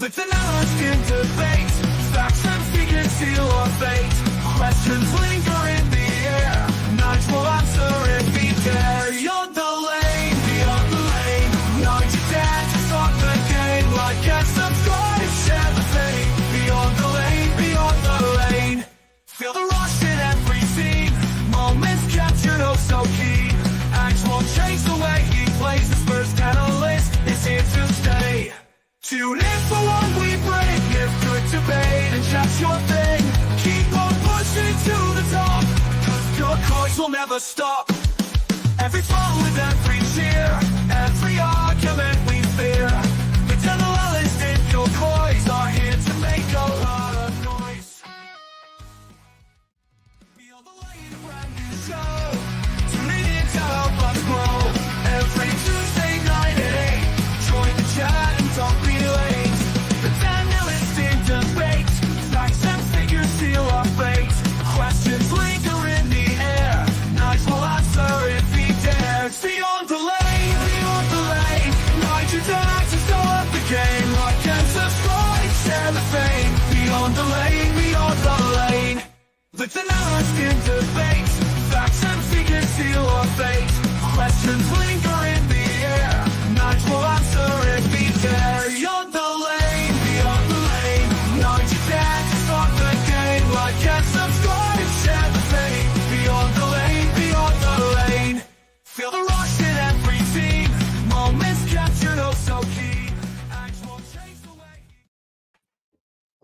Let's announce in debate. Facts and figures seal our fate. Questions linger in the air. Night will answer if we dare. Beyond the lane, beyond the lane. Night to dare to start the game. Like and subscribe, share the fame. Beyond the lane, beyond the lane. Feel the rush in every scene. Moments captured, oh so keen. Acts won't change the way he plays. The Spurs catalyst is here to stay. Tune in for what we bring. If good debate and chat's your thing, keep on pushing to the top. Your cause will never stop. Every fall with every cheer, every argument we fear. The generalist in your coys are here to make a lot of noise. Feel the lane, a brand new show. Tuning in to help us grow. Every Tuesday night at 8. Join the chat and don't be late. The generalist in debate. Facts and figures seal our fate. Questions linger in the air. Night will answer if he dares. Beyond the lane, beyond the lane. Night to dare to start the game. Like and subscribe, share the fame. Beyond the lane, beyond the lane. Let's announce in debate. Facts and figures seal our fate. Questions linger in the air. Night will answer if we dare. Beyond the lane, beyond the lane. Night to dare to start the game. Like and subscribe, share the fame. Beyond the lane, beyond the lane. Feel the rush in every scene. Moments captured, oh so keen. Acts won't change the way.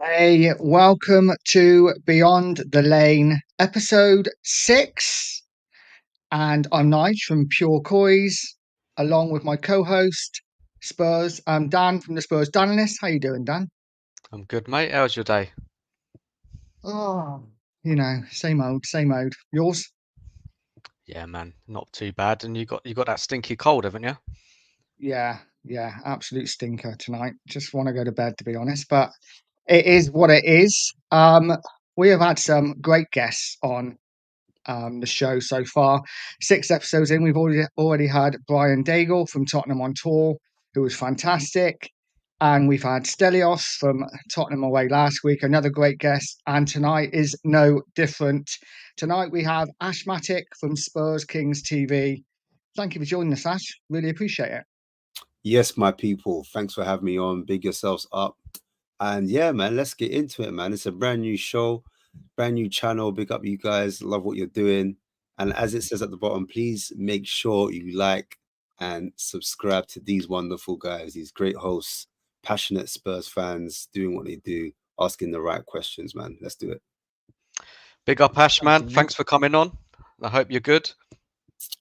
Hey, welcome to Beyond the Lane, episode 6. And I'm Nige from Pure Coys, along with my co-host, Spurs. Dan from the Spurs Danalist. How you doing, Dan? I'm good, mate. How's your day? Oh, you know, same old, same old. Yours? Yeah, man, not too bad. And you got that stinky cold, haven't you? Yeah, absolute stinker tonight. Just want to go to bed, to be honest. But it is what it is. We have had some great guests on the show so far. 6 episodes in, we've already had Brian Daigle from Tottenham on tour, who was fantastic. And we've had Stelios from Tottenham away last week, another great guest. And tonight is no different. Tonight we have Ashmatic from Spurs Kings TV. Thank you for joining us, Ash. Really appreciate it. Yes, my people. Thanks for having me on. Big yourselves up. And yeah, man, let's get into it, man. It's a brand new show, brand new channel. Big up you guys. Love what you're doing. And as it says at the bottom, please make sure you like and subscribe to these wonderful guys, these great hosts, passionate Spurs fans, doing what they do, asking the right questions, man. Let's do it. Big up, Ash, man. Thanks for coming on. I hope you're good.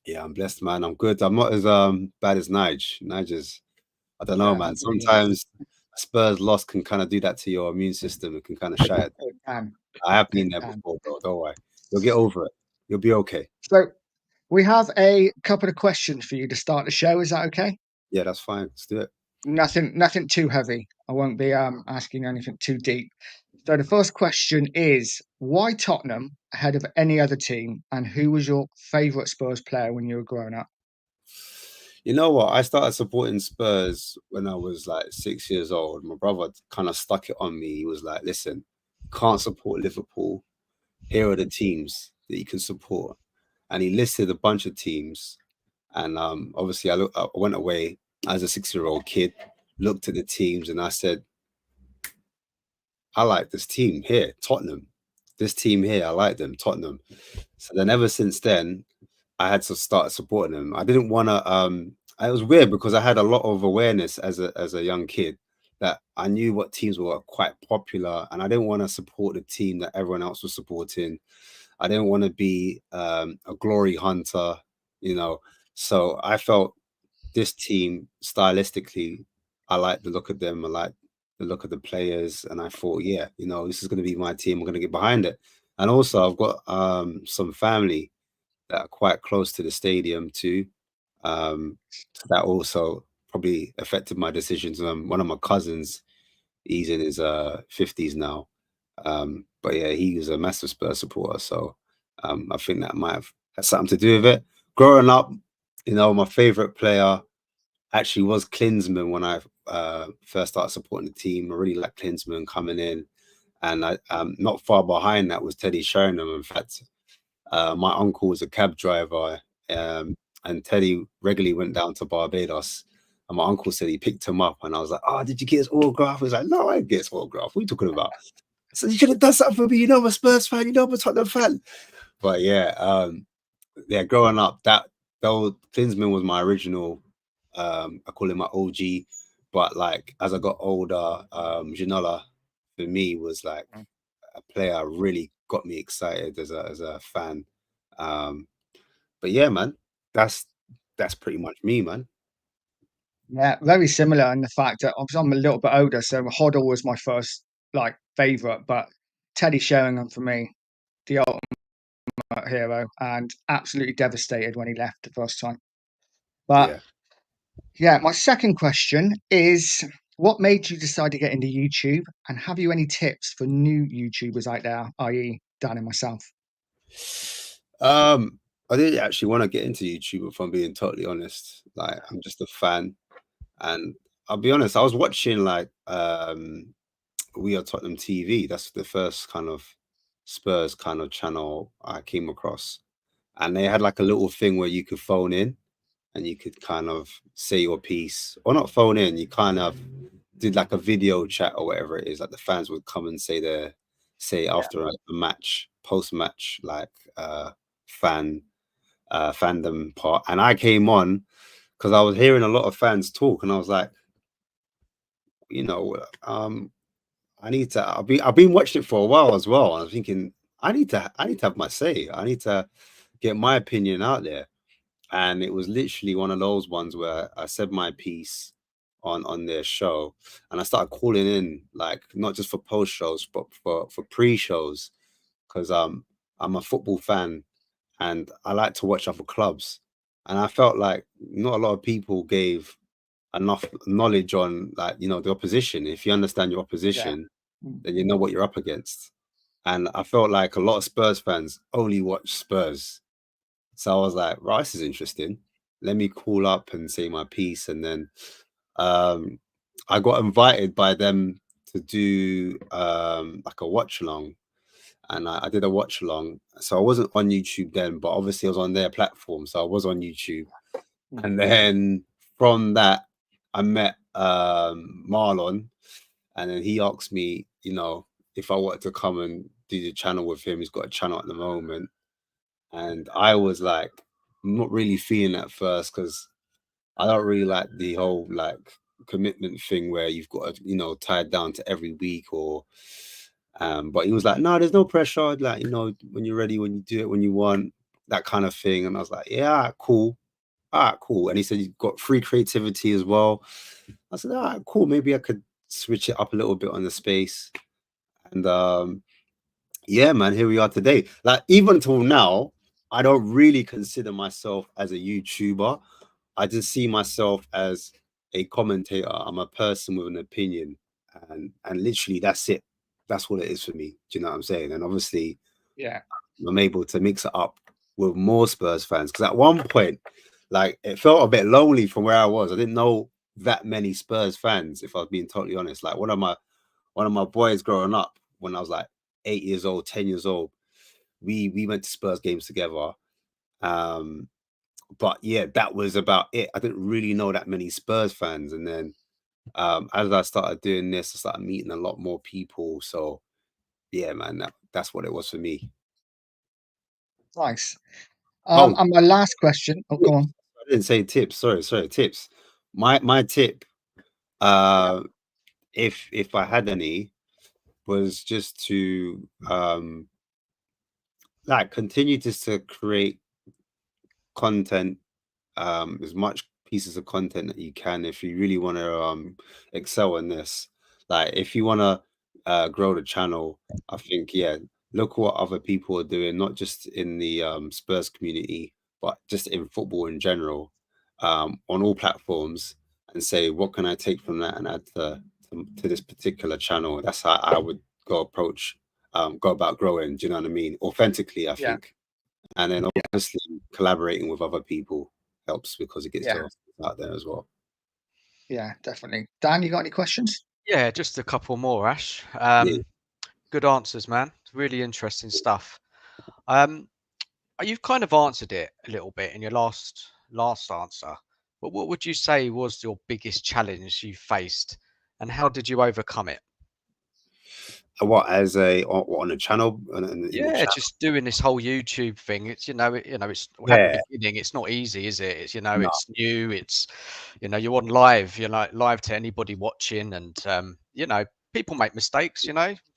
Yeah, I'm blessed, man. I'm good. I'm not as bad as Nige. Nige is, I don't know, man. Sometimes Spurs loss can kind of do that to your immune system. It can kind of shatter. I have been there before, bro. Don't worry. You'll get over it. You'll be okay. So we have a couple of questions for you to start the show. Is that okay? Yeah, that's fine. Let's do it. Nothing too heavy. I won't be asking anything too deep. So the first question is, why Tottenham ahead of any other team, and who was your favourite Spurs player when you were growing up? You know what? I started supporting Spurs when I was like 6 years old. My brother kind of stuck it on me. He was like, listen, can't support Liverpool. Here are the teams that you can support. And he listed a bunch of teams. And obviously I went away as a 6-year-old kid, looked at the teams, and I said, I like this team here, Tottenham. This team here, I like them, Tottenham. So then ever since then, I had to start supporting them. I didn't want to, it was weird because I had a lot of awareness as a young kid that I knew what teams were quite popular, and I didn't want to support the team that everyone else was supporting. I didn't want to be a glory hunter, you know. So I felt this team, stylistically, I like the look of them. I like the look of the players. And I thought, yeah, you know, this is going to be my team. I'm going to get behind it. And also I've got some family that are quite close to the stadium too. That also probably affected my decisions. One of my cousins, he's in his 50s now. But yeah, he was a massive Spurs supporter. So I think that might have had something to do with it. Growing up, you know, my favorite player actually was Klinsmann when I first started supporting the team. I really liked Klinsmann coming in, and I not far behind that was Teddy Sheringham. In fact, my uncle was a cab driver, and Teddy regularly went down to Barbados. And my uncle said he picked him up, and I was like, "Oh, did you get his autograph?" He was like, "No, I didn't get his autograph. What are you talking about?" So you should have done something for me. You know, I'm a Spurs fan. You know, I'm a Tottenham fan. But yeah, growing up, that though Klinsmann was my original. I call him my OG. But like as I got older, Ginola for me was like a player really got me excited as a fan. But yeah, man, that's pretty much me, man. Yeah, very similar in the fact that obviously I'm a little bit older, so Hoddle was my first like favourite, but Teddy Sheringham for me, the ultimate hero, and absolutely devastated when he left the first time. But Yeah. yeah, my second question is, what made you decide to get into YouTube, and have you any tips for new YouTubers out there, i.e., Dan and myself? I didn't actually want to get into YouTube, if I'm being totally honest. Like, I'm just a fan, and I'll be honest, I was watching like We Are Tottenham TV. That's the first kind of Spurs kind of channel I came across, and they had like a little thing where you could phone in and you could kind of say your piece, or not phone in. You kind of did like a video chat or whatever it is. Like the fans would come and say Yeah, after a match, post match, like fan fandom part. And I came on because I was hearing a lot of fans talk, and I was like, you know, I need to. I've been watching it for a while as well. And I'm thinking I need to have my say. I need to get my opinion out there. And it was literally one of those ones where I said my piece on their show, and I started calling in, like not just for post shows but for pre shows, because I'm a football fan and I like to watch other clubs, and I felt like not a lot of people gave enough knowledge on, like, you know, the opposition. If you understand your yeah, opposition, then you know what you're up against. And I felt like a lot of Spurs fans only watch Spurs, so I was like, right, this is interesting. Let me call up and say my piece. And then um, I got invited by them to do like a watch along. And I did a watch along. So I wasn't on YouTube then, but obviously I was on their platform. So I was on YouTube. And then from that, I met Marlon. And then he asked me, you know, if I wanted to come and do the channel with him. He's got a channel at the moment. And I was like, not really feeling at first, because I don't really like the whole like commitment thing where you've got to, you know, tied down to every week, or but he was like, no, there's no pressure, like, you know, when you're ready, when you do it when you want, that kind of thing. And I was like, yeah, all right, cool. All right, cool. And he said you've got free creativity as well. I said, all right, cool, maybe I could switch it up a little bit on the space. And yeah, man, here we are today. Like, even till now, I don't really consider myself as a YouTuber. I just see myself as a commentator. I'm a person with an opinion, and literally that's it. That's what it is for me. Do you know what I'm saying? And obviously, yeah, I'm able to mix it up with more Spurs fans, because at one point, like, it felt a bit lonely from where I was. I didn't know that many Spurs fans, if I was being totally honest. Like, one of my boys growing up, when I was like 8 years old, 10 years old, we went to Spurs games together. Um, but yeah, that was about it. I didn't really know that many Spurs fans. And then as I started doing this, I started meeting a lot more people. So yeah, man, that's what it was for me. nice. Oh, And my last question. Oh, go tips. on. I didn't say tips. Sorry, tips. My tip, Yeah, uh, if I had any, was just to like continue just to create content, as much pieces of content that you can, if you really want to excel in this. Like, if you want to grow the channel, I think, yeah, look what other people are doing, not just in the Spurs community, but just in football in general, on all platforms, and say, what can I take from that and add to this particular channel. That's how I would go about growing. Do you know what I mean? Authentically, I yeah, think. And then obviously collaborating with other people helps, because it gets yeah. your out there as well. Yeah, definitely. Dan, you got any questions? Yeah, just a couple more, Ash. Yeah. Good answers, man. Really interesting stuff. Um, you've kind of answered it a little bit in your last answer, but what would you say was your biggest challenge you faced, and how did you overcome it? What as a on a channel in the Yeah, channel? just doing this whole YouTube thing. It's it's at the Yeah. beginning. It's not easy, is it? It's No. it's new. It's you're on live. You're like live to anybody watching, and people make mistakes.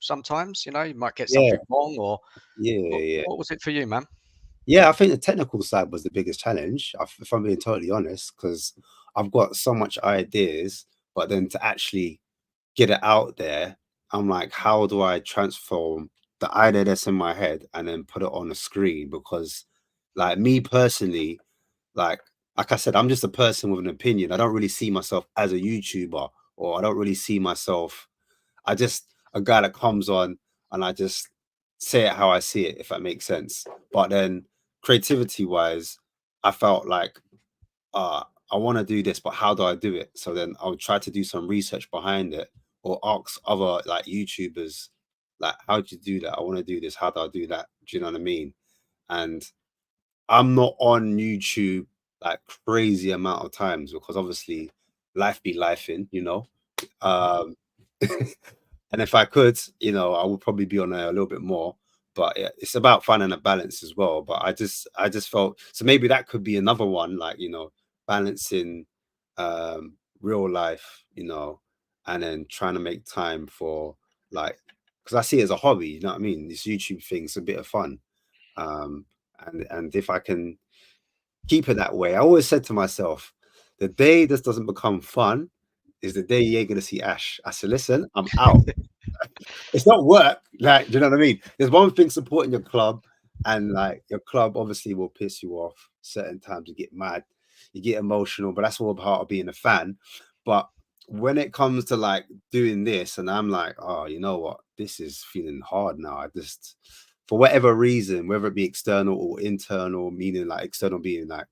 Sometimes you might get Yeah. something wrong. Or Yeah. Yeah. what was it for you, man? Yeah, I think the technical side was the biggest challenge, if I'm being totally honest, because I've got so much ideas, but then to actually get it out there, I'm like, how do I transform the idea that's in my head and then put it on a screen? Because, like me personally, like like I said, I'm just a person with an opinion. I don't really see myself as a YouTuber, or I don't really see myself. I just a guy that comes on and I just say it how I see it, if that makes sense. But then creativity wise, I felt like I want to do this, but how do I do it? So then I would try to do some research behind it or ask other like YouTubers, like, how do you do that? I want to do this. How do I do that? Do you know what I mean? And I'm not on YouTube like crazy amount of times because obviously life be life in. Um and if I could, I would probably be on there a little bit more. But yeah, it's about finding a balance as well. But I just felt so maybe that could be another one, like balancing real life, and then trying to make time for like because I see it as a hobby, you know what I mean? This YouTube thing's a bit of fun. Um and if I can keep it that way, I always said to myself, the day this doesn't become fun is the day you ain't gonna see Ash. I said, listen, I'm out. It's not work. Like, do you know what I mean? There's one thing supporting your club, and like your club obviously will piss you off certain times. You get mad, you get emotional, but that's all part of being a fan. But when it comes to like doing this, and I'm like, oh, you know what? This is feeling hard now. I just, for whatever reason, whether it be external or internal, meaning like external being like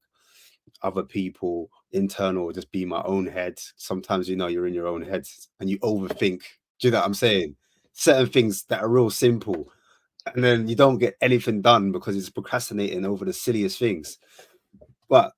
other people, internal just be my own head. Sometimes you're in your own head and you overthink. Do you know what I'm saying? Certain things that are real simple, and then you don't get anything done because it's procrastinating over the silliest things. But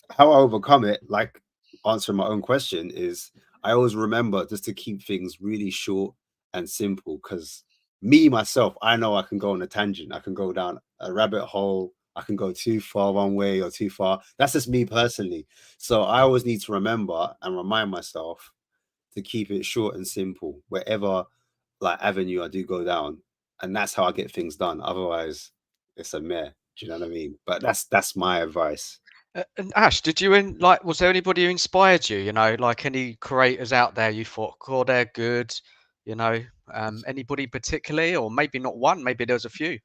how I overcome it, like answering my own question, is I always remember just to keep things really short and simple. Because me myself, I know I can go on a tangent, I can go down a rabbit hole, I can go too far one way or too far. That's just me personally. So I always need to remember and remind myself to keep it short and simple, wherever like avenue I do go down, and that's how I get things done. Otherwise, it's a mare. Do you know what I mean? But that's my advice. And Ash, did you was there anybody who inspired you? Like any creators out there you thought, God, they're good. Anybody particularly, or maybe not one, maybe there was a few.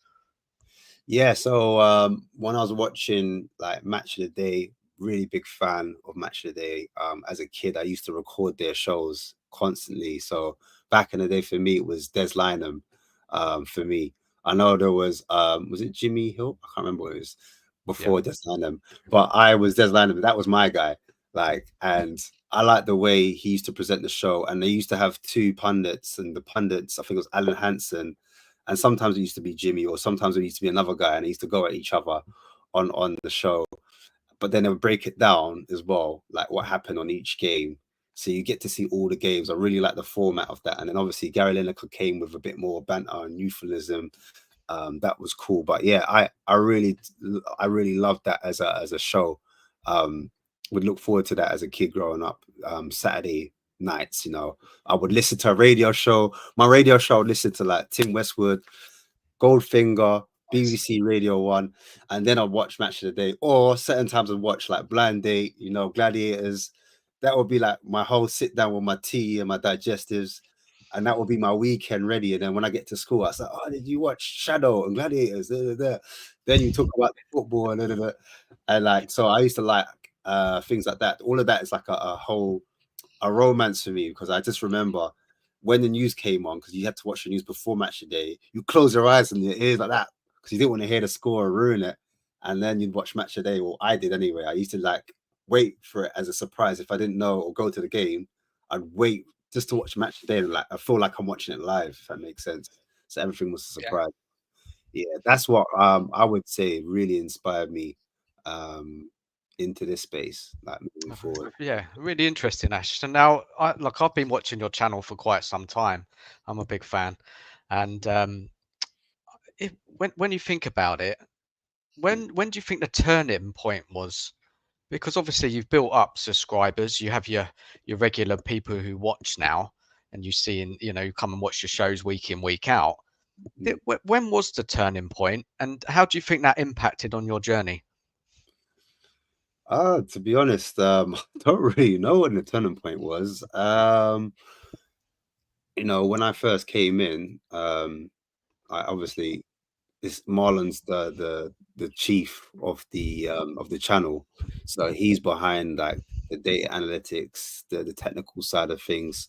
Yeah, so when I was watching like Match of the Day, really big fan of Match of the Day. As a kid, I used to record their shows constantly. So back in the day, for me, it was Des Lynam. For me, I know there was it Jimmy Hill? I can't remember what it was Yeah, before Des Lynam, but I was Des Lynam. That was my guy. Like, and I like the way he used to present the show. And they used to have two pundits, and the pundits, I think it was Alan Hansen, and sometimes it used to be Jimmy, or sometimes it used to be another guy, and they used to go at each other on the show. But then they would break it down as well, like what happened on each game. So you get to see all the games. I really like the format of that. And then obviously Gary Lineker came with a bit more banter and euphemism. That was cool. But yeah, I really loved that as a show. Would look forward to that as a kid growing up. Saturday nights, I would listen to a radio show. My radio show, I would listen to like Tim Westwood, Goldfinger, nice. BBC Radio 1, and then I'd watch Match of the Day. Or certain times I'd watch like Blind Date, Gladiators. That would be like my whole sit down with my tea and my digestives, and that would be my weekend ready. And then when I get to school, I say, "Oh, did you watch Shadow and Gladiators?" Da, da, da. Then you talk about football and da, da, da. And like, so I used to like things like that. All of that is like a whole romance for me, because I just remember when the news came on, because you had to watch the news before Match of the Day, you close your eyes and your ears like that because you didn't want to hear the score or ruin it. And then you'd watch Match of the Day. Well, I did anyway. I used to like wait for it as a surprise. If I didn't know or go to the game, I'd wait just to watch Match of the Day. And like I feel like I'm watching it live, if that makes sense. So everything was a surprise. Yeah, that's what I would say really inspired me into this space, like moving forward. Yeah, really interesting, Ash. So now, I've been watching your channel for quite some time. I'm a big fan, and when you think about it, when do you think the turning point was? Because obviously you've built up subscribers, you have your regular people who watch now, and you see, you come and watch your shows week in, week out. When was the turning point, and how do you think that impacted on your journey? To be honest, I don't really know when the turning point was. When I first came in, I obviously this Marlon's the chief of the channel, so he's behind like the data analytics, the technical side of things.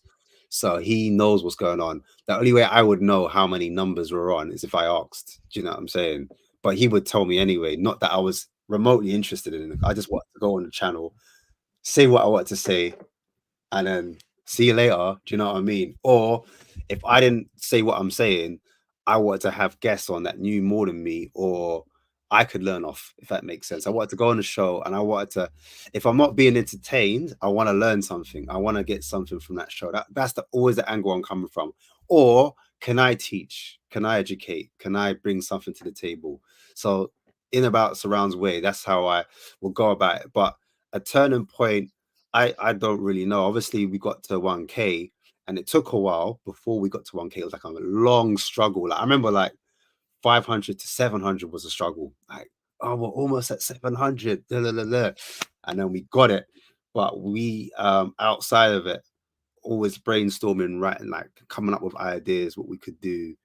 So he knows what's going on. The only way I would know how many numbers were on is if I asked. Do you know what I'm saying? But he would tell me anyway. Not that I was remotely interested in it. I just wanted to go on the channel, say what I want to say, and then see you later. Do you know what I mean? Or if I didn't say what I'm saying, I wanted to have guests on that knew more than me, or I could learn off, if that makes sense. I wanted to go on the show and I wanted to, if I'm not being entertained, I want to learn something. I want to get something from that show. That's always the angle I'm coming from. Or can I teach? Can I educate? Can I bring something to the table? So in about surrounds way, that's how I will go about it. But a turning point, I don't really know. Obviously, we got to 1K and it took a while before we got to 1K. It was like a long struggle. Like I remember like 500 to 700 was a struggle. Like, oh, we're almost at 700. And then we got it. But we outside of it, always brainstorming, writing, like coming up with ideas, what we could do.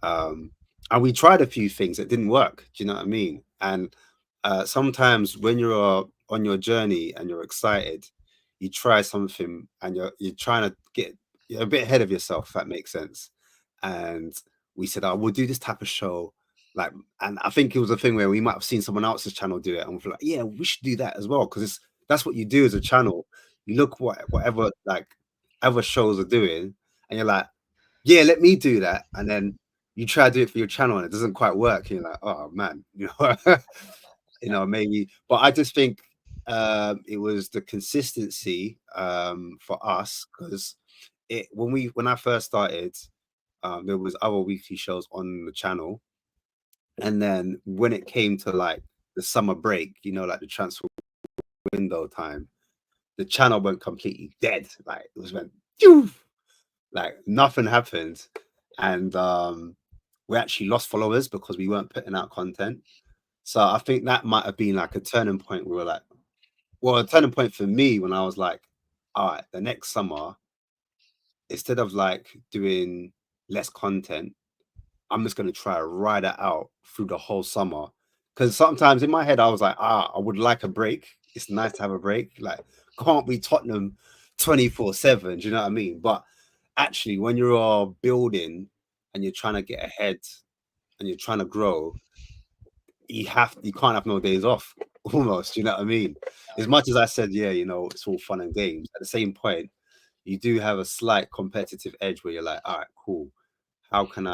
And we tried a few things that didn't work. Do you know what I mean? And sometimes when you're on your journey and you're excited, you try something and you're trying to you're a bit ahead of yourself, if that makes sense. And we said, oh, we'll do this type of show. Like, and I think it was a thing where we might have seen someone else's channel do it, and we're like, yeah, we should do that as well, because that's what you do as a channel. You look whatever like other shows are doing, and you're like, yeah, let me do that. And then you try to do it for your channel and it doesn't quite work. And you're like, oh man, maybe. But I just think it was the consistency for us, because when I first started, there was other weekly shows on the channel, and then when it came to like the summer break, like the transfer window time, the channel went completely dead. Like it was went, phew, like nothing happened, and we actually lost followers because we weren't putting out content. So I think that might have been like a turning point. We were like, well, a turning point for me when I was like, all right, the next summer, instead of like doing less content, I'm just going to try to ride it out through the whole summer. Because sometimes in my head, I was like, I would like a break. It's nice to have a break. Like, can't be Tottenham 24/7. Do you know what I mean? But actually, when you're building and you're trying to get ahead and you're trying to grow, you can't have no days off almost. You know what I mean? As much as I said, yeah, it's all fun and games, at the same point, you do have a slight competitive edge where you're like, all right, cool. How can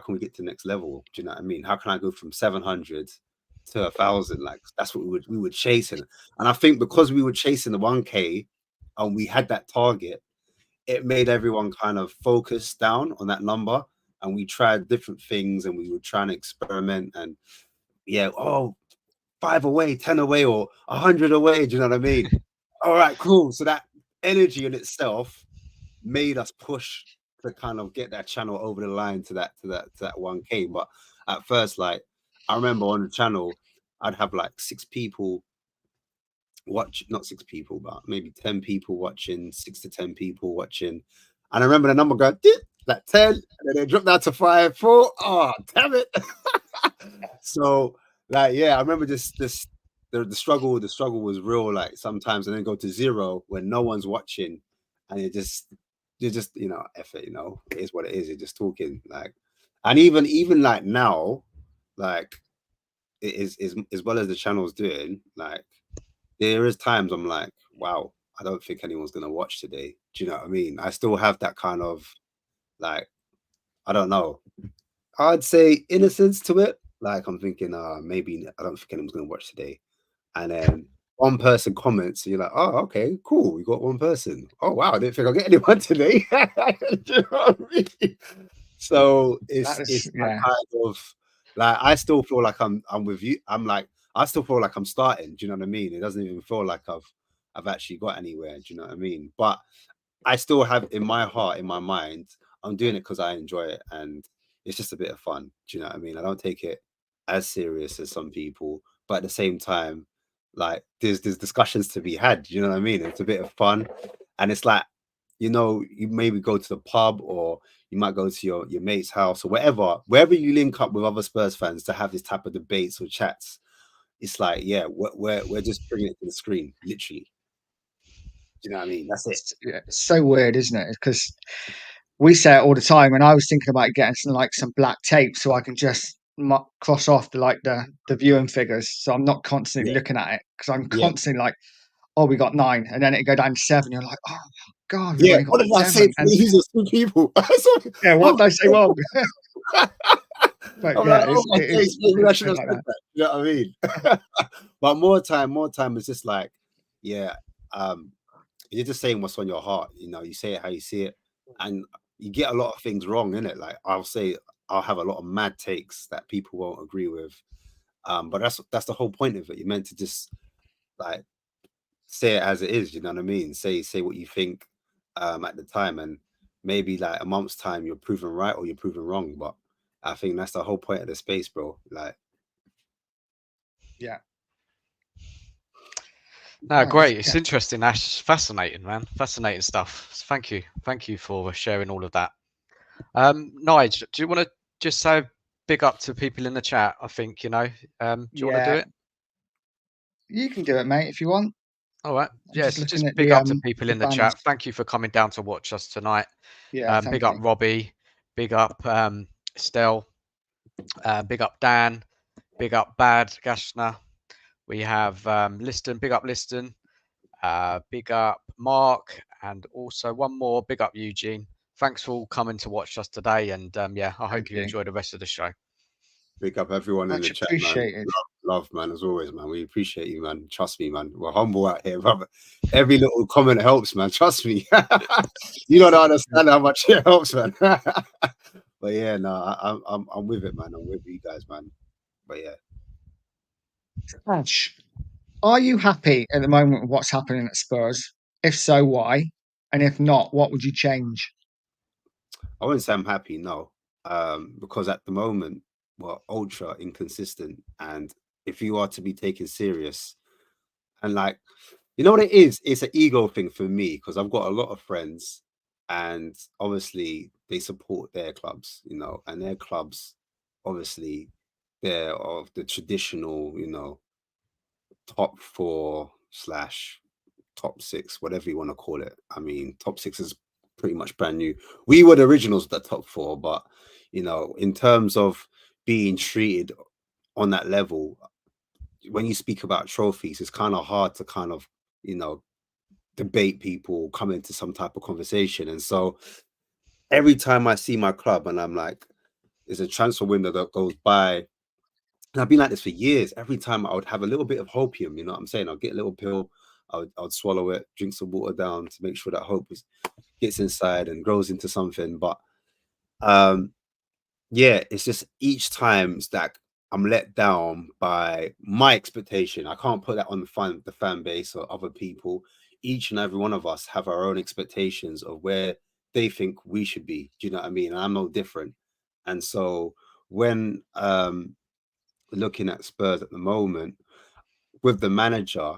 we get to the next level? Do you know what I mean? How can I go from 700 to 1,000? Like that's what we were chasing. And I think because we were chasing the 1K and we had that target, it made everyone kind of focus down on that number. And we tried different things and we were trying to experiment, and yeah, 5 away, 10 away, or 100 away. Do you know what I mean? All right, cool. So that energy in itself made us push to kind of get that channel over the line to that 1K. But at first, like I remember on the channel, I'd have like 6 people watch, not 6 people, but maybe 10 people watching, 6 to 10 people watching. And I remember the number going like 10, and then it dropped down to 5, 4. Oh, damn it. So like, yeah, I remember the struggle was real, like sometimes, and then go to 0 when no one's watching, and you're just F it, it is what it is. You're just talking, like, and even like now, like it is as well as the channel's doing, like there is times I'm like, wow, I don't think anyone's gonna watch today. Do you know what I mean? I still have that kind of like, I don't know. I'd say innocence to it. Like I'm thinking, maybe I don't think anyone's gonna watch today. And then one person comments, and you're like, oh, okay, cool. We got one person. Oh wow, I didn't think I'll get anyone today. Do you know what I mean? So That it's is, that yeah. kind of like I still feel like I'm with you. I'm like I still feel like I'm starting. Do you know what I mean? It doesn't even feel like I've actually got anywhere. Do you know what I mean? But I still have in my heart, in my mind, I'm doing it because I enjoy it and it's just a bit of fun. Do you know what I mean? I don't take it as serious as some people, but at the same time, like there's discussions to be had. Do you know what I mean? It's a bit of fun, and it's like, you know, you maybe go to the pub or you might go to your mate's house or wherever you link up with other Spurs fans to have this type of debates or chats. It's like, yeah, we're just bringing it to the screen, literally. Do you know what I mean? That's it. Yeah, it's so weird, isn't it? Because we say it all the time, and I was thinking about getting some black tape so I can just cross off the viewing figures, so I'm not constantly Yeah, looking at it because I'm yeah. constantly like, oh, we got 9, and then it go down to 7. You're like, oh my god, we've Yeah, only got what did I say 7, to and these are two people? So- yeah, what oh, did I say wrong? But I'm yeah, like, oh my it days, is maybe I it's should been have like said that. that. You know what I mean? But more time is just like, yeah, you're just saying what's on your heart. You know, you say it how you see it, and you get a lot of things wrong in it. Like I'll have a lot of mad takes that people won't agree with. But that's the whole point of it. You're meant to just like say it as it is. You know what I mean? Say what you think at the time, and maybe like a month's time you're proven right or you're proven wrong. But I think that's the whole point of the space, bro. Like, Yeah. No, Nice. great. It's Yeah. interesting, Ash. Fascinating, man. Fascinating stuff. Thank you for sharing all of that. Nigel, do you want to just say big up to people in the chat? I think do you want to do Yeah. it? You can do it, mate, if you want. All right. I'm Yeah. just So looking just at big up to people the in the banners. chat. Thank you for coming down to watch us tonight. Yeah, Big thank up you. Robbie. Big up Estelle. Big up Dan. Big up Bad Gashna. We have Liston. Big up Liston. Big up Mark, and also one more. Big up Eugene. Thanks for all coming to watch us today, and yeah, I hope Thank you you. enjoy the rest of the show. pick up everyone in Much the chat, man. appreciated. Love, man, as always, man. We appreciate you, man. Trust me, man. We're humble out here, brother. Every little comment helps, man. Trust me. You don't understand how much it helps, man. But yeah, no, I'm with it, man. I'm with you guys, man. But yeah, Ash, are you happy at the moment with what's happening at Spurs? If so, why? And if not, what would you change? I wouldn't say I'm happy, no. Because at the moment we're ultra inconsistent, and if you are to be taken serious, and like, you know what it is? It's an ego thing for me because I've got a lot of friends, and obviously they support their clubs, you know, and their clubs, obviously, they're of the traditional, you know, top four slash top six, whatever you want to call it. I mean, top six is pretty much brand new. We were the originals of the top four, but you know, in terms of being treated on that level, when you speak about trophies, it's kind of hard to kind of, you know, debate people, come into some type of conversation. And so every time I see my club and I'm like, there's a transfer window that goes by, and I've been like this for years. Every time I would have a little bit of hopium, you know what I'm saying? I'll get a little pill, I would swallow it, drink some water down to make sure that gets inside and grows into something. But um, yeah, it's just each time it's like I'm let down by my expectation. I can't put that on the fan base or other people. Each and every one of us have our own expectations of where they think we should be. Do you know what I mean? And I'm no different. And so when looking at Spurs at the moment with the manager,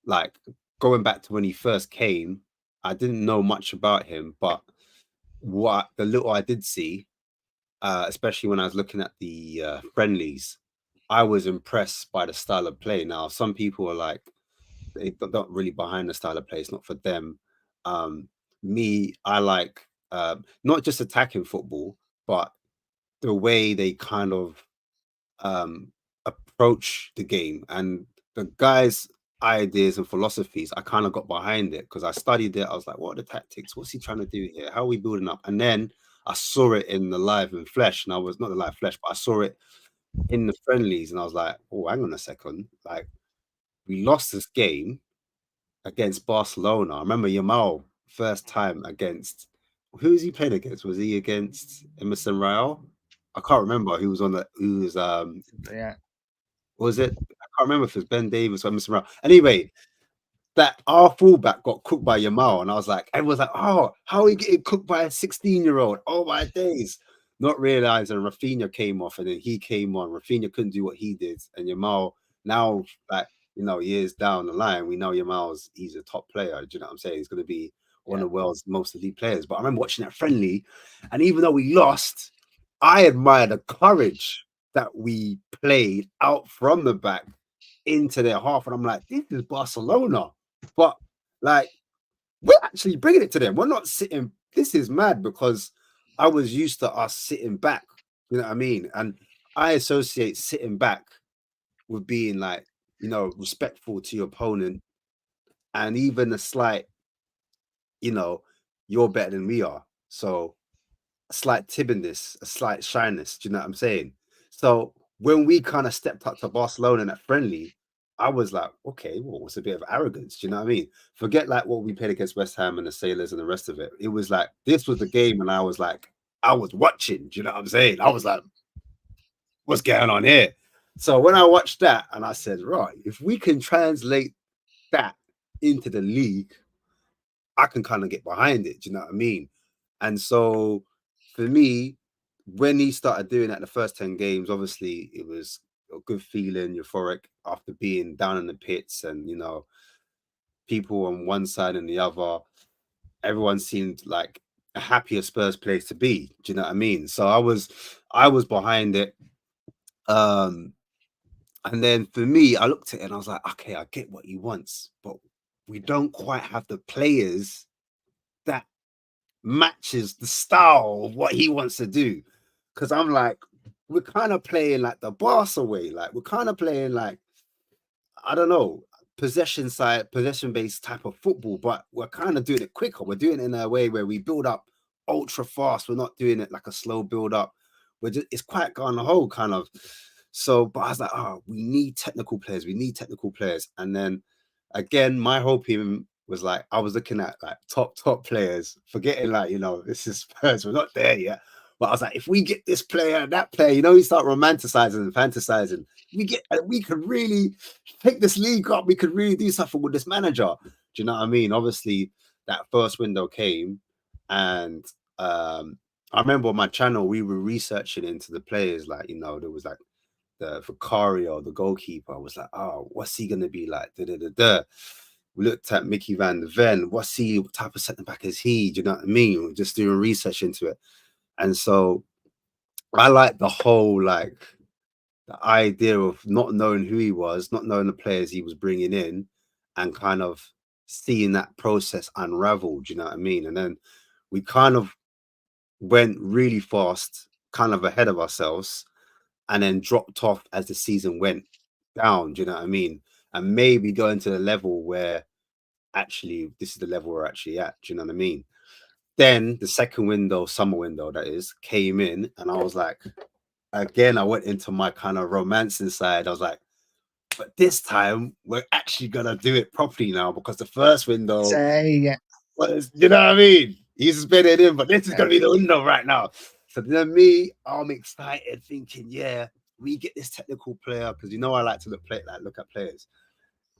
like going back to when he first came, I didn't know much about him, but what the little I did see, especially when I was looking at the friendlies, I was impressed by the style of play. Now, some people are like, they don't really behind the style of play. It's not for them. Me, I like not just attacking football, but the way they kind of approach the game. And the guys ideas and philosophies, I kind of got behind it because I studied it. I was like, what are the tactics? What's he trying to do here? How are we building up? And then I saw it in the live and flesh, and I was not the live flesh, but I saw it in the friendlies, and I was like, oh, hang on a second. Like, we lost this game against Barcelona. I remember Yamal first time against, who was he playing against? Was he against Emerson Royale? I can't remember who was on the, who was Yeah. was it? I can't remember if it was Ben Davis or Emerson Royale. Anyway, that our fullback got cooked by Yamal, and I was like, everyone's like, oh, how are we getting cooked by a 16-year-old? Oh my days. Not realizing Rafinha came off, and then he came on. Rafinha couldn't do what he did, and Yamal now, like, you know, years down the line, we know he's a top player. Do you know what I'm saying? He's going to be one of the world's most elite players. But I remember watching that friendly, and even though we lost, I admire the courage that we played out from the back into their half, and I'm like, this is Barcelona. But like, we're actually bringing it to them. We're not sitting. This is mad because I was used to us sitting back. You know what I mean? And I associate sitting back with being like, you know, respectful to your opponent, and even a slight, you know, you're better than we are. So a slight timidness, a slight shyness. Do you know what I'm saying? So when we kind of stepped up to Barcelona in that friendly, I was like, okay, well, it's a bit of arrogance. Do you know what I mean? Forget like what we played against West Ham and the Sailors and the rest of it. It was like, this was the game, and I was like, I was watching. Do you know what I'm saying? I was like, what's going on here? So when I watched that, and I said, right, if we can translate that into the league, I can kind of get behind it. Do you know what I mean? And so for me, when he started doing that the first 10 games, obviously it was a good feeling, euphoric after being down in the pits, and you know, people on one side and the other, everyone seemed like a happier Spurs place to be. Do you know what I mean? So I was behind it. And then for me, I looked at it and I was like, okay, I get what he wants, but we don't quite have the players that matches the style of what he wants to do. Because I'm like, we're kind of playing like the Barca way. Like, we're kind of playing like, I don't know, possession based type of football, but we're kind of doing it quicker. We're doing it in a way where we build up ultra fast. We're not doing it like a slow build up. We're just, it's quite on the whole kind of. So, but I was like, oh, we need technical players. We need technical players. And then again, my whole team was like, I was looking at like top players, forgetting like, you know, this is Spurs. We're not there yet. But I was like, if we get this player and that player, you know, you start romanticizing and fantasizing. We could really pick this league up. We could really do something with this manager. Do you know what I mean? Obviously, that first window came, and I remember on my channel we were researching into the players. Like, you know, there was like the Vicario, the goalkeeper. I was like, oh, what's he gonna be like? Da, da, da, da. We looked at Mickey van der Ven. What's he? What type of centre back is he? Do you know what I mean? We're just doing research into it, and so I like the whole like the idea of not knowing who he was, not knowing the players he was bringing in, and kind of seeing that process unravel. Do you know what I mean? And then we kind of went really fast, kind of ahead of ourselves, and then dropped off as the season went down. Do you know what I mean? And maybe going to the level where actually this is the level we're actually at. Do you know what I mean? Then the second window, summer window, that is, came in, and I was like, again, I went into my kind of romance inside. I was like, but this time we're actually gonna do it properly now, because the first window was, you know what I mean? He's been it in, but this is gonna be the window right now. So then me, I'm excited, thinking, yeah, we get this technical player, because you know I like to look at players.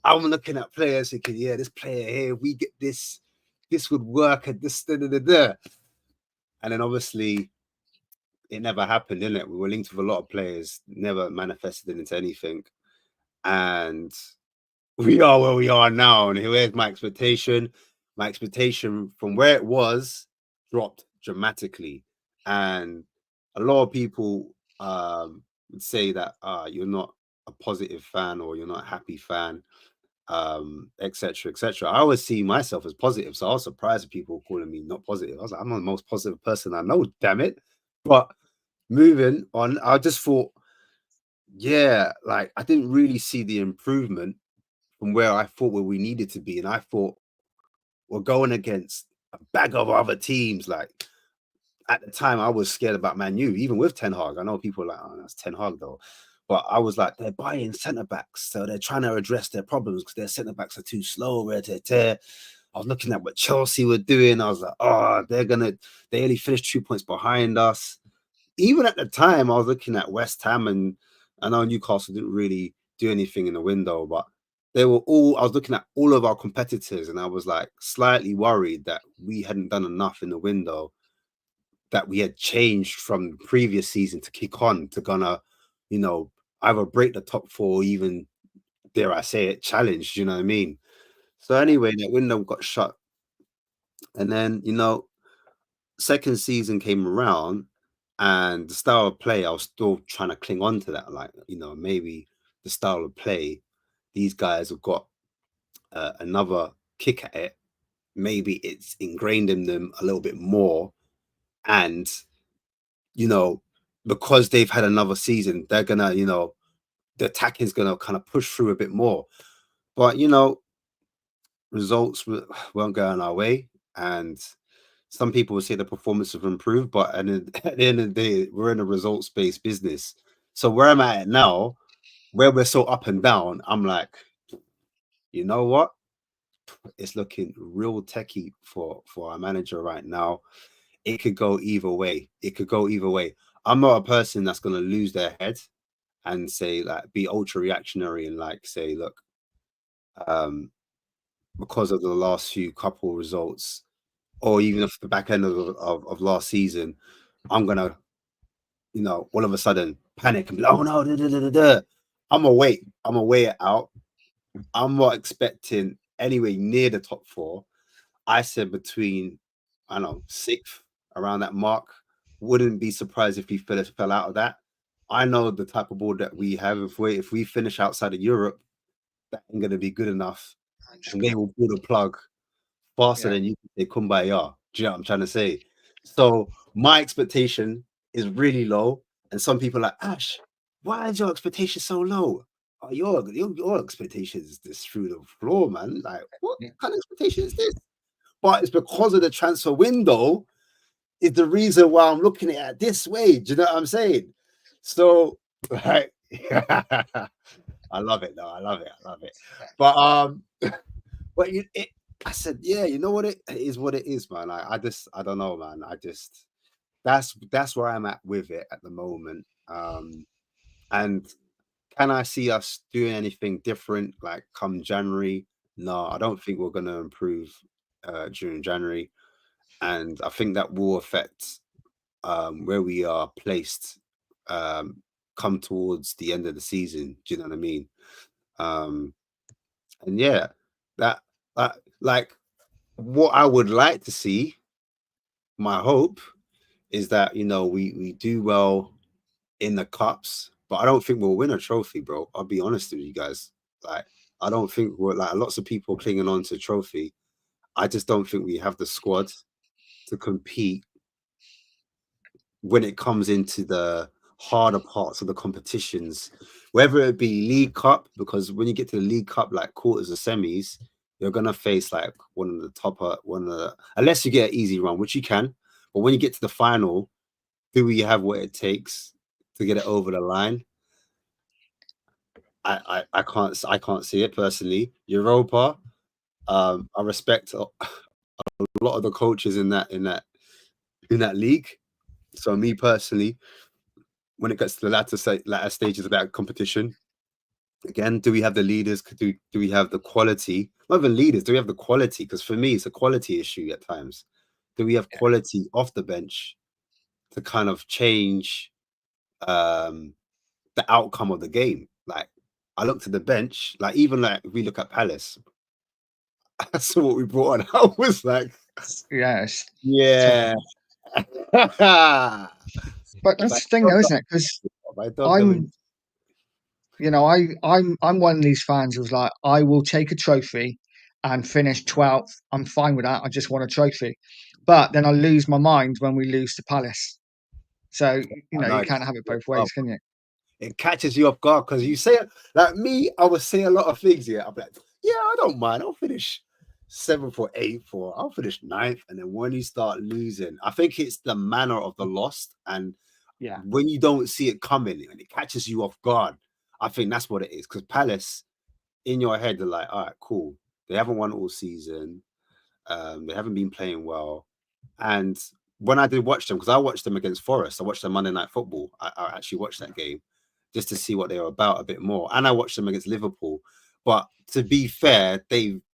I'm looking at players thinking, yeah, this player here, we get this would work at this, da, da, da, da. And then obviously it never happened, didn't it? We were linked with a lot of players, never manifested into anything. And we are where we are now. And here's my expectation. My expectation from where it was dropped dramatically. And a lot of people would say that you're not a positive fan, or you're not a happy fan, etc., etc. I always see myself as positive, so I was surprised at people calling me not positive. I was like, I'm the most positive person I know, damn it. But moving on, I just thought, yeah, like I didn't really see the improvement from where I thought where we needed to be, and I thought we're going against a bag of other teams. Like at the time, I was scared about Man U, even with Ten Hag. I know people are like, oh, that's Ten Hag though. But I was like, they're buying centre backs, so they're trying to address their problems because their centre backs are too slow. I was looking at what Chelsea were doing. I was like, oh, they only finished 2 points behind us. Even at the time, I was looking at West Ham, and I know Newcastle didn't really do anything in the window, but I was looking at all of our competitors, and I was like slightly worried that we hadn't done enough in the window, that we had changed from the previous season to kick on to gonna, either break the top four, or even, dare I say it, challenge, you know what I mean? So anyway, that window got shut. And then, second season came around, and the style of play, I was still trying to cling on to that. Like, maybe the style of play, these guys have got another kick at it. Maybe it's ingrained in them a little bit more. And, because they've had another season, they're going to, the attacking's going to kind of push through a bit more. But, results weren't going our way. And some people would say the performance have improved, but at the end of the day, we're in a results-based business. So where I'm at now, where we're so up and down, I'm like, you know what? It's looking real techie for our manager right now. It could go either way. I'm not a person that's going to lose their head and say, like, be ultra reactionary and like say, look, because of the last few couple results, or even off the back end of last season, I'm gonna, all of a sudden panic and be like, oh no, da, da, da, da, da. I'm gonna weigh it out. I'm not expecting anywhere near the top four. I said between, I don't know, sixth, around that mark. Wouldn't be surprised if we fell out of that. I know the type of board that we have. If we finish outside of Europe, that ain't gonna be good enough, and they will pull the plug faster than you can say kumbaya. Do you know what I'm trying to say? So my expectation is really low, and some people are like, Ash, why is your expectation so low? Oh, your expectation is this through the floor, man. Like, what kind of expectation is this? But it's because of the transfer window is the reason why I'm looking at it this way. Do you know what I'm saying? So, right. I love it though. I love it. But but I said, yeah, you know what, it is what it is, man. I don't know, man. That's where I'm at with it at the moment. And can I see us doing anything different like come January? No, I don't think we're gonna improve during January. And I think that will affect where we are placed come towards the end of the season. Do you know what I mean? And yeah, that like what I would like to see, my hope is that we do well in the cups, but I don't think we'll win a trophy, bro. I'll be honest with you guys. Like, I don't think we're like lots of people clinging on to trophy. I just don't think we have the squad to compete when it comes into the harder parts of the competitions, whether it be League Cup, because when you get to the League Cup, like quarters or semis, you're gonna face like unless you get an easy run, which you can. But when you get to the final, do we have what it takes to get it over the line? I can't see it personally. Europa, I respect a lot of the coaches in that league. So me personally, when it gets to the latter stages of that competition, again, do we have the leaders? Do we have the quality? Not even leaders. Do we have the quality? Because for me, it's a quality issue at times. Do we have quality off the bench to kind of change the outcome of the game? Like, I looked at the bench, like even like if we look at Palace, I saw what we brought on. I was like, Yes. yeah. But that's the thing, though, isn't it? Because I'm one of these fans who's like, I will take a trophy and finish 12th. I'm fine with that. I just want a trophy. But then I lose my mind when we lose to Palace. So, you can't have it both ways, can you? It catches you off guard because you say, like me, I would say a lot of things. Yeah, I'm like, yeah, I don't mind. I'll finish 7th or 8th, or I'll finish 9th. And then when you start losing, I think it's the manner of the loss. And Yeah. when you don't see it coming and it catches you off guard, I think that's what it is. Because Palace, in your head, they're like, all right, cool. They haven't won all season. They haven't been playing well. And when I did watch them, because I watched them against Forest, I watched them Monday Night Football. I actually watched that game just to see what they were about a bit more. And I watched them against Liverpool. But to be fair,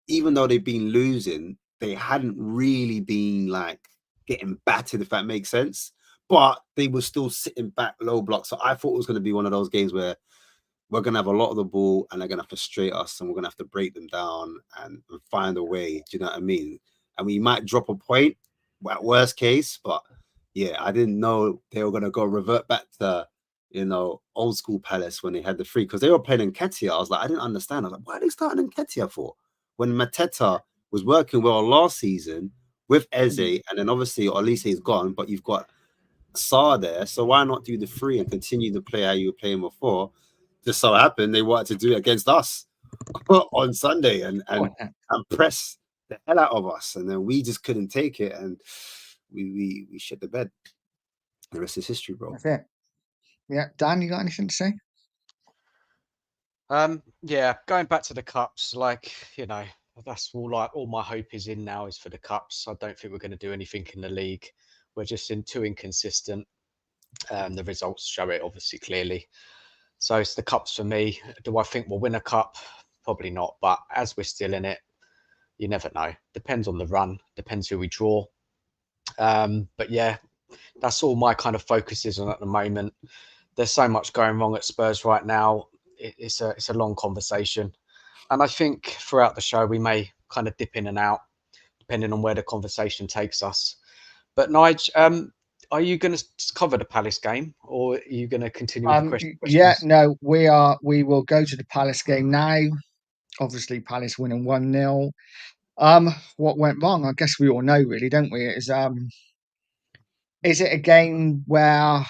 even though they've been losing, they hadn't really been like getting battered, if that makes sense. But they were still sitting back low block. So I thought it was going to be one of those games where we're going to have a lot of the ball and they're going to frustrate us and we're going to have to break them down and find a way. Do you know what I mean? And we might drop a point at worst case, but yeah, I didn't know they were going to go revert back to, old school Palace when they had the free, because they were playing Nketiah. I was like, I didn't understand. I was like, why are they starting Nketiah for? When Mateta was working well last season with Eze, and then obviously Olise is gone, but you've got Saar there, so why not do the free and continue to play how you were playing before? Just so happened they wanted to do it against us on Sunday and press the hell out of us, and then we just couldn't take it, and we shit the bed. The rest is history, bro. That's it. Yeah, Dan, you got anything to say? Yeah, going back to the cups, that's all my hope is in now is for the cups. I don't think we're going to do anything in the league. We're just too inconsistent. The results show it obviously clearly. So it's the cups for me. Do I think we'll win a cup? Probably not. But as we're still in it, you never know. Depends on the run. Depends who we draw. But yeah, that's all my kind of focus is on at the moment. There's so much going wrong at Spurs right now. It's a long conversation. And I think throughout the show, we may kind of dip in and out, depending on where the conversation takes us. But Nigel, are you going to cover the Palace game, or are you going to continue with the questions? Yeah, no, we will go to the Palace game now. Obviously, Palace winning 1-0. What went wrong? I guess we all know, really, don't we? Is it a game where,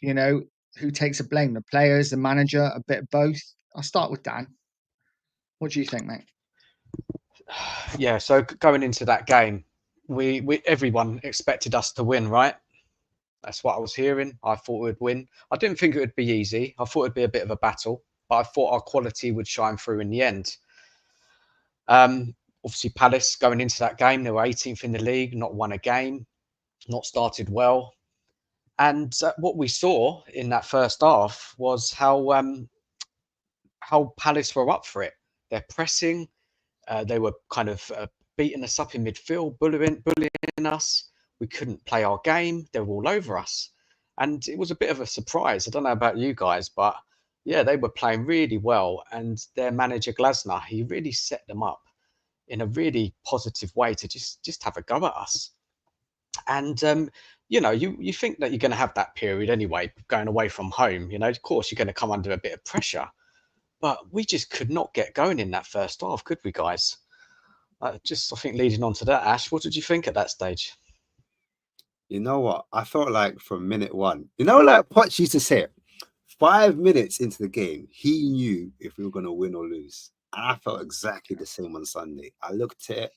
who takes the blame? The players, the manager, a bit of both? I'll start with Dan. What do you think, mate? Yeah, so going into that game, everyone expected us to win, right? That's what I was hearing. I thought we'd win. I didn't think it would be easy. I thought it'd be a bit of a battle, but I thought our quality would shine through in the end. Obviously, Palace going into that game, they were 18th in the league, not won a game, not started well. And what we saw in that first half was how Palace were up for it. They're pressing. They were kind of beating us up in midfield, bullying us. We couldn't play our game. They were all over us. And it was a bit of a surprise. I don't know about you guys, but yeah, they were playing really well. And their manager, Glasner, he really set them up in a really positive way to just have a go at us. And, you think that you're going to have that period anyway, going away from home. Of course, you're going to come under a bit of pressure. But we just could not get going in that first half, could we, guys? I think leading on to that, Ash, what did you think at that stage? You know what? I felt like from minute one, like Poch used to say, 5 minutes into the game, he knew if we were going to win or lose. And I felt exactly the same on Sunday. I looked at it,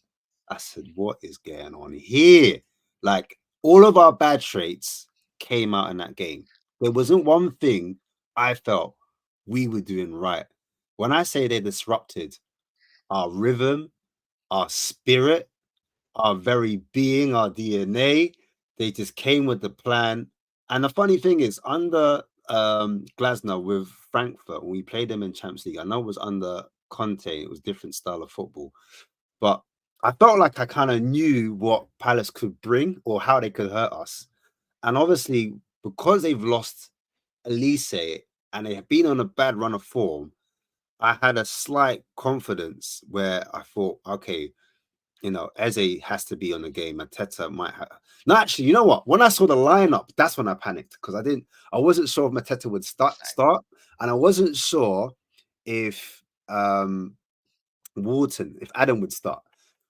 I said, what is going on here? Like, all of our bad traits came out in that game. There wasn't one thing I felt we were doing right. When I say they disrupted our rhythm, our spirit, our very being, our DNA, they just came with the plan. And the funny thing is, under Glasner with Frankfurt, when we played them in Champions League, I know it was under Conte, it was different style of football, but I felt like I kind of knew what Palace could bring or how they could hurt us. And obviously, because they've lost Elise and they have been on a bad run of form, I had a slight confidence where I thought, okay, Eze has to be on the game. Mateta might have. No, actually, you know what? When I saw the lineup, that's when I panicked because I wasn't sure if Mateta would start, and I wasn't sure if if Adam would start.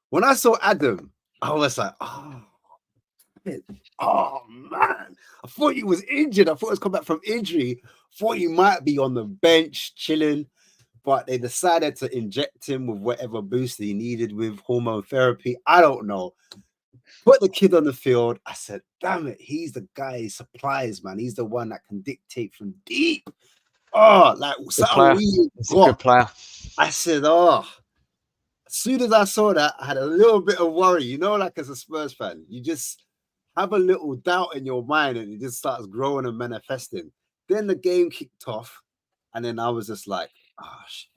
When I saw Adam, I was like, oh man, I thought he was injured. I thought he was coming back from injury. Thought he might be on the bench chilling. but they decided to inject him with whatever boost he needed with hormone therapy. I don't know. Put the kid on the field. I said, damn it, he's the guy he supplies, man. He's the one that can dictate from deep. Oh, like something we He's a good player. I said, oh, as soon as I saw that, I had a little bit of worry. You know, like as a Spurs fan, you just have a little doubt in your mind and it just starts growing and manifesting. Then the game kicked off, and then I was just like, oh, shit,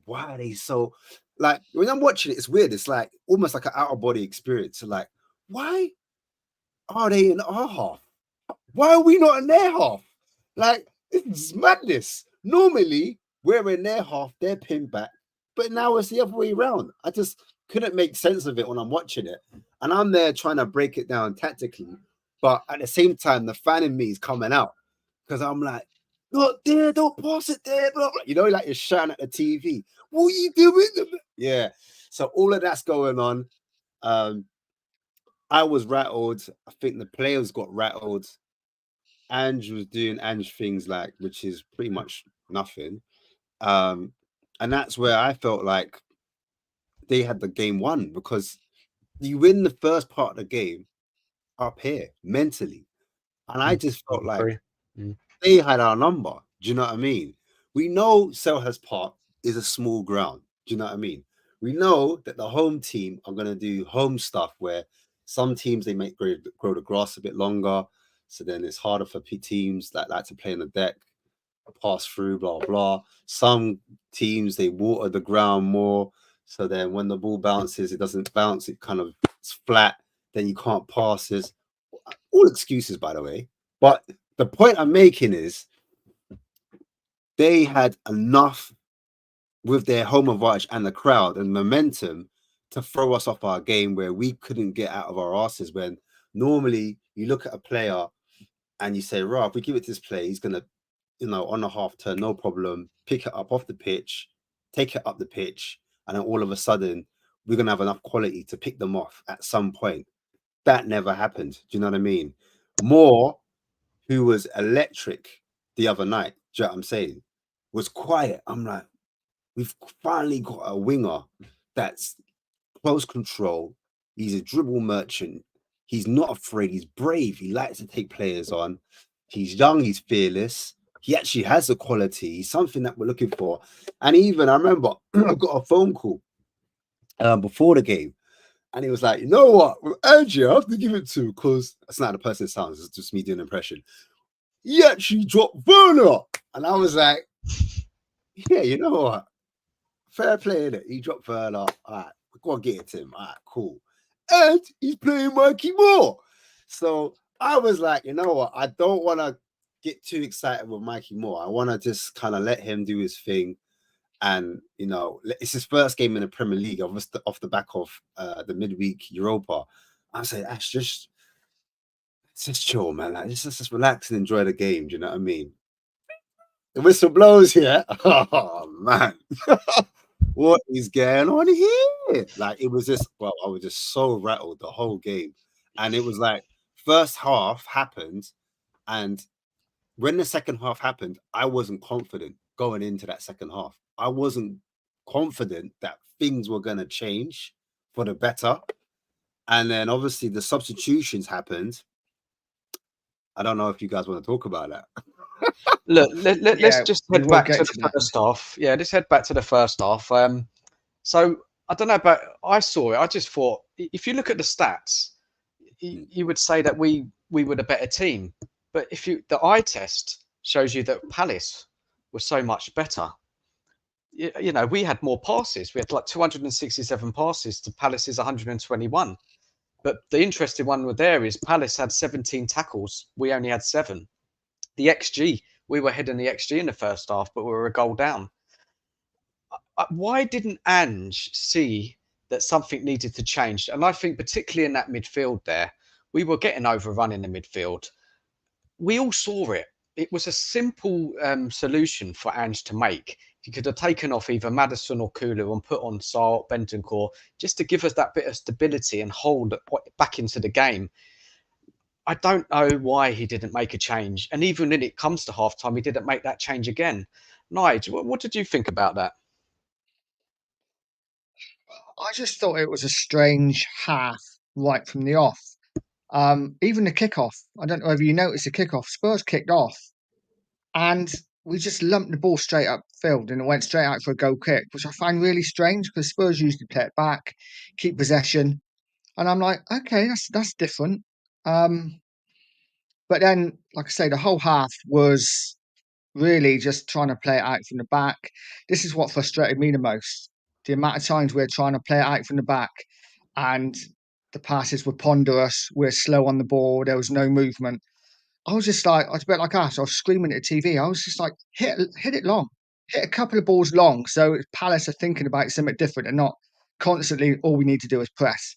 why are they so... Like, when I'm watching it, it's weird. It's like almost like an out-of-body experience. So like, why are they in our half? Why are we not in their half? Like, it's madness. Normally, we're in their half, they're pinned back, but now it's the other way around. I just couldn't make sense of it when I'm watching it. And I'm there trying to break it down tactically, but at the same time, the fan in me is coming out because I'm like, not there, don't pass it there, blah, blah. You know, like you're shouting at the TV. What are you doing? Yeah. So all of that's going on. I was rattled. I think the players got rattled. Ange was doing Ange things like, which is pretty much nothing. And that's where I felt like they had the game won, because you win the first part of the game up here mentally. And I just felt like they had our number. Do you know what I mean? We know Selhurst Park is a small ground. Do you know what I mean? We know that the home team are going to do home stuff where some teams, they make grow the grass a bit longer. So then it's harder for teams that like to play on the deck, pass through, blah, blah. Some teams, they water the ground more. So then when the ball bounces, it doesn't bounce. It kind of, it's flat. Then you can't pass this. All excuses, by the way. But the point I'm making is they had enough with their home advantage and the crowd and momentum to throw us off our game where we couldn't get out of our asses, when normally you look at a player and you say, right, if we give it to this play, he's going to, you know, on a half turn, no problem, pick it up off the pitch, take it up the pitch, and then all of a sudden we're going to have enough quality to pick them off at some point. That never happened. Do you know what I mean? Moore, who was electric the other night, do you know what I'm saying, was quiet. I'm like, we've finally got a winger that's close control. He's a dribble merchant. He's not afraid. He's brave. He likes to take players on. He's young. He's fearless. He actually has the quality. He's something that we're looking for. And even I remember I got a phone call before the game, and he was like, you know what, Angie, I have to give it to, because that's not the person it sounds. It's just me doing an impression. He actually dropped Werner. And I was like, yeah, you know what? Fair play, innit? He dropped Werner. All right, go and get it to him. All right, cool. And he's playing Mikey Moore. So I was like, you know what? I don't want to get too excited with Mikey Moore. I want to just kind of let him do his thing. And, you know, it's his first game in the Premier League off the back of the midweek Europa. I said, Ash, just chill, man. Like, just relax and enjoy the game. Do you know what I mean? The whistle blows here. Oh, man. What is going on here? Like, it was just, well, I was just so rattled the whole game. And it was like, first half happened. And when the second half happened, I wasn't confident going into that second half. I wasn't confident that things were going to change for the better. And then obviously the substitutions happened. I don't know if you guys want to talk about that. Look, let's just head back to the first half. Yeah, let's head back to the first half. So I don't know about, I saw it. I just thought, if you look at the stats, you would say that we were the better team. But if the eye test shows you that Palace was so much better. You know, we had more passes. We had like 267 passes to Palace's 121. But the interesting one there is Palace had 17 tackles. We only had 7. The XG, we were ahead in the XG in the first half, but we were a goal down. Why didn't Ange see that something needed to change? And I think particularly in that midfield there, we were getting overrun in the midfield. We all saw it. It was a simple solution for Ange to make. He could have taken off either Maddison or Kulu and put on Sarr, Bentancur, just to give us that bit of stability and hold back into the game. I don't know why he didn't make a change. And even when it comes to halftime, he didn't make that change again. Nigel, what did you think about that? I just thought it was a strange half right from the off. Even the kickoff. I don't know if you noticed the kickoff. Spurs kicked off, and we just lumped the ball straight up field, and it went straight out for a goal kick, which I find really strange because Spurs usually play it back, keep possession, and I'm like, okay, that's different. But then, like I say, the whole half was really just trying to play it out from the back. This is what frustrated me the most. The amount of times we're trying to play it out from the back and the passes were ponderous, we're slow on the ball, there was no movement. I was just like, I was a bit like us. I was screaming at the TV. I was just like, hit it long, hit a couple of balls long. So Palace are thinking about something different and not constantly all we need to do is press.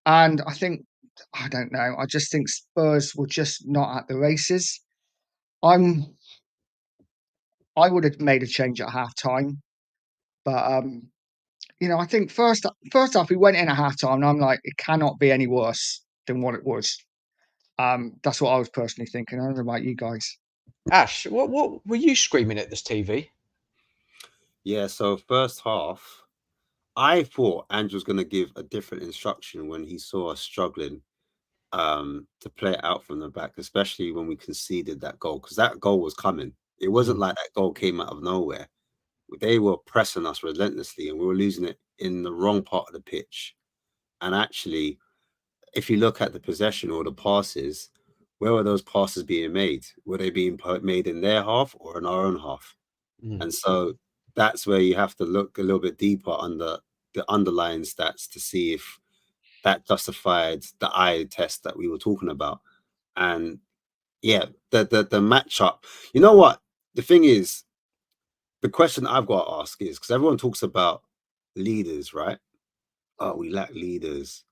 And I think, I don't know, I just think Spurs were just not at the races. I would have made a change at half time, but I think first off we went in at half time and I'm like, it cannot be any worse than what it was. That's what I was personally thinking. I don't know about you guys. Ash, what were you screaming at this TV? Yeah, so first half, I thought Andrew was going to give a different instruction when he saw us struggling to play it out from the back, especially when we conceded that goal, because that goal was coming. It wasn't like that goal came out of nowhere. They were pressing us relentlessly and we were losing it in the wrong part of the pitch. And actually, if you look at the possession or the passes, where were those passes being made? Were they being made in their half or in our own half? And so that's where you have to look a little bit deeper under the underlying stats to see if that justified the eye test that we were talking about. And yeah, the matchup. You know what? The thing is, the question I've got to ask is, because everyone talks about leaders, right? Oh, we lack leaders.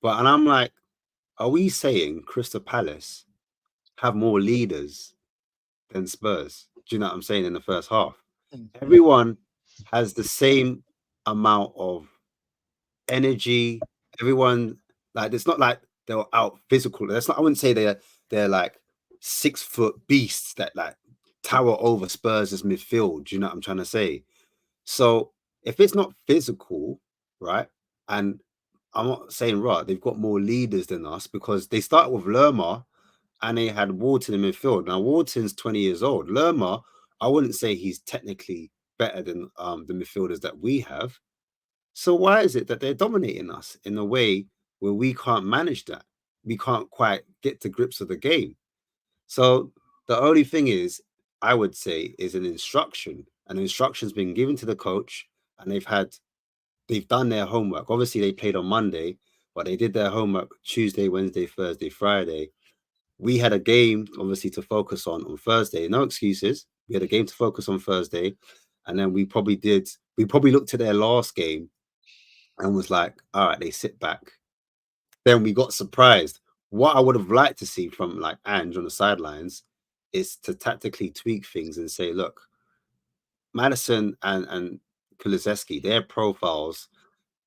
And I'm like, are we saying Crystal Palace have more leaders than Spurs? Do you know what I'm saying? In the first half, everyone has the same amount of energy. Everyone, like, it's not like they're out physical. That's not. I wouldn't say they're like 6 foot beasts that like tower over Spurs' midfield. Do you know what I'm trying to say? So if it's not physical, right? And I'm not saying right, they've got more leaders than us because they started with Lerma and they had Wharton in midfield. Now Wharton's 20 years old. Lerma, I wouldn't say he's technically better than the midfielders that we have. So why is it that they're dominating us in a way where we can't manage that? We can't quite get to grips with the game. So the only thing is, I would say, is an instruction. An instruction's been given to the coach, and they've done their homework. Obviously, they played on Monday, but they did their homework Tuesday, Wednesday, Thursday, Friday. We had a game, obviously, to focus on Thursday. No excuses. We had a game to focus on Thursday, and then we probably looked at their last game and was like, all right, they sit back. Then we got surprised. What I would have liked to see from like Ange on the sidelines is to tactically tweak things and say, look, Madison and Kulusevski, their profiles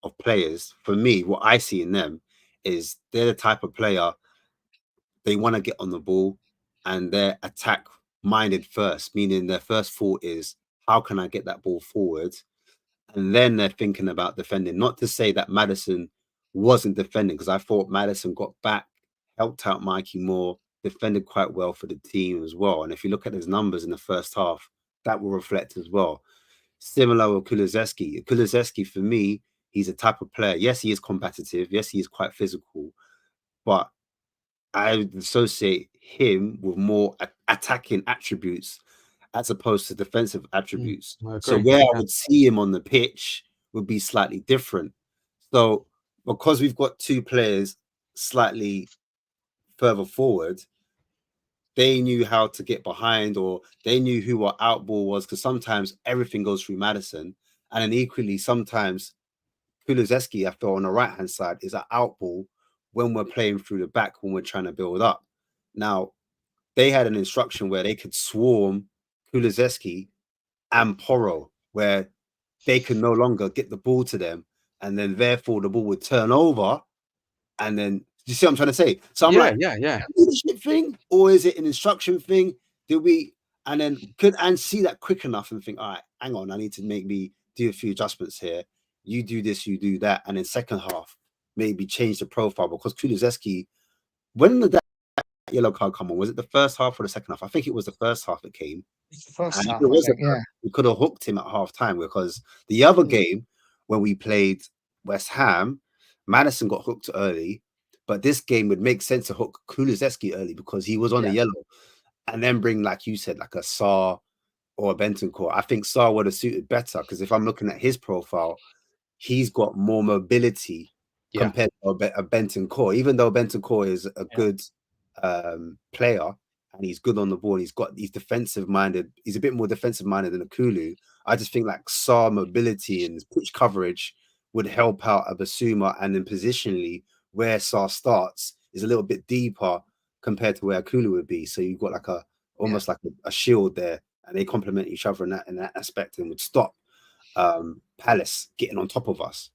of players, for me, what I see in them is they're the type of player they want to get on the ball and they're attack minded first, meaning their first thought is, how can I get that ball forward? And then they're thinking about defending. Not to say that Madison wasn't defending, because I thought Madison got back, helped out Mikey Moore, defended quite well for the team as well. And if you look at his numbers in the first half, that will reflect as well. Similar with Kulusevski. Kulusevski, for me, he's a type of player. Yes, he is competitive. Yes, he is quite physical. But I associate him with more attacking attributes as opposed to defensive attributes. So where I would see him on the pitch would be slightly different. So because we've got two players slightly further forward, they knew how to get behind, or they knew who our out ball was, because sometimes everything goes through Madison. And then equally, sometimes Kulusevski, I feel, on the right-hand side is an out ball when we're playing through the back, when we're trying to build up. Now, they had an instruction where they could swarm Kulusevski and Porro, where they could no longer get the ball to them, and then therefore the ball would turn over. And then, you see what I'm trying to say? So I'm like, yeah. leadership thing, or is it an instruction thing? and then could and see that quick enough and think, all right, hang on, I need to maybe do a few adjustments here. You do this, you do that, and then second half maybe change the profile because Kulusevski, when did that yellow card come on? Was it the first half or the second half? I think it was the first half that came. It's the first And if half, it I was think. Yeah. we could have hooked him at half time because the other Mm. game when we played West Ham, Madison got hooked early, but this game would make sense to hook Kulusevski early because he was on a Yeah. yellow, and then bring, like you said, like a Sarr or a Bentancur. I think Sarr would have suited better because if I'm looking at his profile, he's got more mobility Yeah. compared to a Bentancur. Even though Bentancur is a Yeah. good player and he's good on the ball, he's defensive minded. He's a bit more defensive minded than a Kulu. I just think like Sarr mobility and pitch coverage would help out a Basuma, and then positionally where Sarr starts is a little bit deeper compared to where a Kulu would be. So you've got like almost like a shield there, and they complement each other in that aspect, and would stop Palace getting on top of us.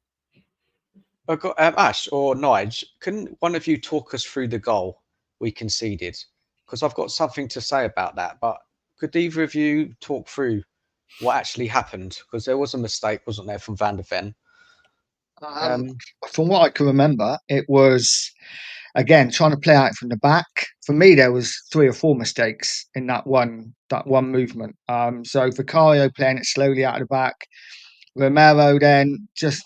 I've got Ash or Nige. Can one of you talk us through the goal we conceded? Because I've got something to say about that. But could either of you talk through what actually happened? Because there was a mistake, wasn't there, from Van der Ven? From what I can remember, it was again trying to play out from the back. For me, there was 3 or 4 mistakes in that one movement. So Vicario playing it slowly out of the back, Romero then just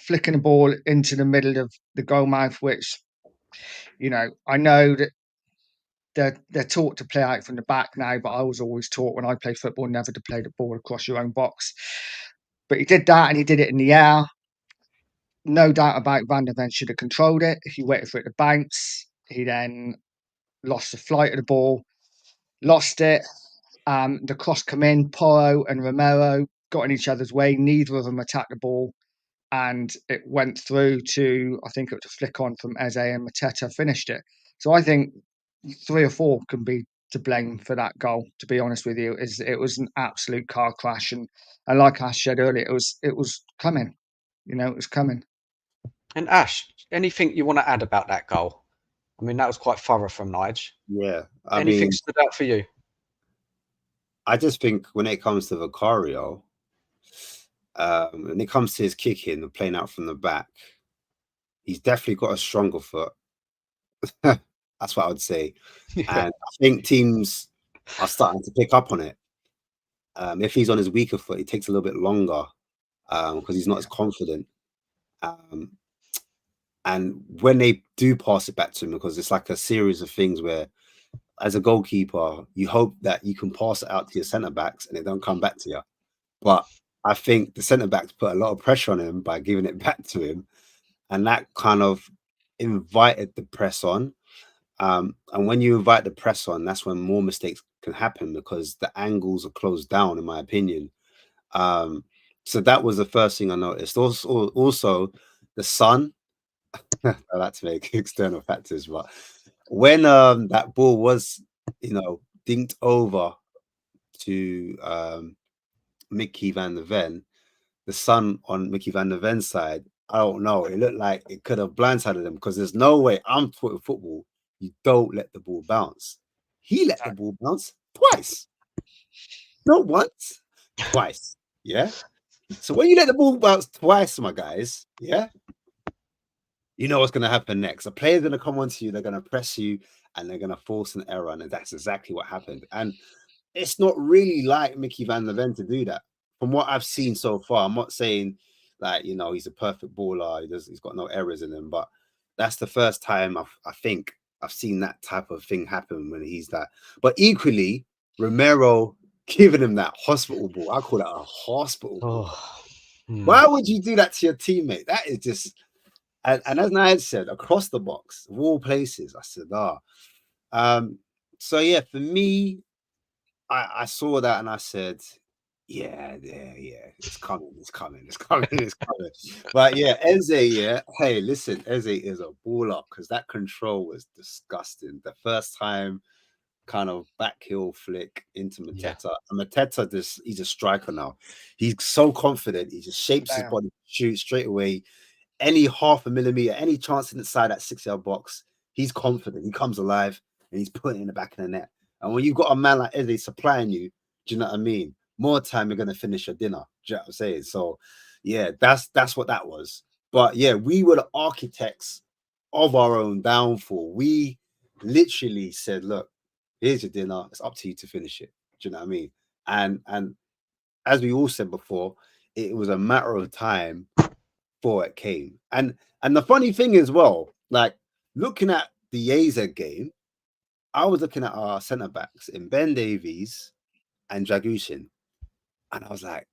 flicking the ball into the middle of the goal mouth, which I know that they're taught to play out from the back now, but I was always taught when I played football never to play the ball across your own box. But he did that, and he did it in the air. No doubt about Van der Ven should have controlled it. He waited for it to bounce. He then lost the flight of the ball, lost it. The cross come in. Porro and Romero got in each other's way. Neither of them attacked the ball, and it went through to, I think it was a flick on from Eze, and Mateta finished it. So I think 3 or 4 can be to blame for that goal. To be honest with you, it was an absolute car crash, and like I said earlier, it was coming. It was coming. And Ash, anything you want to add about that goal? I mean, that was quite thorough from Nige. Yeah, Anything stood out for you? I just think when it comes to Vicario, when it comes to his kicking and playing out from the back, he's definitely got a stronger foot. That's what I would say. Yeah. And I think teams are starting to pick up on it. If he's on his weaker foot, it takes a little bit longer because he's not as confident. And when they do pass it back to him, because it's like a series of things where, as a goalkeeper, you hope that you can pass it out to your centre backs and it don't come back to you. But I think the centre backs put a lot of pressure on him by giving it back to him, and that kind of invited the press on. And when you invite the press on, that's when more mistakes can happen because the angles are closed down, in my opinion. So that was the first thing I noticed. Also the sun. I like to make external factors, but when that ball was, dinked over to Mickey Van der Ven, the sun on Mickey Van der Ven's side, I don't know. It looked like it could have blindsided him because there's no way. I'm taught in football, you don't let the ball bounce. He let the ball bounce twice. Not once, twice. Yeah. So when you let the ball bounce twice, my guys, yeah, you know what's going to happen next. A player's going to come onto you, they're going to press you, and they're going to force an error. And that's exactly what happened. And it's not really like Mickey Van der Ven to do that. From what I've seen so far, I'm not saying like, he's a perfect baller. He's got no errors in him, but that's the first time I think I've seen that type of thing happen when he's that. But equally, Romero giving him that hospital ball. I call it a hospital ball. Why would you do that to your teammate? That is just, and as Nayed said, across the box, of all places, I said, so yeah, for me, I saw that and I said, yeah, it's coming. But yeah, Eze, yeah. Hey, listen, Eze is a baller because that control was disgusting. The first time kind of back heel flick into Mateta. Yeah. And Mateta, he's a striker now. He's so confident. He just shapes his body, shoot straight away. Any half a millimeter, any chance inside that 6-yard box, he's confident. He comes alive and he's putting it in the back of the net. And when you've got a man like Eddie supplying you, do you know what I mean? More time you're gonna finish your dinner. Do you know what I'm saying? So yeah, that's what that was. But yeah, we were the architects of our own downfall. We literally said, look, here's your dinner, it's up to you to finish it. Do you know what I mean? And as we all said before, it was a matter of time before it came. And the funny thing as well, like looking at the AZ game, I was looking at our centre backs in Ben Davies and Dragushin, and I was like,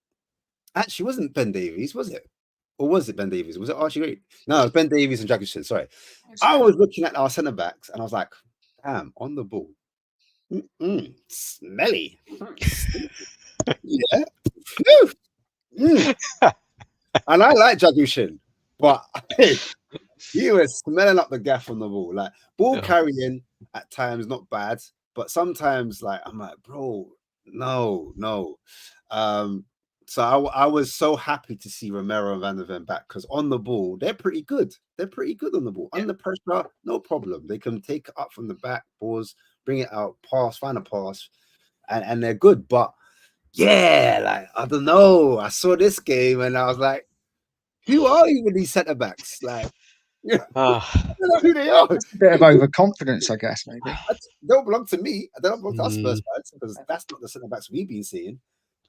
actually, wasn't Ben Davies, was it? Or was it Ben Davies? Was it Archie Great? No, it was Ben Davies and Dragushin. Sorry. I was looking at our centre backs and I was like, damn, on the ball. Smelly. Yeah. And I like Dragushin, but he was smelling up the gaff on the ball. Like ball carrying at times, not bad, but sometimes like I'm like, bro, no. So I was so happy to see Romero and Van der Ven back because on the ball, they're pretty good. They're pretty good on the ball. Under pressure, no problem. They can take it up from the back, pause, bring it out, pass, find a pass, and they're good. But yeah, like I don't know. I saw this game and I was like, who are even these centre backs? Like, I don't know who they are. That's a bit of overconfidence, I guess, maybe. They don't belong to me. They don't belong to us Spurs fans because that's not the centre backs we've been seeing.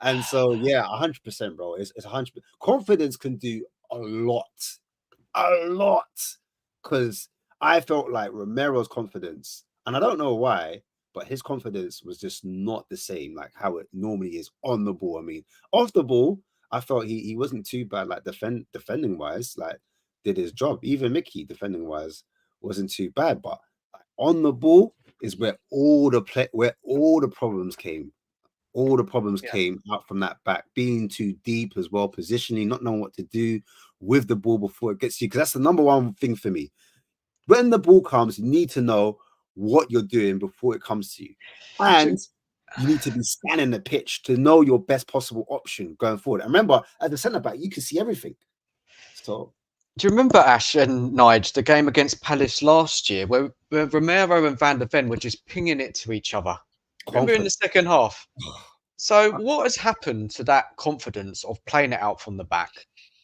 And so, yeah, 100%, bro. It's 100%. Confidence can do a lot. Because I felt like Romero's confidence, and I don't know why, but his confidence was just not the same, like how it normally is on the ball. I mean, off the ball, I felt he wasn't too bad, like defending wise, like did his job. Even Mickey defending wise wasn't too bad, but on the ball is where all the problems came. All the problems came out from that back, being too deep as well, positioning, not knowing what to do with the ball before it gets to you. Because that's the number one thing for me. When the ball comes, you need to know what you're doing before it comes to you. And you need to be scanning the pitch to know your best possible option going forward. And remember, as a centre back, you can see everything. So do you remember, Ash and Nige, the game against Palace last year where Romero and Van der Ven were just pinging it to each other? Remember in the second half? So what has happened to that confidence of playing it out from the back?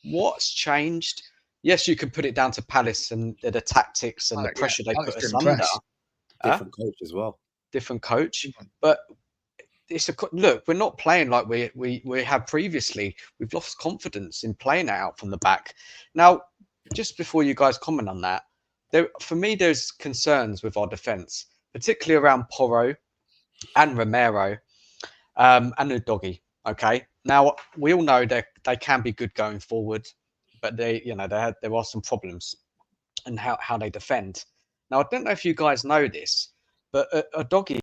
What's changed? Yes, you can put it down to Palace and the tactics and the pressure they put us under. Different coach as well. Different coach. But it's look, we're not playing like we have previously. We've lost confidence in playing it out from the back. Now, just before you guys comment on that, for me, there's concerns with our defence, particularly around Porro and Romero. And Udogie. Okay. Now we all know they can be good going forward, but there are some problems in how they defend. Now I don't know if you guys know this, but Udogie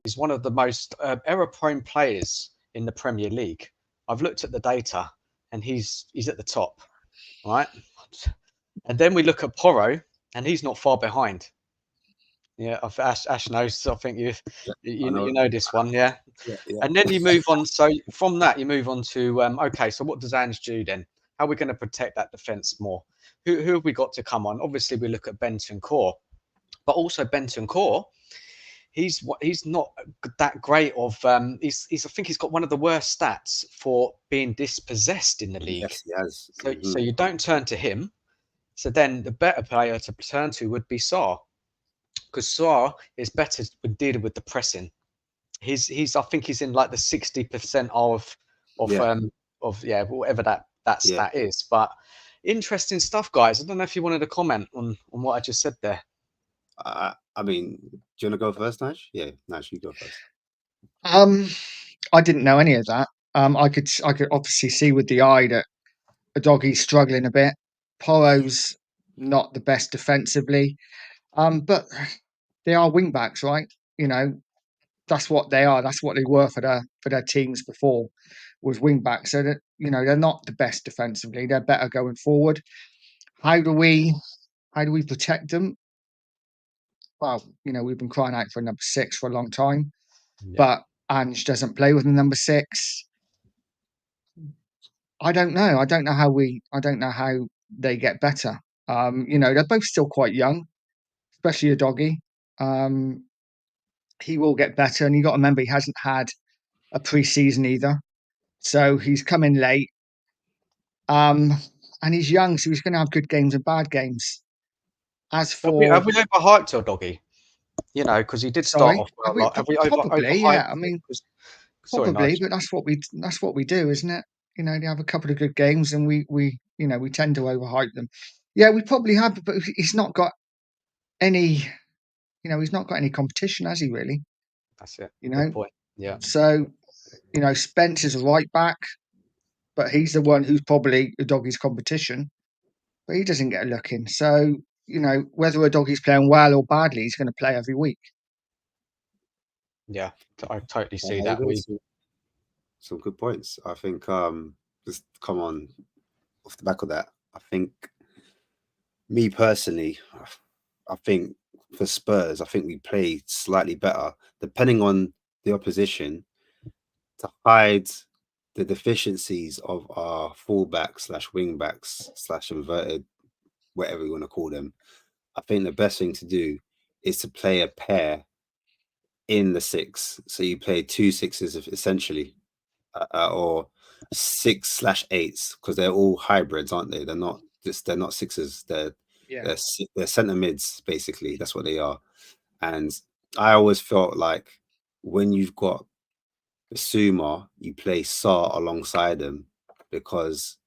is one of the most error-prone players in the Premier League. I've looked at the data, and he's at the top, right? And then we look at Porro, and he's not far behind. Yeah, Ash knows. I think you know this one, yeah? Yeah. And then you move on. So from that, you move on to okay. So what does Ange do then? How are we going to protect that defence more? Who have we got to come on? Obviously, we look at Bentancur, but also Bentancur. He's not that great of. He's I think he's got one of the worst stats for being dispossessed in the league. Yes, he has. So you don't turn to him. So then the better player to turn to would be Sarr. Because Sarr is better with dealing with the pressing. I think he's in like the 60% of whatever that stat is. But interesting stuff, guys. I don't know if you wanted to comment on what I just said there. I mean, do you want to go first, Nash? Yeah, Nash, you go first. I didn't know any of that. I could obviously see with the eye that Udogie's struggling a bit. Porro's not the best defensively. But they are wing backs, right? You know, that's what they are. That's what they were for their teams before, was wing backs. So that, you know, they're not the best defensively. They're better going forward. How do we protect them? Well, you know, we've been crying out for a number 6 for a long time, but Ange doesn't play with a number 6. I don't know. I don't know how they get better. You know, they're both still quite young, especially Udogie. he will get better. And you got to remember, he hasn't had a pre-season either, so he's come in late. And he's young, so he's going to have good games and bad games. As for Have we overhyped our doggy? You know, because he did start sorry, off well. Have we probably, yeah. overhyped I mean, it? Sorry, probably, Nigel. but that's what we do, isn't it? You know, they have a couple of good games, and we tend to overhype them. Yeah, we probably have, but he's not got any. You know, he's not got any competition, has he? Really? That's it. You Good know, point. Yeah. so Spence is a right back, but he's the one who's probably the doggy's competition, but he doesn't get a look in. So whether a doggy's playing well or badly, he's going to play every week. Yeah, I totally see Yeah, that. some good points. I think just come on off the back of that. I think me personally, I think for Spurs, I think we play slightly better depending on the opposition to hide the deficiencies of our fullbacks slash wingbacks slash inverted, whatever you want to call them. I think the best thing to do is to play a pair in the six. So you play 2 6s essentially, or 6/8s, because they're all hybrids, aren't they? They're not sixes. They're centre mids basically. That's what they are. And I always felt like when you've got Basuma, you play Sarr alongside him, because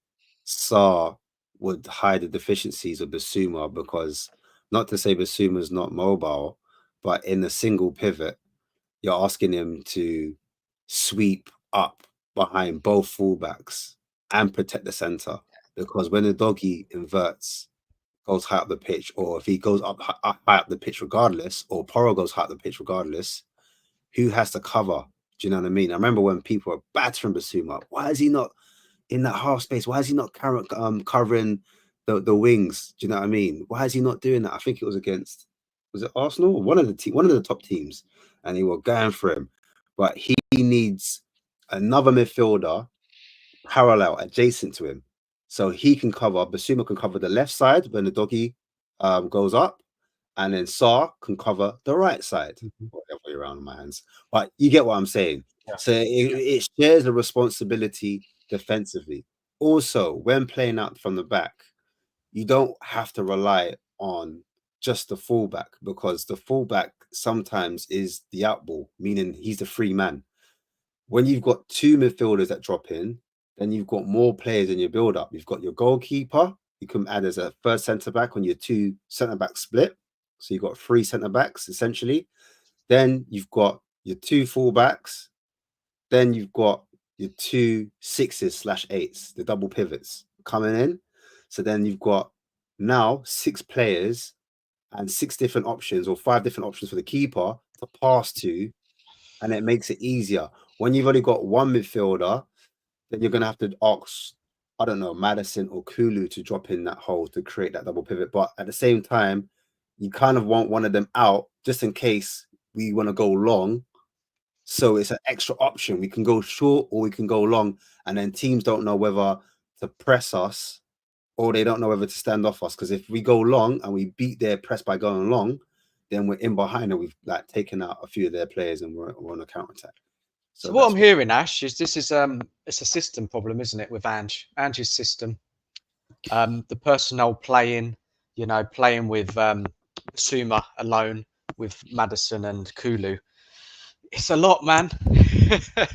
Sarr would hide the deficiencies of Basuma, because not to say Basuma's not mobile, but in a single pivot, you're asking him to sweep up behind both fullbacks and protect the center. Because when the doggy inverts, goes high up the pitch, or if he goes high up the pitch regardless, or Porro goes high up the pitch regardless, who has to cover? Do you know what I mean? I remember when people were battering Basuma. Why is he not in that half space? Why is he not covering the wings? Do you know what I mean? Why is he not doing that? I think it was against, was it Arsenal? One of the top teams, and they were going for him. But he needs another midfielder parallel, adjacent to him, so he can cover. Basuma can cover the left side when the doggy goes up, and then Sarr can cover the right side. Whatever way around my hands, but you get what I'm saying. Yeah. So it shares the responsibility defensively. Also, when playing out from the back, you don't have to rely on just the fullback, because the fullback sometimes is the outball, meaning he's the free man. When you've got 2 midfielders that drop in, then you've got more players in your build-up. You've got your goalkeeper. You can add as a third centre-back on your 2 centre-back split. So you've got 3 centre-backs, essentially. Then you've got your 2 full-backs. Then you've got your 2 6s/8s, the double pivots coming in. So then you've got now 6 players and 6 different options, or 5 different options for the keeper to pass to, and it makes it easier. When you've only got 1 midfielder, then you're going to have to ask, I don't know, Madison or Kulu to drop in that hole to create that double pivot. But at the same time, you kind of want one of them out just in case we want to go long. So it's an extra option. We can go short or we can go long. And then teams don't know whether to press us, or they don't know whether to stand off us. Because if we go long and we beat their press by going long, then we're in behind and we've taken out a few of their players and we're on a counter attack. So what I'm hearing, Ash, is this is it's a system problem, isn't it, with Ange's system? The personnel playing with Suma alone with Madison and Kulu. It's a lot, man.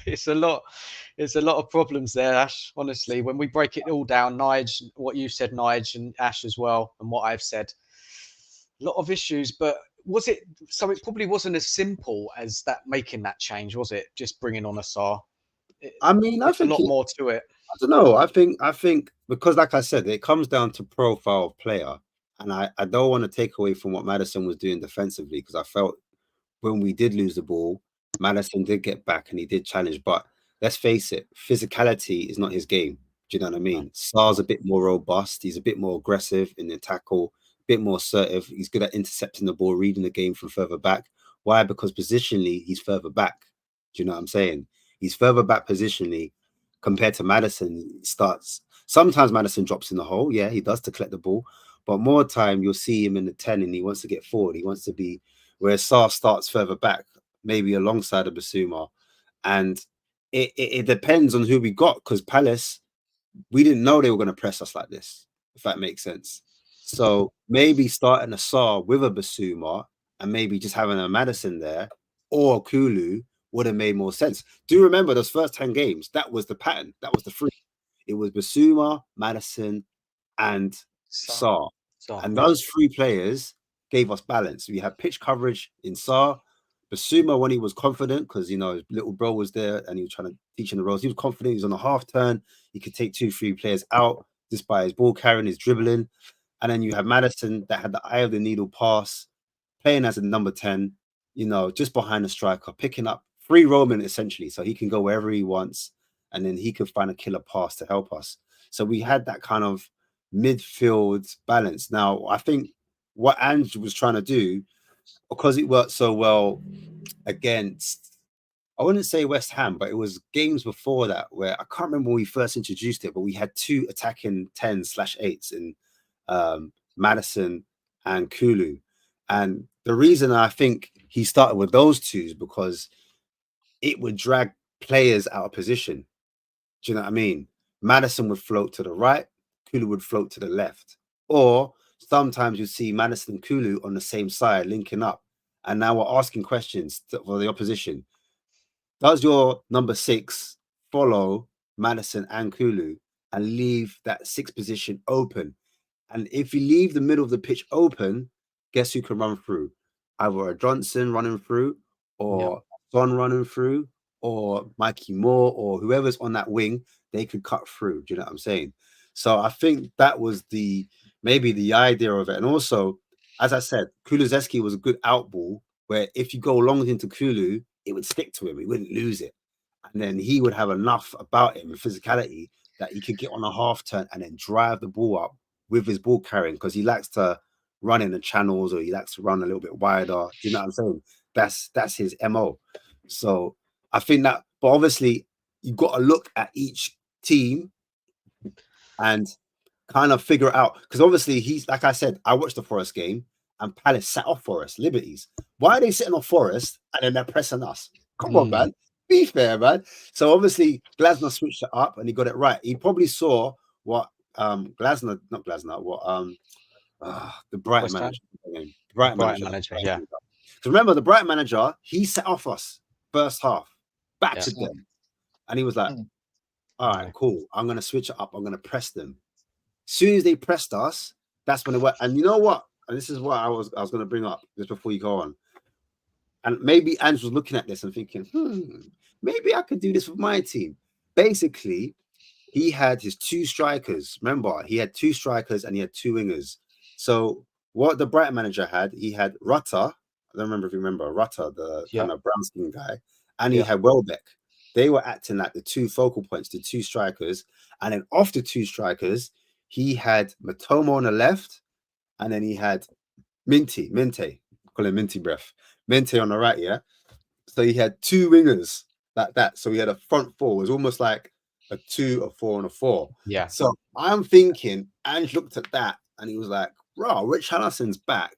It's a lot. It's a lot of problems there, Ash. Honestly, when we break it all down, Nige, what you said, Nige, and Ash as well, and what I've said, a lot of issues. But was it so? It probably wasn't as simple as that, making that change, was it? Just bringing on a Sarr. I mean, I It's a think lot more to it. I don't know. I think because, like I said, it comes down to profile of player, and I don't want to take away from what Madison was doing defensively, because I felt when we did lose the ball, Madison did get back and he did challenge. But let's face it, physicality is not his game. Do you know what I mean? Sarr's a bit more robust. He's a bit more aggressive in the tackle, a bit more assertive. He's good at intercepting the ball, reading the game from further back. Why? Because positionally, he's further back. Do you know what I'm saying? He's further back positionally compared to Madison. Sometimes Madison drops in the hole. Yeah, he does to collect the ball. But more time, you'll see him in the 10 and he wants to get forward. He wants to be, whereas Sarr starts further back. maybe alongside of Basuma. And it depends on who we got, because Palace, we didn't know they were going to press us like this, if that makes sense. So maybe starting a Saar with a Basuma and maybe just having a Madison there or Kulu would have made more sense. Do you remember those first 10 games? That was the pattern. That was the three. It was Basuma, Madison, and Saar. So, And yeah. those three players gave us balance. We had pitch coverage in Saar. Basuma, when he was confident, because his little bro was there and he was trying to teach him the roles, he was confident. He was on a half turn. He could take 2-3 players out just by his ball carrying, his dribbling. And then you have Madison that had the eye of the needle pass, playing as a number 10, just behind the striker, picking up free roaming essentially, so he can go wherever he wants, and then he could find a killer pass to help us. So we had that kind of midfield balance. Now, I think what Ange was trying to do, because it worked so well against, I wouldn't say West Ham, but it was games before that where I can't remember when we first introduced it, but we had two attacking 10/8s in Madison and Kulu. And the reason I think he started with those two is because it would drag players out of position. Do you know what I mean? Madison would float to the right, Kulu would float to the left. Or sometimes you see Madison and Kulu on the same side linking up. And now we're asking questions for the opposition. Does your number 6 follow Madison and Kulu and leave that 6th position open? And if you leave the middle of the pitch open, guess who can run through? Either a Johnson running through, or Son running through, or Mikey Moore, or whoever's on that wing, they could cut through. Do you know what I'm saying? So I think that was maybe the idea of it. And also, as I said, Kulusevski was a good out ball, where if you go long into Kulu, it would stick to him. He wouldn't lose it. And then he would have enough about him and physicality that he could get on a half turn and then drive the ball up with his ball carrying, because he likes to run in the channels, or he likes to run a little bit wider. Do you know what I'm saying? That's his MO. So I think that, but obviously you've got to look at each team and kind of figure it out, because obviously he's, like I said, I watched the Forest game and Palace sat off Forest, Liberties. Why are they sitting off Forest and then they're pressing us? Come on, man. Be fair, man. So obviously Glasner switched it up and he got it right. He probably saw what the Brighton West Ham? manager. Brighton manager, yeah. So remember, the Brighton manager, he set off us first half, battered them. And he was like, all right, cool. I'm going to switch it up. I'm going to press them. As soon as they pressed us, that's when it went. And you know what? And this is what I was going to bring up just before you go on. And maybe Ange was looking at this and thinking, maybe I could do this with my team. Basically, he had his 2 strikers. Remember, he had 2 strikers and he had 2 wingers. So what the Brighton manager had, he had Rutter. I don't remember if you remember Rutter, the kind of brown skin guy. And he had Welbeck. They were acting like the 2 focal points, the 2 strikers. And then off the 2 strikers, he had Matoma on the left. And then he had Minty, call him Minty Breath. Mente on the right, yeah. So he had 2 wingers like that. So he had a front 4. It was almost like a 2, a 4, and a 4. Yeah. So I'm thinking, Ange looked at that and he was like, "Bro, Rich Harlison's back.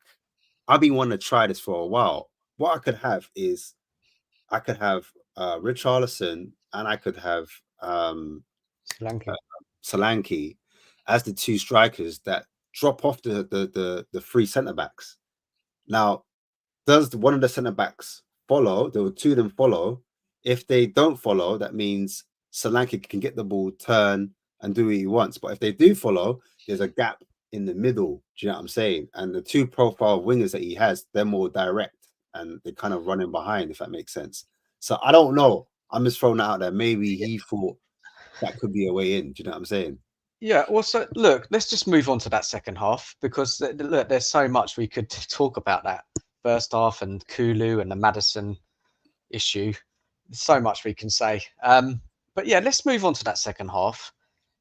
I've been wanting to try this for a while. What I could have is, I could have Rich Harlison and I could have Solanke as the 2 strikers that drop off the 3 centre backs. Now, does one of the centre backs follow? There were 2 of them follow. If they don't follow, that means Solanke can get the ball, turn, and do what he wants. But if they do follow, there's a gap in the middle. Do you know what I'm saying? And the 2 profile wingers that he has, they're more direct and they're kind of running behind, if that makes sense. So I don't know. I'm just throwing that out there. Maybe he thought that could be a way in. Do you know what I'm saying? Yeah, well, so look, let's just move on to that second half, because look, there's so much we could talk about that first half and Kulu and the Madison issue. There's so much we can say. But yeah, let's move on to that second half.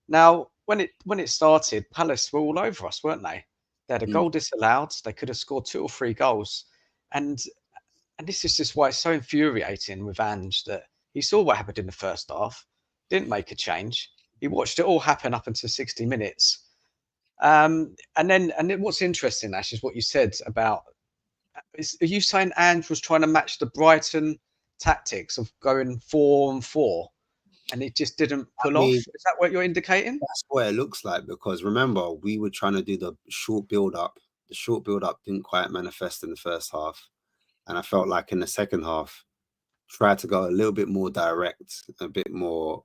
Now, when it started, Palace were all over us, weren't they? They had a goal disallowed. They could have scored 2 or 3 goals, and this is just why it's so infuriating with Ange, that he saw what happened in the first half, didn't make a change. He watched it all happen up until 60 minutes. And then what's interesting, Ash, is what you said about Are you saying Ange was trying to match the Brighton tactics of going 4-on-4, and it just didn't I pull off? mean, Is that what you're indicating? that's what it looks like, because remember, we were trying to do the short build up. The short build up didn't quite manifest in the first half. And I felt like in the second half, tried to go a little bit more direct, a bit more,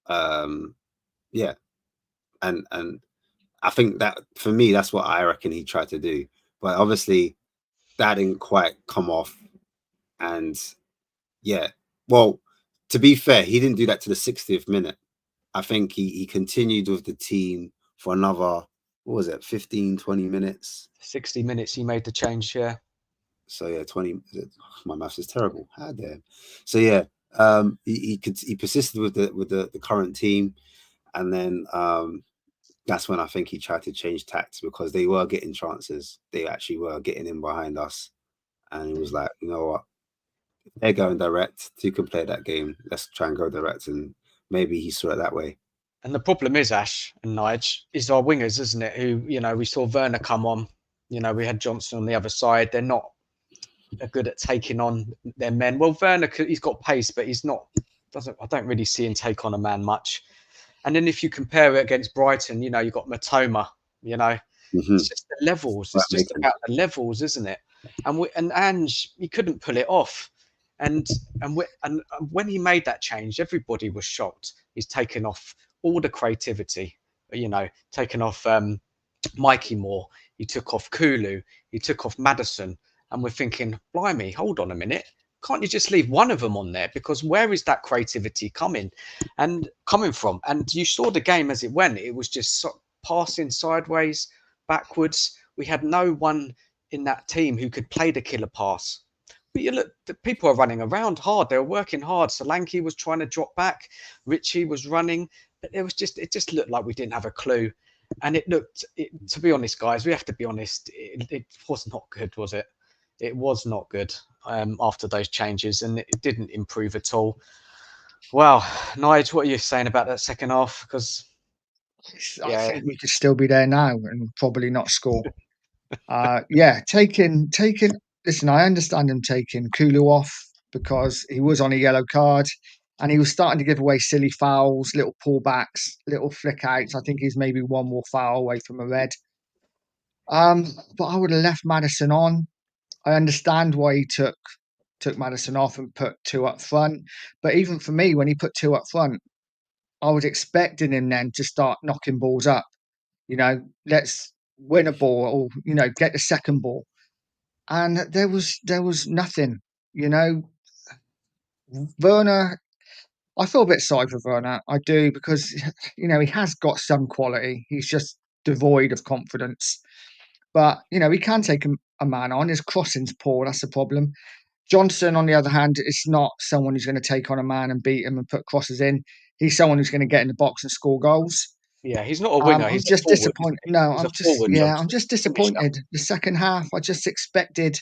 yeah. And I think that for me, that's what I reckon he tried to do. But obviously, that didn't quite come off. And yeah, well, to be fair, he didn't do that to the 60th minute. I think he continued with the team for another, what was it, 15, 20 minutes. 60 minutes he made the change, yeah. So yeah, 20. My maths is terrible. How dare. So yeah, he persisted with the current team, and then that's when I think he tried to change tactics, because they were getting chances. They actually were getting in behind us, and he was like, you know what, they're going direct. You can play that game. Let's try and go direct, and maybe he saw it that way. And the problem is, Ash and Nige, is our wingers, isn't it? Who, we saw Werner come on. We had Johnson on the other side. They're not good at taking on their men. Well, Werner, he's got pace, but he's not. I don't really see him take on a man much. And then if you compare it against Brighton, you've got Matoma. It's just the levels. It's just about the levels, isn't it? And Ange, he couldn't pull it off. And when he made that change, everybody was shocked. He's taken off all the creativity. Taken off Mikey Moore. He took off Kulu. He took off Maddison. And we're thinking, blimey, hold on a minute. Can't you just leave one of them on there? Because where is that creativity coming from? And you saw the game as it went. It was just passing sideways, backwards. We had no one in that team who could play the killer pass. But you look, the people are running around hard. They were working hard. Solanke was trying to drop back. Richie was running. But it just looked like we didn't have a clue. And to be honest, guys, we have to be honest. It was not good, was it? It was not good after those changes, and it didn't improve at all. Well, Nige, what are you saying about that second half? Because I think we could still be there now and probably not score. Taking. Listen, I understand him taking Kulu off because he was on a yellow card, and he was starting to give away silly fouls, little pullbacks, little flick outs. I think he's maybe one more foul away from a red. But I would have left Maddison on. I understand why he took Maddison off and put two up front. But even for me, when he put two up front, I was expecting him then to start knocking balls up. Let's win a ball, or get the second ball. And there was nothing. Werner, I feel a bit sorry for Werner. I do, because he has got some quality. He's just devoid of confidence. But he can take a man on. His crossing's poor. That's the problem. Johnson, on the other hand, is not someone who's going to take on a man and beat him and put crosses in. He's someone who's going to get in the box and score goals. Yeah, he's not a winger. I'm just disappointed. No, I'm just disappointed. Finisher. The second half, I just expected,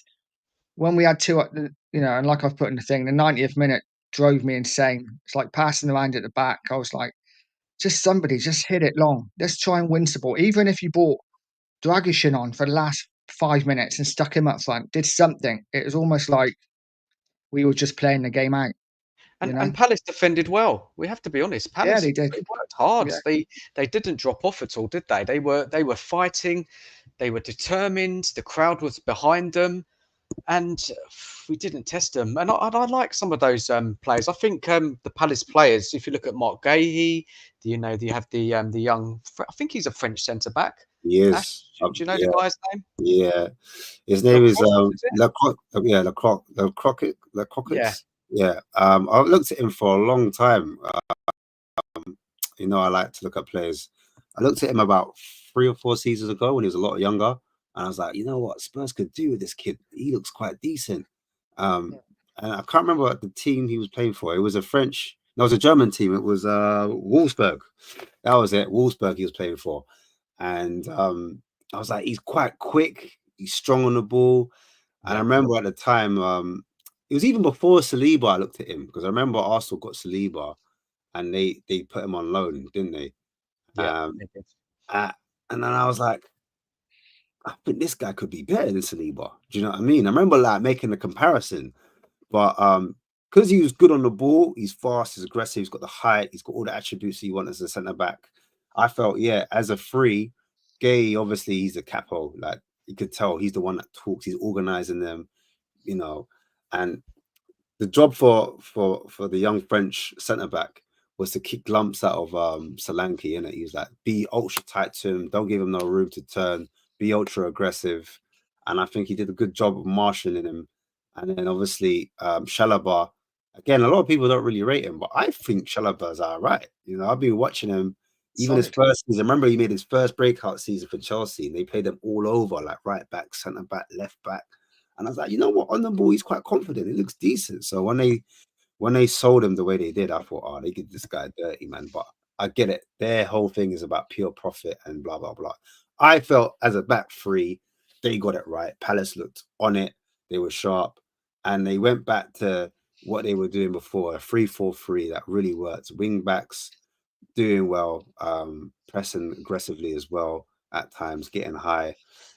when we had two, and like I've put in the thing, the 90th minute drove me insane. It's like passing around at the back. I was like, just hit it long. Let's try and win some ball. Even if you brought Dragishin on for the last 5 minutes and stuck him up front, did something. It was almost like we were just playing the game out. And Palace defended well. We have to be honest. Palace, they did. They worked hard. Yeah. They didn't drop off at all, did they? They were fighting. They were determined. The crowd was behind them, and we didn't test them. And I like some of those players. I think the Palace players. If you look at Mark Gahey, you have the young. I think he's a French centre back. Yes. Do you know the guy's name? Yeah, his name is Lacroix. Yeah. I've looked at him for a long time. I like to look at players. I looked at him about 3 or 4 seasons ago when he was a lot younger, and I was like, you know what, Spurs could do with this kid. He looks quite decent. And I can't remember what the team he was playing for. It was a German team. It was Wolfsburg. That was it. Wolfsburg he was playing for. And I was like, he's quite quick. He's strong on the ball. And I remember at the time, it was even before Saliba, I looked at him, because I remember Arsenal got Saliba and they put him on loan, didn't they? Yeah. And then I was like, I think this guy could be better than Saliba. Do you know what I mean? I remember like making a comparison, but because he was good on the ball, he's fast, he's aggressive, he's got the height, he's got all the attributes you want as a centre back. I felt, yeah, as a free, Gay, obviously he's a capo. Like you could tell he's the one that talks, he's organizing them, you know, and the job for the young French centre back was to kick lumps out of Solanke, and he was like, be ultra tight to him, don't give him no room to turn, be ultra aggressive. And I think he did a good job of marshalling him. And then obviously Shalaba, again, a lot of people don't really rate him, but I think Shalaba's all right. You know, I've been watching him even his Solid. first season. Remember, he made his first breakout season for Chelsea, and they played him all over, like right back, centre back, left back. And I was like, you know what? On the ball, he's quite confident. He looks decent. So when they sold him the way they did, I thought, oh, they did this guy dirty, man. But I get it. Their whole thing is about pure profit and blah blah blah. I felt as a back three, they got it right. Palace looked on it. They were sharp, and they went back to what they were doing before, a 3-4-3 that really worked. Wing backs doing well, pressing aggressively as well at times, getting high,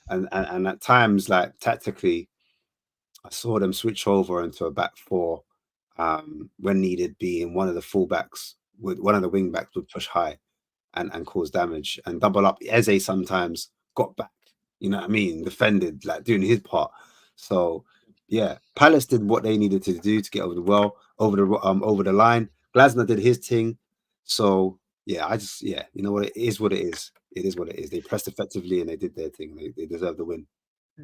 and at times like tactically, I saw them switch over into a back four when needed, being one of the fullbacks with one of the wing backs would push high and cause damage and double up. Eze sometimes got back, you know what I mean, defended, like doing his part. So yeah, Palace did what they needed to do to get over the line. Glasner did his thing. So yeah, you know what, it is what it is. It is what it is. They pressed effectively and they did their thing. They deserve the win.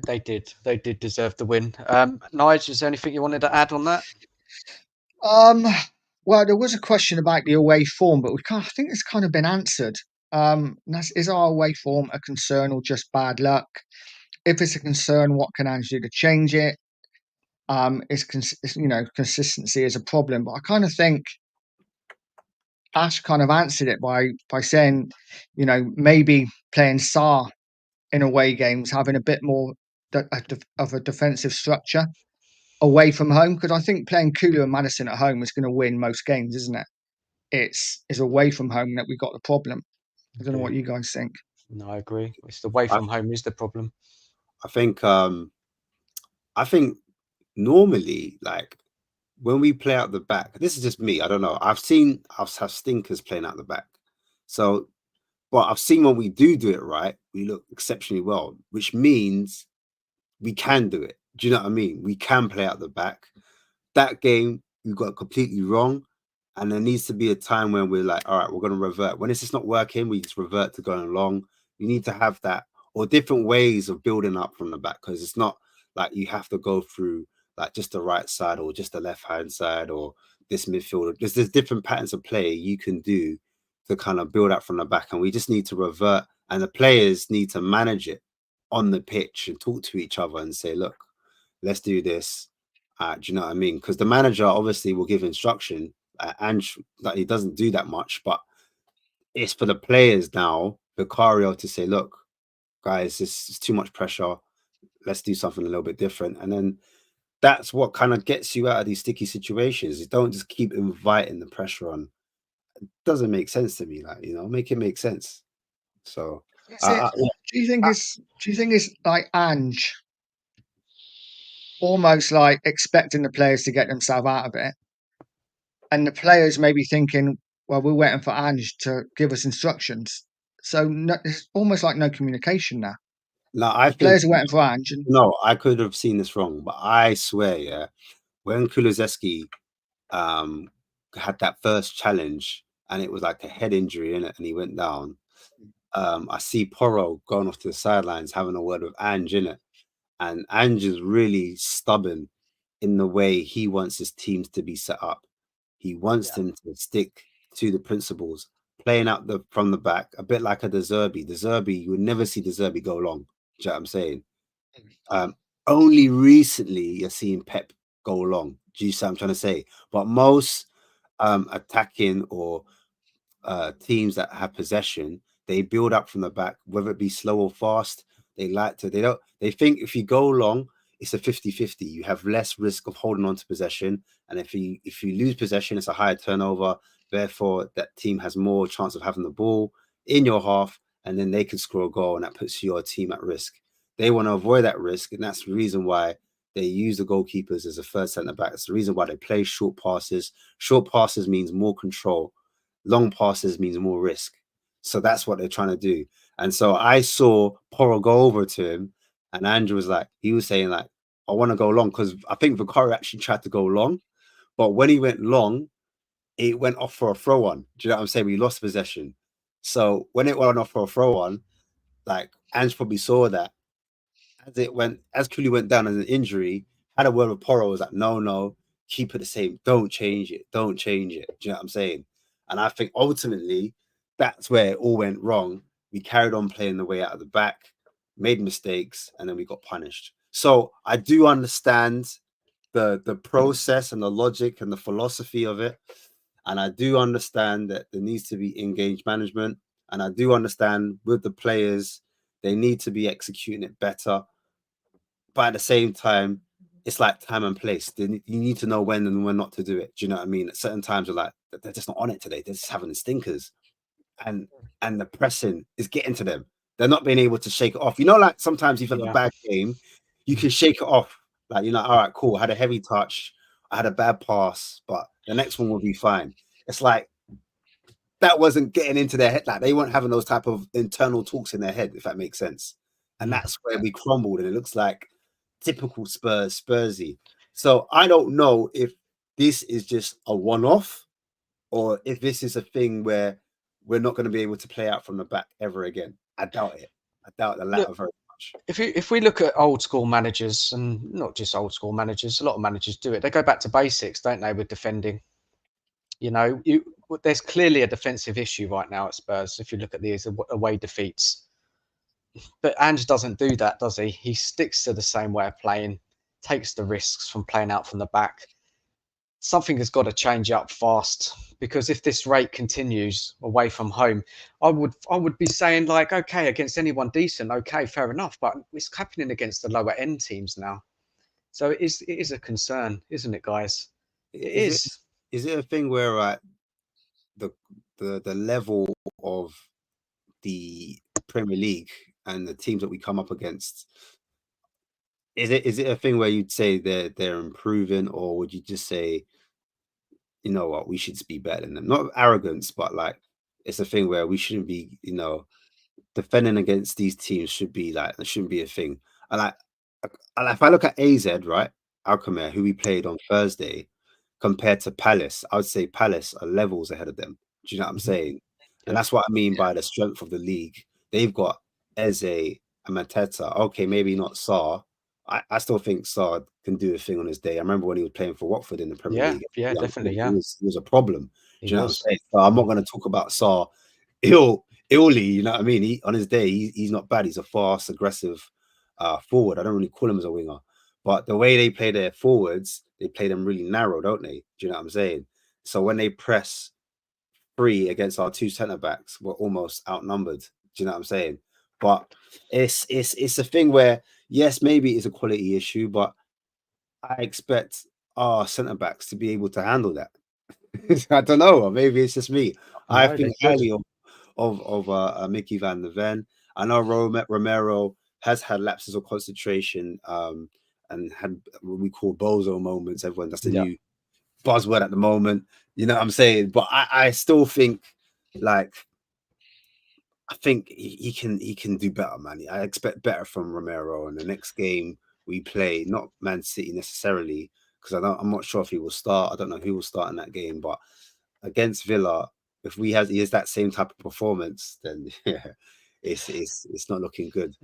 They did. They did deserve the win. Nigel, is there anything you wanted to add on that? Well, there was a question about the away form, but I think it's kind of been answered. Is our away form a concern or just bad luck? If it's a concern, what can Ange do to change it? Consistency is a problem, but I kind of think Ash kind of answered it by saying, maybe playing Sarr in away games, having a bit more of a defensive structure away from home, because I think playing Kulu and Madison at home is going to win most games, isn't it? It's away from home that we got the problem. I don't know what you guys think. No, I agree. It's the way from home is the problem. I think normally, like when we play out the back, this is just me. I don't know. I've seen us have stinkers playing out the back. So, but I've seen when we do it right, we look exceptionally well, which means we can do it. Do you know what I mean? We can play out the back. That game we got completely wrong. And there needs to be a time when we're like, all right, we're going to revert. When it's just not working, we just revert to going along. You need to have that, or different ways of building up from the back, because it's not like you have to go through like just the right side or just the left hand side or this midfield. There's different patterns of play you can do to kind of build up from the back, and we just need to revert. And the players need to manage it on the pitch and talk to each other and say, look, let's do this. Do you know what I mean? Because the manager obviously will give instruction, and that he doesn't do that much, but it's for the players now, Vicario, to say, look, guys, this is too much pressure. Let's do something a little bit different. And then that's what kind of gets you out of these sticky situations. You don't just keep inviting the pressure on. It doesn't make sense to me. Like, make it make sense. So Do you think it's like Ange almost like expecting the players to get themselves out of it, and the players may be thinking, well, we're waiting for Ange to give us instructions. So it's almost like no communication now. I think players are waiting for Ange. No, I could have seen this wrong, but I swear, yeah, when Kulusevski had that first challenge and it was like a head injury in it and he went down, I see Porro going off to the sidelines having a word with Ange in it. And Ange is really stubborn in the way he wants his teams to be set up. He wants them to stick to the principles, playing out from the back, a bit like a De Zerbi. De Zerbi, you would never see De Zerbi go long. Do you know what I'm saying? Only recently you're seeing Pep go long. Do you see what I'm trying to say? But most attacking or teams that have possession, they build up from the back, whether it be slow or fast. They think if you go long, it's a 50-50. You have less risk of holding on to possession. And if you lose possession, it's a higher turnover. Therefore, that team has more chance of having the ball in your half, and then they can score a goal, and that puts your team at risk. They want to avoid that risk, and that's the reason why they use the goalkeepers as a third centre back. It's the reason why they play short passes. Short passes means more control. Long passes means more risk. So that's what they're trying to do. And so I saw Porro go over to him, and Andrew was like, he was saying like, I want to go long, because I think Vicario actually tried to go long, but when he went long, it went off for a throw on. Do you know what I'm saying? We lost possession. So when it went off for a throw on, like Ange probably saw that as Cooley went down as an injury, had a word with Porro, was like, no, keep it the same. Don't change it. Do you know what I'm saying? And I think ultimately that's where it all went wrong. We carried on playing the way out of the back, made mistakes, and then we got punished. So I do understand the process and the logic and the philosophy of it. And I do understand that there needs to be engaged management. And I do understand with the players, they need to be executing it better. But at the same time, it's like time and place. You need to know when and when not to do it. Do you know what I mean? At certain times, you're like, they're just not on it today. They're just having the stinkers. And the pressing is getting to them. They're not being able to shake it off. You know, like sometimes if you have a bad game, you can shake it off. Like, you're like, all right, cool. I had a heavy touch. I had a bad pass, but the next one will be fine. It's like that wasn't getting into their head. Like, they weren't having those type of internal talks in their head, if that makes sense. And that's where we crumbled. And it looks like typical Spursy. So I don't know if this is just a one-off or if this is a thing where we're not going to be able to play out from the back ever again. I doubt it. I doubt the latter very much. If we look at old school managers, and not just old school managers, a lot of managers do it. They go back to basics, don't they, with defending? You know, there's clearly a defensive issue right now at Spurs if you look at these away defeats. But Ange doesn't do that, does he? He sticks to the same way of playing, takes the risks from playing out from the back. Something has got to change up fast, because if this rate continues away from home, I would be saying like, okay, against anyone decent, okay, fair enough, but it's happening against the lower end teams now. So it is a concern, isn't it, guys? Is it a thing where the level of the Premier League and the teams that we come up against, is it a thing where you'd say they're improving, or would you just say, you know what, we should be better than them? Not arrogance, but like, it's a thing where we shouldn't be, you know, defending against these teams should be like, it shouldn't be a thing. And like, if I look at AZ, right, Alkmaar, who we played on Thursday, compared to Palace, I would say Palace are levels ahead of them. Do you know what I'm saying? And that's what I mean by the strength of the league. They've got Eze and Mateta. Okay, maybe not Sarr. I still think Sarr can do a thing on his day. I remember when he was playing for Watford in the Premier League. Yeah, definitely. Yeah, he was a problem. Do you know what I'm saying? So Mm-hmm. I'm not going to talk about Sarr illy. You know what I mean? On his day, he's not bad. He's a fast, aggressive forward. I don't really call him as a winger, but the way they play their forwards, they play them really narrow, don't they? Do you know what I'm saying? So when they press free against our two centre backs, we're almost outnumbered. Do you know what I'm saying? But it's a thing where, yes, maybe it's a quality issue, but I expect our centre backs to be able to handle that. I don't know, or maybe it's just me. I think highly of Mickey van der Ven. I know Romero has had lapses of concentration and had what we call bozo moments. Everyone, that's the new buzzword at the moment. You know what I'm saying? But I still think, like, I think he can do better, man. I expect better from Romero. And the next game we play, not Man City necessarily, because I'm not sure if he will start. I don't know who will start in that game, but against Villa, if he has that same type of performance, then yeah, it's not looking good.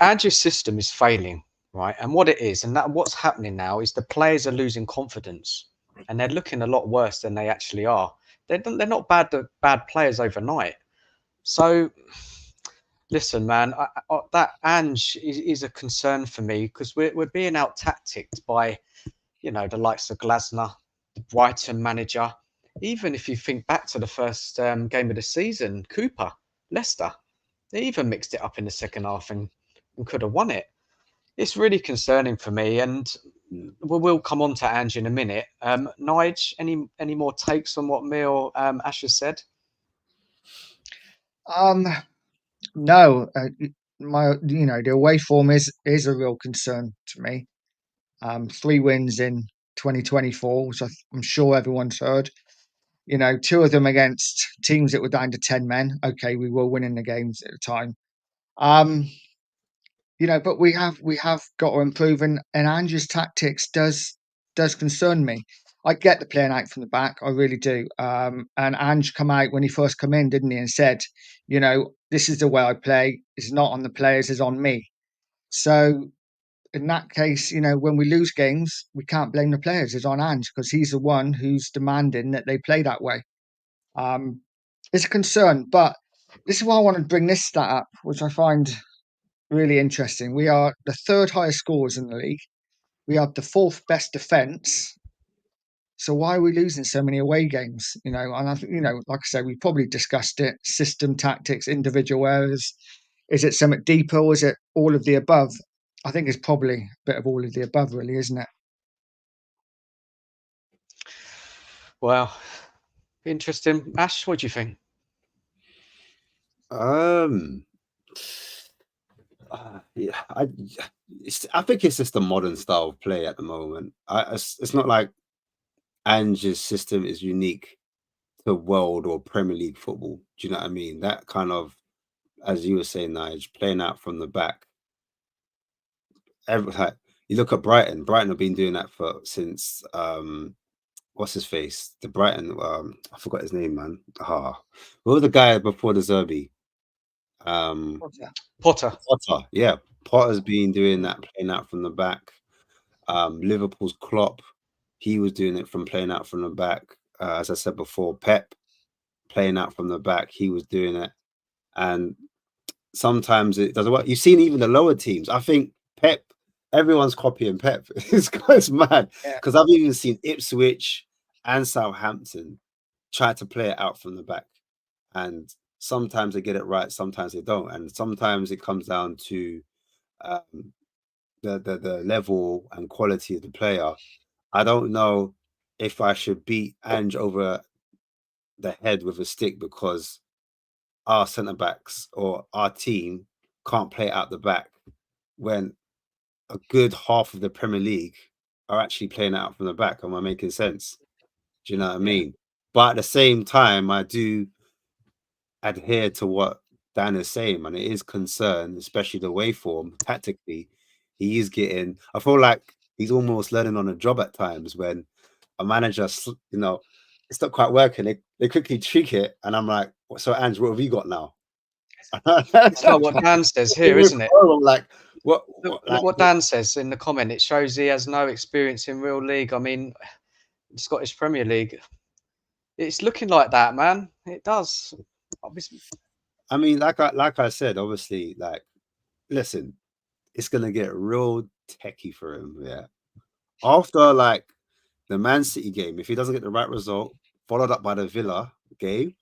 Ange's system is failing, right? And what it is, and that what's happening now is the players are losing confidence, and they're looking a lot worse than they actually are. They're not bad players overnight. So, listen, man, that Ange is a concern for me, because we're being out tacticked by, you know, the likes of Glasner, the Brighton manager. Even if you think back to the first game of the season, Cooper, Leicester, they even mixed it up in the second half and could have won it. It's really concerning for me, and we'll come on to Ange in a minute. Nige, any more takes on what me or Ash has said? No, the away form is a real concern to me. 3 wins in 2024, which I'm sure everyone's heard. 2 of them against teams that were down to 10 men. Okay, we were winning the games at the time. But we have got to improve, and Ange's tactics does concern me. I get the playing out from the back, I really do. And Ange come out when he first come in, didn't he, and said, this is the way I play. It's not on the players, it's on me. So in that case, when we lose games, we can't blame the players. It's on Ange because he's the one who's demanding that they play that way. It's a concern, but this is why I want to bring this stat up, which I find really interesting. We are the 3rd highest scorers in the league. We have the 4th best defence. So why are we losing so many away games? And I think, like I said, we probably discussed it: system, tactics, individual errors. Is it something deeper, or is it all of the above? I think it's probably a bit of all of the above, really, isn't it? Well, interesting. Ash, what do you think? Yeah, I think it's just a modern style of play at the moment. It's not like Ange's system is unique to world or Premier League football. Do you know what I mean? That kind of, as you were saying, Nige, playing out from the back. You look at Brighton. Brighton have been doing that since what's his face? The Brighton. I forgot his name, man. What was the guy before the Zerbi? Potter. Yeah, Potter's been doing that, playing out from the back. Liverpool's Klopp, he was doing it from playing out from the back. As I said before, Pep playing out from the back, he was doing it. And sometimes it doesn't work. You've seen even the lower teams. I think Pep, everyone's copying Pep. It's mad because I've even seen Ipswich and Southampton try to play it out from the back. And sometimes they get it right, sometimes they don't. And sometimes it comes down to the level and quality of the player. I don't know if I should beat Ange over the head with a stick because our centre backs or our team can't play out the back when a good half of the Premier League are actually playing out from the back. Am I making sense? Do you know what I mean? But at the same time, I do adhere to what Dan is saying, and it is concern, especially the way form tactically. He is getting, I feel like he's almost learning on a job at times when a manager, it's not quite working. They quickly tweak it, and I'm like, so Ange, what have you got now? It's not what Dan says here, isn't it? Like, Look what Dan says in the comment. It shows he has no experience in real league. I mean, the Scottish Premier League. It's looking like that, man. It does. Obviously. I mean, like I said, obviously, like, listen, it's gonna get real techie for him. Yeah, after like the Man City game, if he doesn't get the right result, followed up by the Villa game,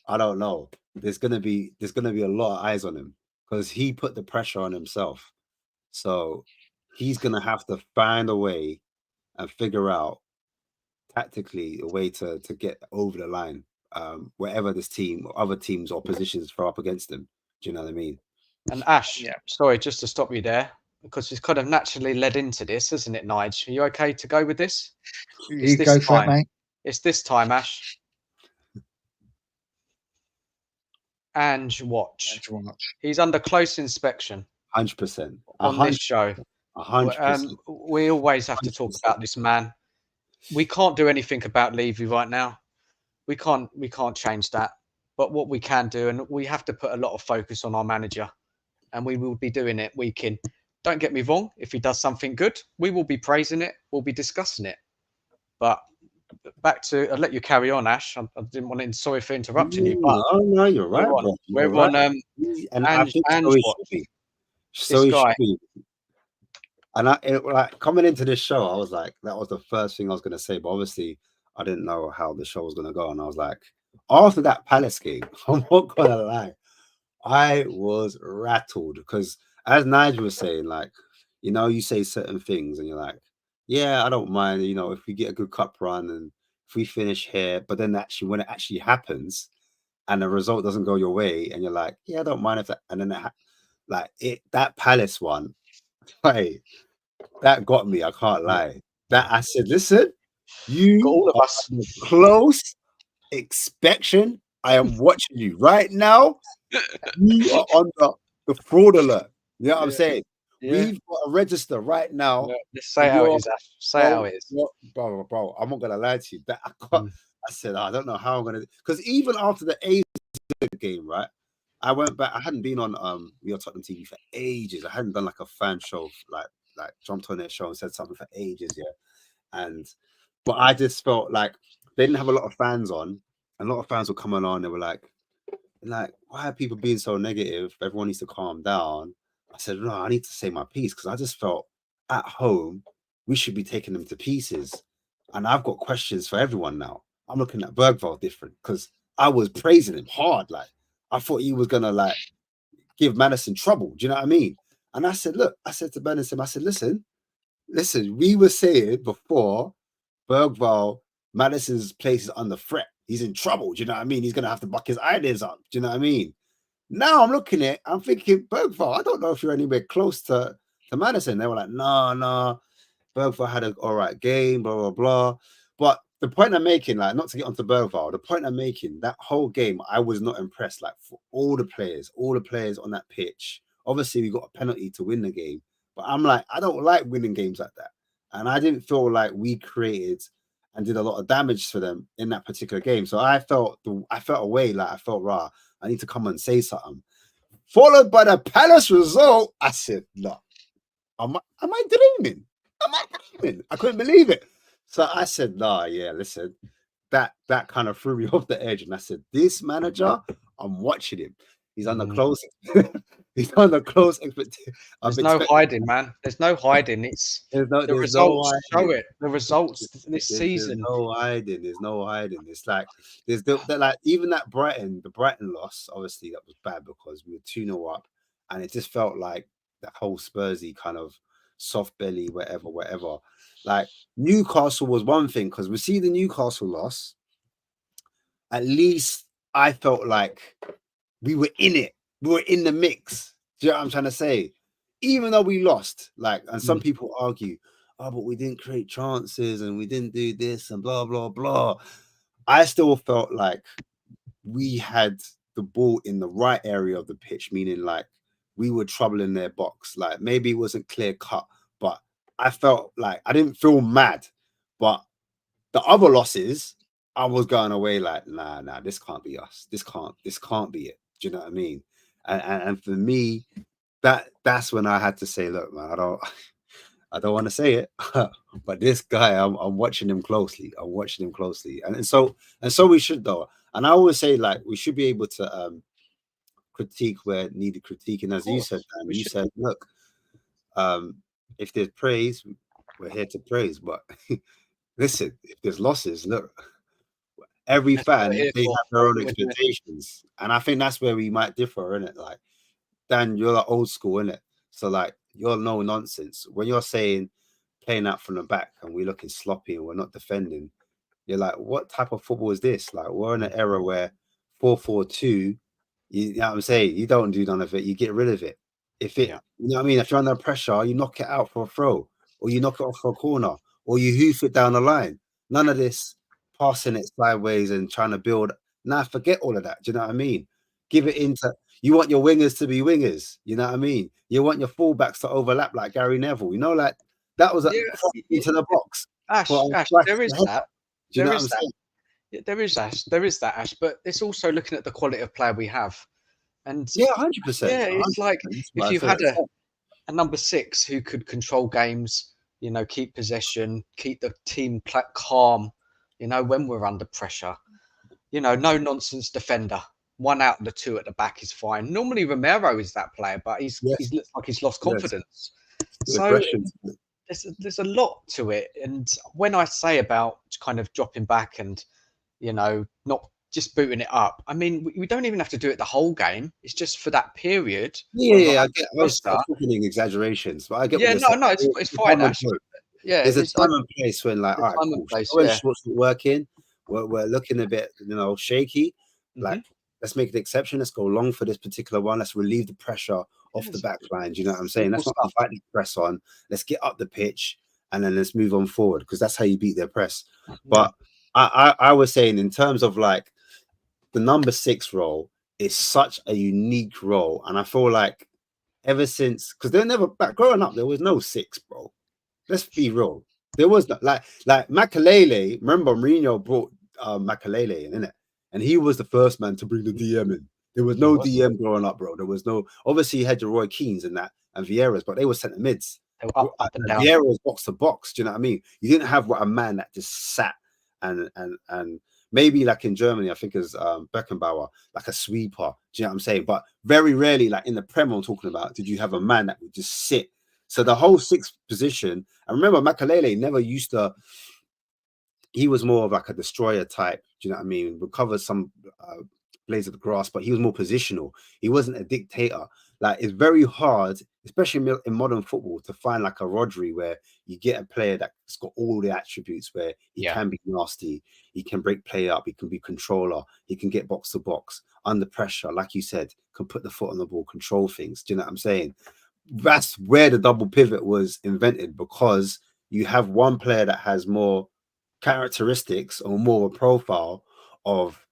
I don't know. There's gonna be a lot of eyes on him because he put the pressure on himself. So he's gonna have to find a way and figure out tactically a way to get over the line, wherever this team or other teams or positions throw up against him. Do you know what I mean? And Ash, sorry, just to stop you there, because it's kind of naturally led into this, isn't it, Nige? Are you okay to go with this? You go for it, mate. It's this time, Ash. Ange watch. He's under close inspection. 100%. On this show. 100%. We always have to talk about this man. We can't do anything about Levy right now. We can't change that. But what we can do, and we have to put a lot of focus on our manager, and we will be doing it week in. Don't get me wrong. If he does something good, we will be praising it. We'll be discussing it. But back to, I'll let you carry on, Ash. I didn't want to. Sorry for interrupting you. But no, you're right. We're on. And I think so it should be. So it should be. And like coming into this show, I was like, that was the first thing I was going to say. But obviously, I didn't know how the show was going to go, and I was like, after that Palace game, I'm not going to lie, I was rattled because, as Nigel was saying, like, you say certain things, and you're like, yeah, I don't mind, if we get a good cup run and if we finish here, but then actually when it actually happens and the result doesn't go your way, and you're like, yeah, I don't mind if that, and then that Palace one, hey, that got me. I can't lie. That I said, listen, Got you all of are us. under close inspection. I am watching you right now. You are under the fraud alert. You know what I'm Yeah. saying? Yeah. We've got a register right now. Yeah, let's say how it is, Ash. Say how it is. Bro, I'm not gonna lie to you. That I said, I don't know how I'm gonna, because even after the A's game, right? I went back. I hadn't been on Real Tottenham TV for ages. I hadn't done like a fan show, like jumped on their show and said something for ages, yeah. But I just felt like they didn't have a lot of fans on, and a lot of fans were coming on. They were like, why are people being so negative? Everyone needs to calm down. I said, no, I need to say my piece, because I just felt at home we should be taking them to pieces. And I've got questions for everyone now. I'm looking at Bergvall different, because I was praising him hard. Like, I thought he was gonna like give Madison trouble. Do you know what I mean? And I said, look, I said to Madison, I said, listen, we were saying before Bergvall, Madison's place is under threat. He's in trouble. Do you know what I mean? He's gonna have to buck his ideas up. Do you know what I mean? Now I'm looking at it, I'm thinking, Bergvall, I don't know if you're anywhere close to Madison. They were like, no, Bergvall had an all right game, blah, blah, blah. But the point I'm making, like, not to get onto Bergvall, the point I'm making, that whole game, I was not impressed. Like, for all the players on that pitch. Obviously, we got a penalty to win the game, but I'm like, I don't like winning games like that. And I didn't feel like we created and did a lot of damage for them in that particular game. So I felt away, like I felt raw. I need to come and say something. Followed by the Palace result, I said, no, am I dreaming? I couldn't believe it. So I said, nah, yeah, listen, that kind of threw me off the edge. And I said, this manager, I'm watching him. He's under close. He's under close expectation. There's no hiding, man. There's no hiding. It's the results show it. The results this season. There's no hiding. There's no hiding. It's like there's like even the Brighton loss. Obviously, that was bad because we were 2-0 up, and it just felt like that whole Spursy kind of soft belly, whatever. Like Newcastle was one thing, because we see the Newcastle loss. At least I felt like we were in it. We were in the mix. Do you know what I'm trying to say? Even though we lost, like, and some people argue, oh, but we didn't create chances and we didn't do this and blah, blah, blah. I still felt like we had the ball in the right area of the pitch, meaning like we were troubling their box. Like maybe it wasn't clear cut, but I felt like I didn't feel mad. But the other losses, I was going away like, nah, this can't be us. This can't be it. Do you know what I mean? And for me, that's when I had to say, look, man, I don't want to say it, but this guy, I'm watching him closely. And so we should though. And I always say, like, we should be able to critique where needed critique. And as you said, Dan, you said, look, if there's praise, we're here to praise. But listen, if there's losses, look, every fan, they have their own expectations. And I think that's where we might differ, innit? Like, Dan, you're like old school, innit? So like, you're no nonsense. When you're saying playing out from the back and we're looking sloppy and we're not defending, you're like, what type of football is this? Like, we're in an era where 4-4-2, you know what I'm saying? You don't do none of it. You get rid of it. You know what I mean? If you're under pressure, you knock it out for a throw, or you knock it off for a corner, or you hoof it down the line. None of this passing it sideways and trying to build. Nah, forget all of that. Do you know what I mean? Give it into. You want your wingers to be wingers. You know what I mean? You want your fullbacks to overlap like Gary Neville. You know, like that was into the box. Ash, there is that. There is that, Ash. But it's also looking at the quality of player we have. And 100%. Yeah, it's like if you had a number 6 who could control games, you know, keep possession, keep the team calm, you know, when we're under pressure, you know, no nonsense defender. 1 out of the 2 at the back is fine. Normally Romero is that player, but he looks like he's lost confidence. So there's a lot to it. And when I say about kind of dropping back and, you know, not just booting it up, I mean, we don't even have to do it the whole game. It's just for that period. Yeah, I get. I was talking exagerations, but I get. Yeah, no, it's fine. Actually. Yeah, there's a time and place when, like, all right, cool. When shorts not working, we're looking a bit, you know, shaky. Like, let's make an exception. Let's go long for this particular one. Let's relieve the pressure off the back line. Do you know what I'm saying? Let's not fight the press on. Let's get up the pitch and then let's move on forward, because that's how you beat their press. But I was saying, in terms of like the number 6 role is such a unique role, and I feel like ever since, because they're never back growing up, there was no 6, bro. Let's be real. There was not, like Makalele. Remember, Mourinho brought Makalele in, innit? And he was the first man to bring the DM in. There was no DM growing up, bro. There was no. Obviously, you had your Roy Keanes and that, and Vieira's, but they were centre mids. They were up and down. Vieira was box to box. Do you know what I mean? You didn't have a man that just sat and maybe like in Germany, I think is Beckenbauer, like a sweeper. Do you know what I'm saying? But very rarely, like in the Premier I'm talking about, did you have a man that would just sit. So the whole 6th position, I remember Makalele never used to. He was more of like a destroyer type. Do you know what I mean? Recovered some blades of the grass, but he was more positional. He wasn't a dictator. Like, it's very hard, especially in modern football, to find like a Rodri where you get a player that's got all the attributes, where he can be nasty, he can break play up, he can be controller, he can get box to box under pressure, like you said, can put the foot on the ball, control things. Do you know what I'm saying? That's where the double pivot was invented, because you have one player that has more characteristics or more of a profile of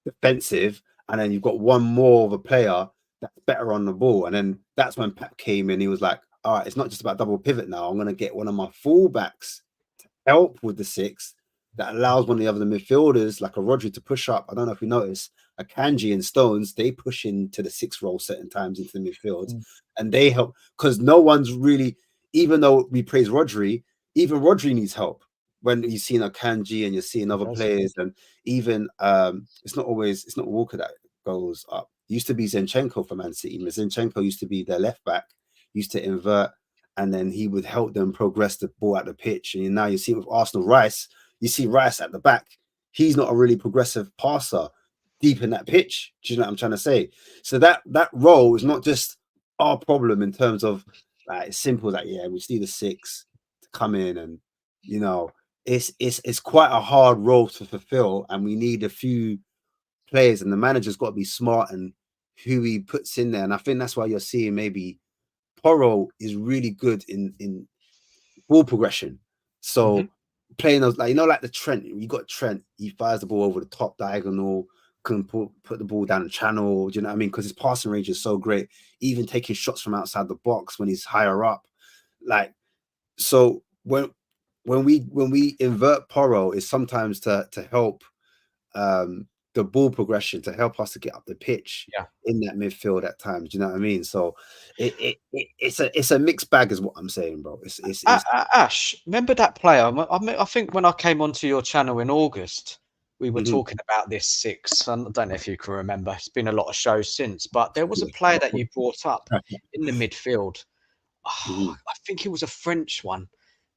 defensive, and then you've got one more of a player that's better on the ball. And then that's when Pep came in. He was like, all right, it's not just about double pivot now. I'm going to get one of my fullbacks to help with the 6 that allows one of the other midfielders, like a Rodri, to push up. I don't know if you notice, a Kanji and Stones, they push into the 6 role certain times into the midfield, and they help, because no one's really, even though we praise Rodri, even Rodri needs help. When you're seeing a Kanji and you're seeing other players, and even it's not Walker that goes up. It used to be Zinchenko for Man City. Zinchenko used to be their left back, used to invert, and then he would help them progress the ball at the pitch. And now you see with Arsenal, Rice, you see Rice at the back. He's not a really progressive passer deep in that pitch. Do you know what I'm trying to say? So that role is not just our problem in terms of like, it's simple that we just need a 6 to come in, and you know, it's quite a hard role to fulfill, and we need a few players, and the manager's got to be smart and who he puts in there. And I think that's why you're seeing maybe Porro is really good in ball progression. So playing those, like, you know, like the Trent, you got Trent, he fires the ball over the top diagonal, can put the ball down the channel. Do you know what I mean? Because his passing range is so great, even taking shots from outside the box when he's higher up. Like, so when we invert Porro, is sometimes to help the ball progression, to help us to get up the pitch in that midfield at times. Do you know what I mean? So it's a mixed bag, is what I'm saying, bro. It's Ash, remember that player? I think when I came onto your channel in August, we were talking about this 6. I don't know if you can remember. It's been a lot of shows since, but there was a player that you brought up in the midfield. I think he was a French one.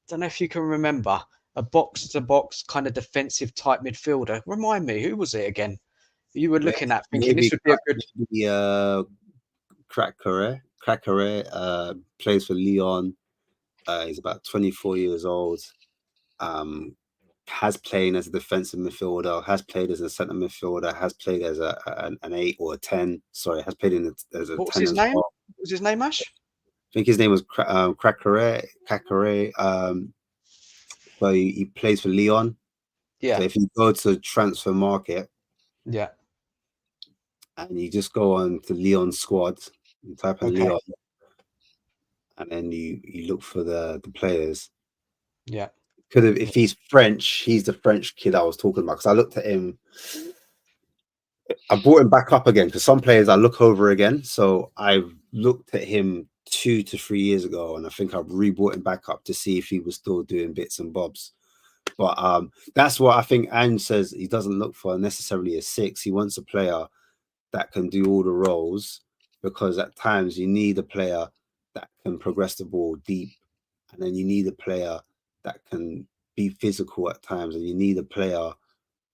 Don't know if you can remember, a box-to-box kind of defensive type midfielder. Remind me, who was it again? You were looking at thinking this would be a good. Crackeré plays for Lyon. He's about 24 years old. Has played as a defensive midfielder, has played as a centre midfielder, has played as an 8 or a 10. Sorry, has played as a 10. What was his name? What was his name, Ash? I think his name was Crackeré. So he plays for Lyon. Yeah. So if you go to transfer market, and you just go on to Lyon squad, you type in Lyon, and then you look for the players. Yeah. Because if he's French, he's the French kid I was talking about. Because I looked at him, I brought him back up again, because some players I look over again. So I've looked at him 2 to 3 years ago, and I think I've re-brought him back up to see if he was still doing bits and bobs. But that's what I think Ange says. He doesn't look for necessarily a 6. He wants a player that can do all the roles, because at times you need a player that can progress the ball deep, and then you need a player that can be physical at times, and you need a player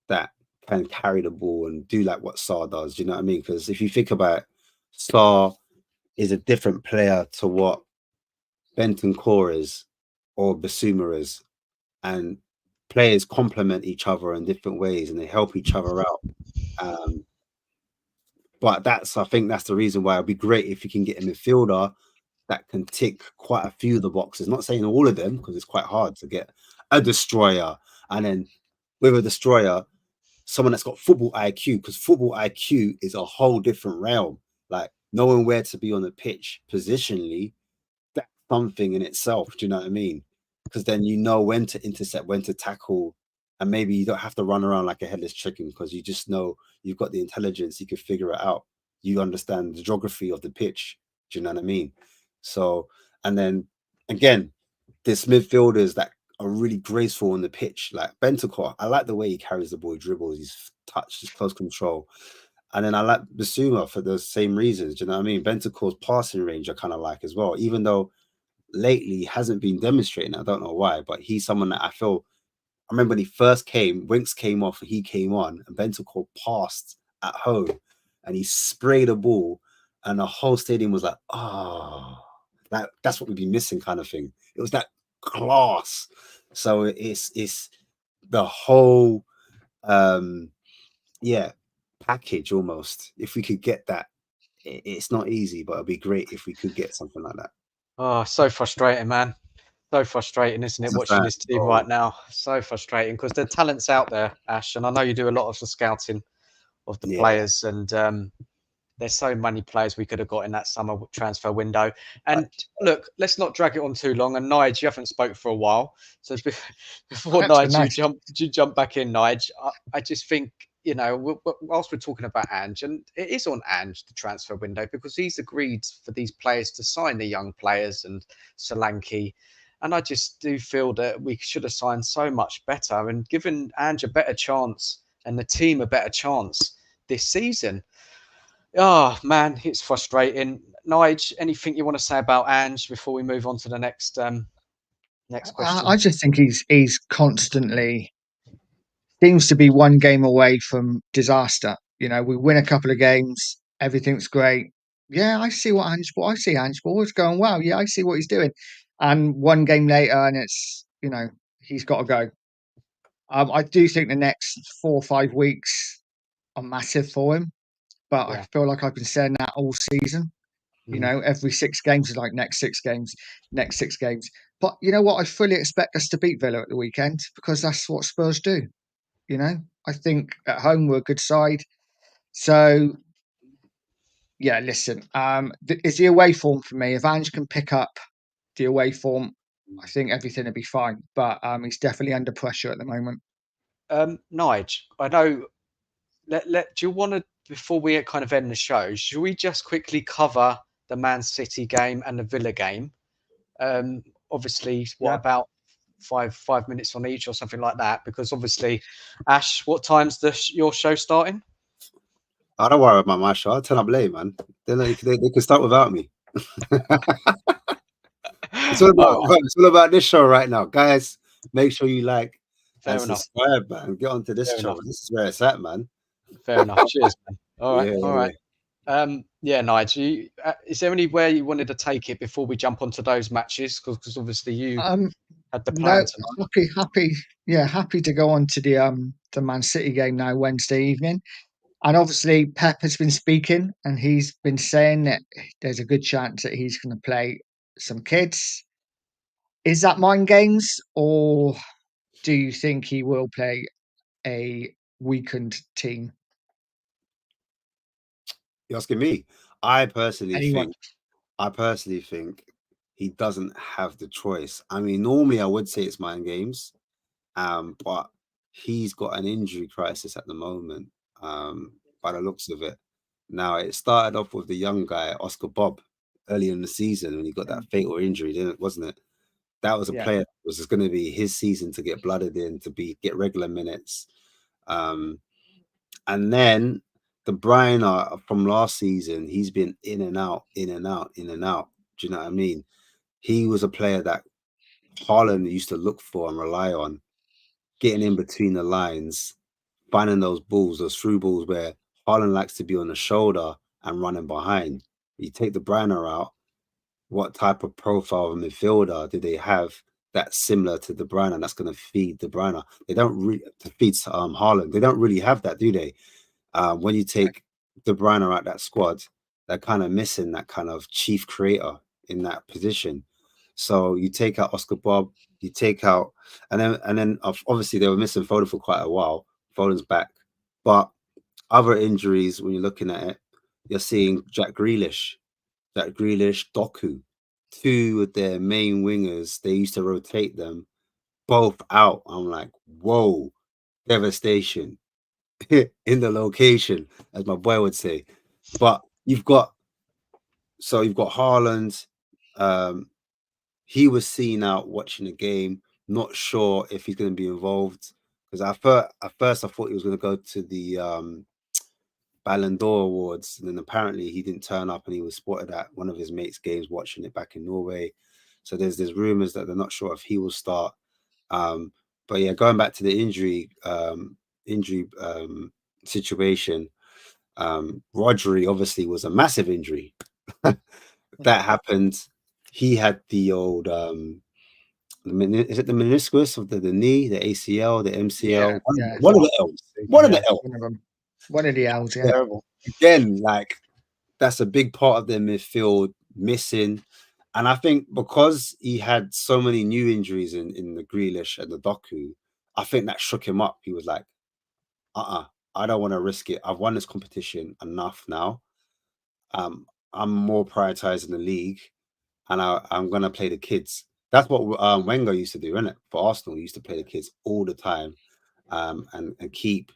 that can carry the ball and do like what Sarr does. Do you know what I mean? Because if you think about it, Sarr is a different player to what Bentancur is or Basuma is, and players complement each other in different ways, and they help each other out. But I think that's the reason why it'd be great if you can get a midfielder that can tick quite a few of the boxes. Not saying all of them, because it's quite hard to get a destroyer, and then with a destroyer, someone that's got football IQ, because football IQ is a whole different realm. Like knowing where to be on the pitch positionally, that's something in itself. Do you know what I mean? Because then you know when to intercept, when to tackle, and maybe you don't have to run around like a headless chicken because you just know you've got the intelligence, you can figure it out. You understand the geography of the pitch. Do you know what I mean? So, and then again, there's midfielders that are really graceful on the pitch, like Bentancur. I like the way he carries the ball, he dribbles, his touch, his close control. And then I like Basuma for the same reasons. Do you know what I mean? Bentancur's passing range I kind of like as well, even though lately he hasn't been demonstrating. I don't know why, but he's someone that I feel. I remember when he first came, Winks came off, he came on, and Bentancur passed at home, and he sprayed a ball, and the whole stadium was like, "Oh, that's what we've been missing," kind of thing. It was that class. So it's the whole package almost. If we could get that, it's not easy, but it'd be great if we could get something like that. Oh, so frustrating, man. So frustrating, isn't it? It's a Watching fact, this team bro. right now. So frustrating because the talent's out there, Ash, and I know you do a lot of the scouting of the Yeah. players, and there's so many players we could have got in that summer transfer window. And look, let's not drag it on too long. And Nige, you haven't spoke for a while, so before That's been Nige, nice. you jump back in, Nige. I just think, you know, whilst we're talking about Ange, and it is on Ange the transfer window because he's agreed for these players to sign the young players and Solanke. And I just do feel that we should have signed so much better and given Ange a better chance and the team a better chance this season. Oh man, it's frustrating. Nige, anything you want to say about Ange before we move on to the next question? I just think he's constantly seems to be one game away from disaster. You know, we win a couple of games, everything's great. Yeah, I see what Ange Ball. I see Ange Ball. It's going well. Yeah, I see what he's doing. And one game later, and it's he's got to go. I do think the next 4 or 5 weeks are massive for him, but I Yeah. feel like I've been saying that all season. You Mm. know, every 6 games is like next 6 games, next 6 games. But you know what? I fully expect us to beat Villa at the weekend because that's what Spurs do. You know, I think at home we're a good side. So yeah, listen, it's the away form for me. If Ange can pick up the away form, I think everything will be fine. But he's definitely under pressure at the moment. Nige, I know. Do you want to, before we kind of end the show, should we just quickly cover the Man City game and the Villa game? Obviously, what Yeah. about 5 minutes on each or something like that? Because obviously, Ash, what time's your show starting? I don't worry about my show. I'll turn up late, man. Then they can start without me. It's all about this show right now, guys. Make sure you like and Fair enough. subscribe, man. Get onto this Fair show. enough. This is where it's at, man. Fair enough. Cheers, man. All right. Yeah, All right. Yeah, Nigel, is there anywhere you wanted to take it before we jump onto those matches? Because obviously you had the plan No, tonight. happy to go on to the Man City game now Wednesday evening. And obviously Pep has been speaking and he's been saying that there's a good chance that he's going to play some kids. Is that mind games, or do you think he will play a weakened team? You're asking me. I personally Anyone? think he doesn't have the choice. I mean, normally I would say it's mind games, but he's got an injury crisis at the moment, by the looks of it. Now, it started off with the young guy, Oscar Bob, early in the season when he got that fatal injury, wasn't it? That was a player that was going to be his season to get blooded in, to get regular minutes. And then the Bryner from last season, he's been in and out, in and out, in and out. Do you know what I mean? He was a player that Haaland used to look for and rely on, getting in between the lines, finding those balls, those through balls where Haaland likes to be on the shoulder and running behind. You take the Bryner out, what type of profile of midfielder do they have that's similar to De Bruyne that's going to feed De Bruyne? They don't really to feed Haaland. They don't really have that, do they? When you take De Bruyne are at that squad, they're kind of missing that kind of chief creator in that position. So you take out Oscar Bob, you take out, and then obviously they were missing Foden for quite a while. Foden's back, but other injuries when you're looking at it, you're seeing Jack Grealish, Doku, two of their main wingers. They used to rotate them both out. I'm like, whoa, devastation in the location, as my boy would say. But you've got Haaland. He was seen out watching the game, not sure if he's going to be involved because at first I thought he was going to go to the Ballon d'Or awards, and then apparently he didn't turn up, and he was spotted at one of his mates' games watching it back in Norway. So there's rumors that they're not sure if he will start. But yeah, going back to the injury situation, Rodri obviously was a massive injury that happened. He had the old is it the meniscus of the knee, the ACL, the MCL, one of the L's, one of the L's. One of the L's, yeah. Terrible. Again, like that's a big part of their midfield missing. And I think because he had so many new injuries in the Grealish and the Doku, I think that shook him up. He was like, I don't want to risk it. I've won this competition enough now. I'm more prioritizing the league, and I'm going to play the kids. That's what Wenger used to do, isn't it? For Arsenal, he used to play the kids all the time and keep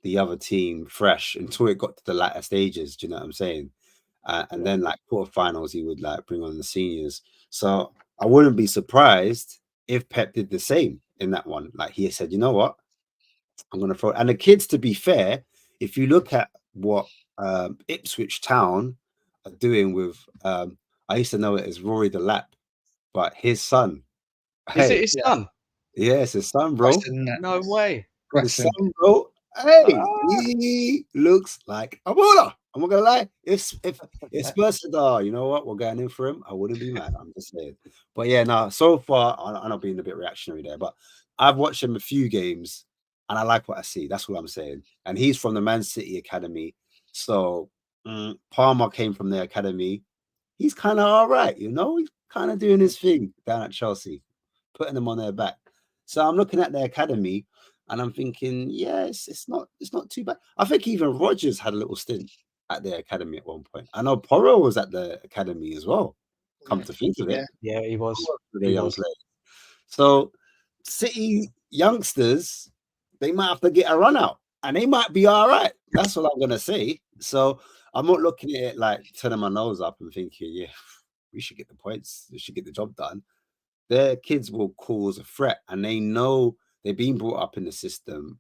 the other team fresh until it got to the latter stages. Do you know what I'm saying? And then like quarterfinals, he would like bring on the seniors. So I wouldn't be surprised if Pep did the same in that one. Like he said, you know what? I'm going to throw. And the kids, to be fair, if you look at what Ipswich Town are doing with, I used to know it as Rory the Lap, but his son. Is it his son? Yeah, it's his son, bro. No way. His son, bro. Hey, he looks like a baller. I'm not gonna lie. If Spurs said, "Oh, you know what, we're going in for him," I wouldn't be mad. I'm just saying. But yeah, no. So far, I'm not being a bit reactionary there, but I've watched him a few games, and I like what I see. That's what I'm saying. And he's from the Man City academy, so Palmer came from their academy. He's kind of all right, you know. He's kind of doing his thing down at Chelsea, putting them on their back. So I'm looking at their academy. And I'm thinking, yes, it's not too bad. I think even Rodgers had a little stint at their academy at one point. I know Porro was at the academy as well. Come to think of it, yeah, he was. So City youngsters, they might have to get a run out, and they might be all right. That's what I'm gonna say. So I'm not looking at it like turning my nose up and thinking, yeah, we should get the points, we should get the job done. Their kids will cause a threat, and they know. They've been brought up in the system.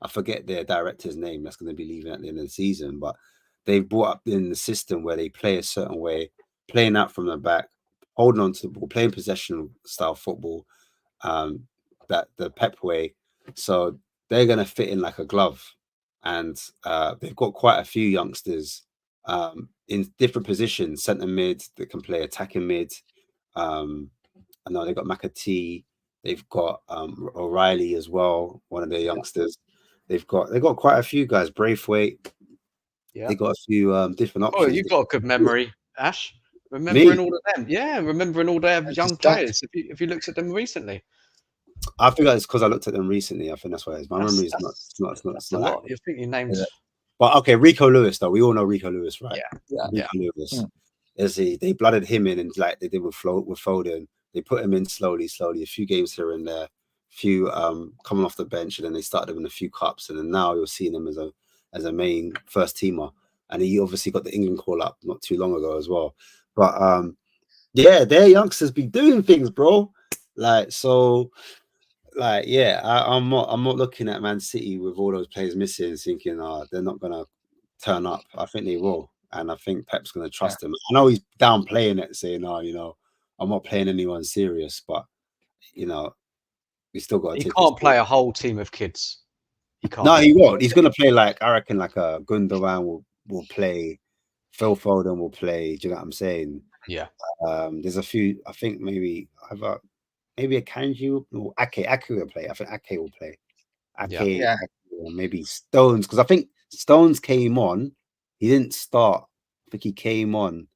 I forget their director's name that's going to be leaving at the end of the season, but they've brought up in the system where they play a certain way, playing out from the back, holding on to the ball, playing possession style football, that the Pep way. So they're going to fit in like a glove. And they've got quite a few youngsters in different positions, centre mid that can play attacking mid. I know they've got McAtee. They've got O'Reilly as well, one of their youngsters. They've got quite a few guys. Braithwaite. Yeah. They got a few different options. Oh, you've got a good memory, Ash. Remembering all of them. Yeah, remembering all their young players. If you looked at them recently. I think it's because I looked at them recently. I think that's why my memory is not. That's a lot. You think your names. Yeah. But okay, Rico Lewis though. We all know Rico Lewis, right? Yeah. Rico Lewis. They blooded him in, and like they did with Foden. They put him in slowly, a few games here and there, few coming off the bench, and then they started him in a few cups, and then now you're seeing him as a main first teamer. And he obviously got the England call up not too long ago as well. But yeah, their youngsters be doing things, bro. Like so, like yeah, I'm not looking at Man City with all those players missing, thinking, they're not gonna turn up. I think they will, and I think Pep's gonna trust them. I know he's downplaying it, saying, you know, I'm not playing anyone serious, but you know, we still got. He can't play a whole team of kids. He can't. No, he won't. He's gonna play like I reckon, like a Gundogan will play, Phil Foden will play. Do you know what I'm saying? Yeah. There's a few. I think maybe maybe a Kanji or Ake will play. I think Ake will play. Ake, or maybe Stones, because I think Stones came on He didn't start. I think he came on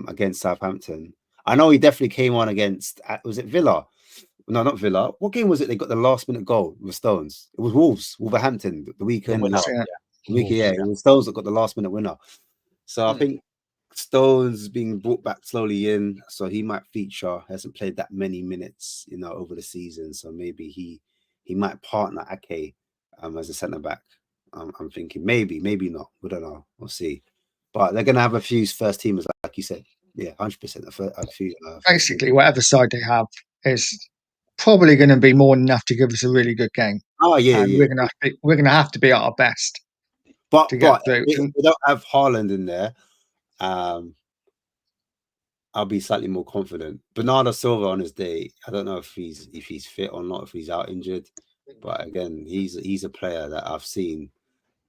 against Southampton. I know he definitely came on against was it Villa? No, not Villa. What game was it? They got the last minute goal with Stones. It was Wolverhampton, the weekend. winner, Yeah. Yeah, it was Stones that got the last minute winner. So I Mm. think Stones is being brought back slowly in, so he might feature. Hasn't played that many minutes, over the season, so maybe he might partner Ake as a centre back. I'm thinking maybe not. We don't know. We'll see. But they're gonna have a few first teamers, like you said. Yeah, 100%. A few. Basically, whatever side they have is probably going to be more than enough to give us a really good game. Oh yeah, And yeah. we're gonna have to be at our best But to get through. if we don't have Haaland in there, I'll be slightly more confident. Bernardo Silva on his day, I don't know if he's fit or not, if he's out injured. But again, he's a player that I've seen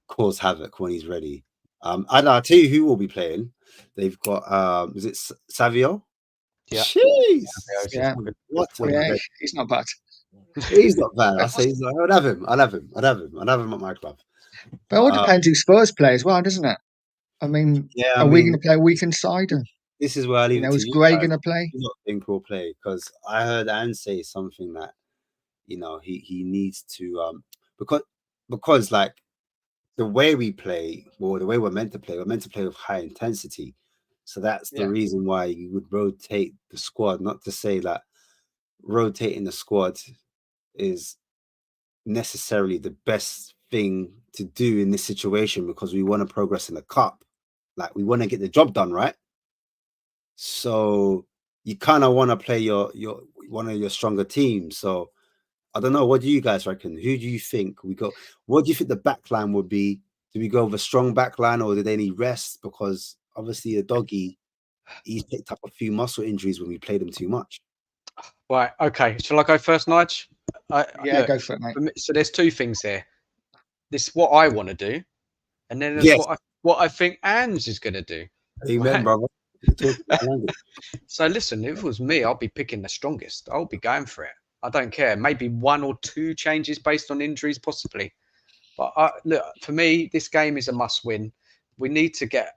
cause havoc when he's ready. I'll tell you who will be playing. They've got is it Savio? Yeah. Jeez. Yeah. What a Yeah, vet. he's not bad. He's not bad. I say I'd have him. I'd have him at my club. But it all depends who Spurs play as well, doesn't it? I mean, Yeah, are we going to play a weekend side? And, this is where I leave it to is you Gray guys. going to play? I do not think we'll play, because I heard Anne say something that he needs to because like the way we play, or the way we're meant to play with high intensity. So that's the reason why you would rotate the squad. Not to say that rotating the squad is necessarily the best thing to do in this situation, because we want to progress in the cup. Like, we want to get the job done, right? So you kind of want to play your one of your stronger teams. So I don't know. What do you guys reckon? Who do you think we go? What do you think the back line would be? Do we go with a strong back line, or do they need rest? Because obviously the doggy, he's picked up a few muscle injuries when we played him too much. Right. Okay. Shall I go first, Nige? Yeah, Look, go for it, mate. so there's two things here. This is what I want to do, and then there's what I think Ange is going to do. Amen, Right. brother. So listen, if it was me, I'll be picking the strongest. I'll be going for it. I don't care. Maybe one or two changes based on injuries, possibly. But look, for me, this game is a must-win. We need to get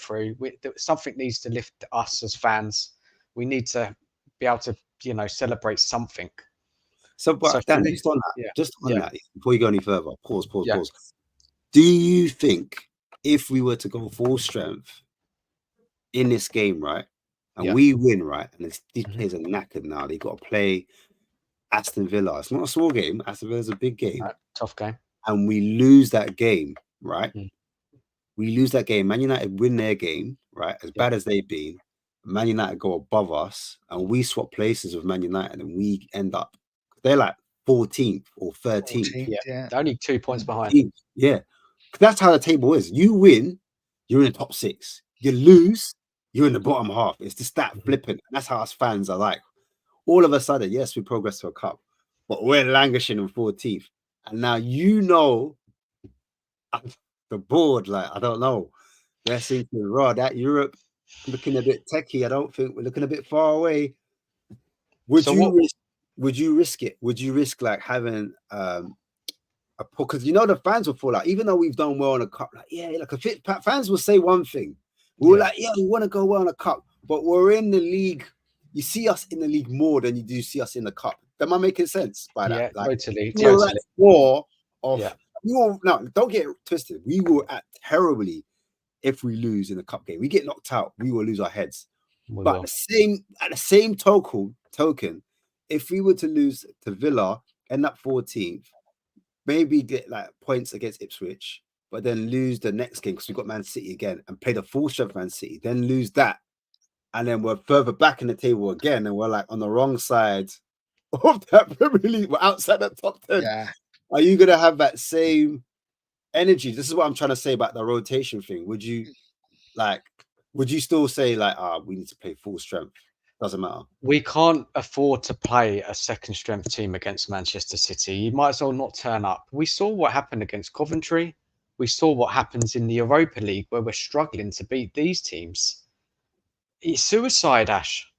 through. Something needs to lift us as fans. We need to be able to, celebrate something. So, but Dan, just on that, before you go any further, pause. Do you think if we were to go full strength in this game, right, and we win, right, and these players are knackered now, they got to play Aston Villa. It's not a small game. Aston Villa's a big game. Tough game. And we lose that game, right? We lose that game. Man United win their game, right? As bad as they've been, Man United go above us, and we swap places with Man United, and we end up, they're like 14th or 13th. Yeah. They're only 2 points behind. Yeah. That's how the table is. You win, you're in the top 6. You lose, you're in the bottom half. It's just that flippant. And that's how us fans are like. All of a sudden, yes, we progress to a cup, but we're languishing in 14th. And now the board, like, I don't know. They're thinking, raw, that Europe looking a bit techie. I don't think we're looking a bit far away. Would you risk it? Would you risk like having because the fans will fall out, even though we've done well in a cup. Like, fans will say one thing. We want to go well in a cup, but we're in the league. You see us in the league more than you do see us in the cup. Am I making sense by that? Like, totally. War of no, don't get it twisted. We will act terribly if we lose in the cup game. We get knocked out, we will lose our heads. But at the same token, if we were to lose to Villa, end up 14th, maybe get like points against Ipswich, but then lose the next game because we've got Man City again and play the full strength Man City, then lose that. And then we're further back in the table again, and we're like on the wrong side of that Premier League. We're outside that top 10. Yeah. Are you going to have that same energy? This is what I'm trying to say about the rotation thing. Would you still say like, we need to play full strength? Doesn't matter. We can't afford to play a second strength team against Manchester City. You might as well not turn up. We saw what happened against Coventry. We saw what happens in the Europa League, where we're struggling to beat these teams. It's suicide, Ash.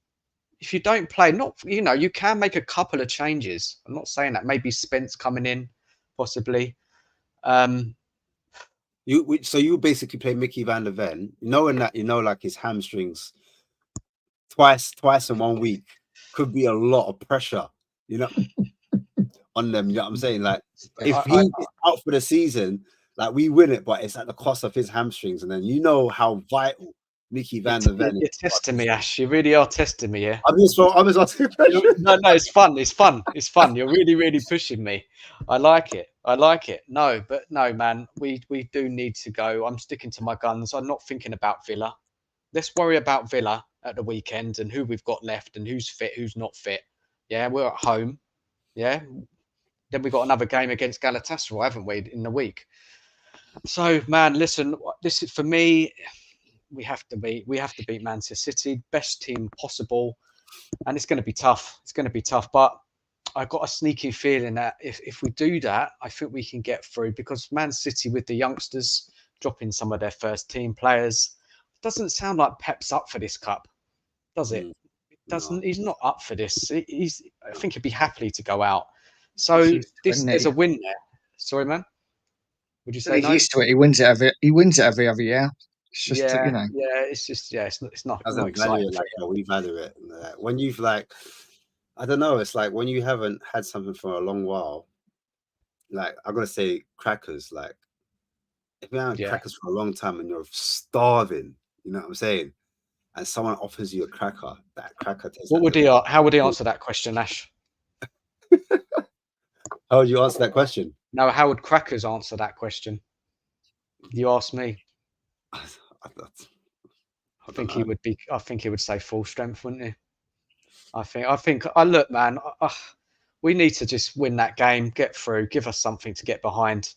If you don't play, you can make a couple of changes. I'm not saying that. Maybe Spence coming in, possibly. So you basically play Mickey van der Ven, knowing that like his hamstrings twice in 1 week could be a lot of pressure, on them. You know what I'm saying? Like, if he's out for the season, like, we win it, but it's at the cost of his hamstrings, and then how vital Mickey van der Ven is. You're testing me, Ash. You really are testing me, yeah. I'm just asking. No, it's fun. It's fun. It's fun. You're really, really pushing me. I like it. No, man. We do need to go. I'm sticking to my guns. I'm not thinking about Villa. Let's worry about Villa at the weekend and who we've got left and who's fit, who's not fit. Yeah, we're at home. Yeah. Then we got another game against Galatasaray, haven't we, in the week? So, man, listen. This is for me. We have to beat Manchester City, best team possible, and it's going to be tough. But I've got a sneaky feeling that if we do that, I think we can get through, because Man City, with the youngsters dropping some of their first team players, doesn't sound like Pep's up for this cup, does it? Doesn't. He's not up for this. I think he'd be happy to go out. So there's a win there. Sorry, man. Would you say he's no? used to it? He wins it every other year. It's just it's not exciting. We value it. When you've I don't know. It's like when you haven't had something for a long while. Like, I'm gonna say crackers. Like, if you haven't had crackers for a long time and you're starving, you know what I'm saying, and someone offers you a cracker, that cracker tastes. How would he answer that question, Ash? How would you answer that question? No, how would crackers answer that question? You asked me. I think he would be. I think he would say full strength, wouldn't he? I think. Look, man. We need to just win that game, get through, give us something to get behind.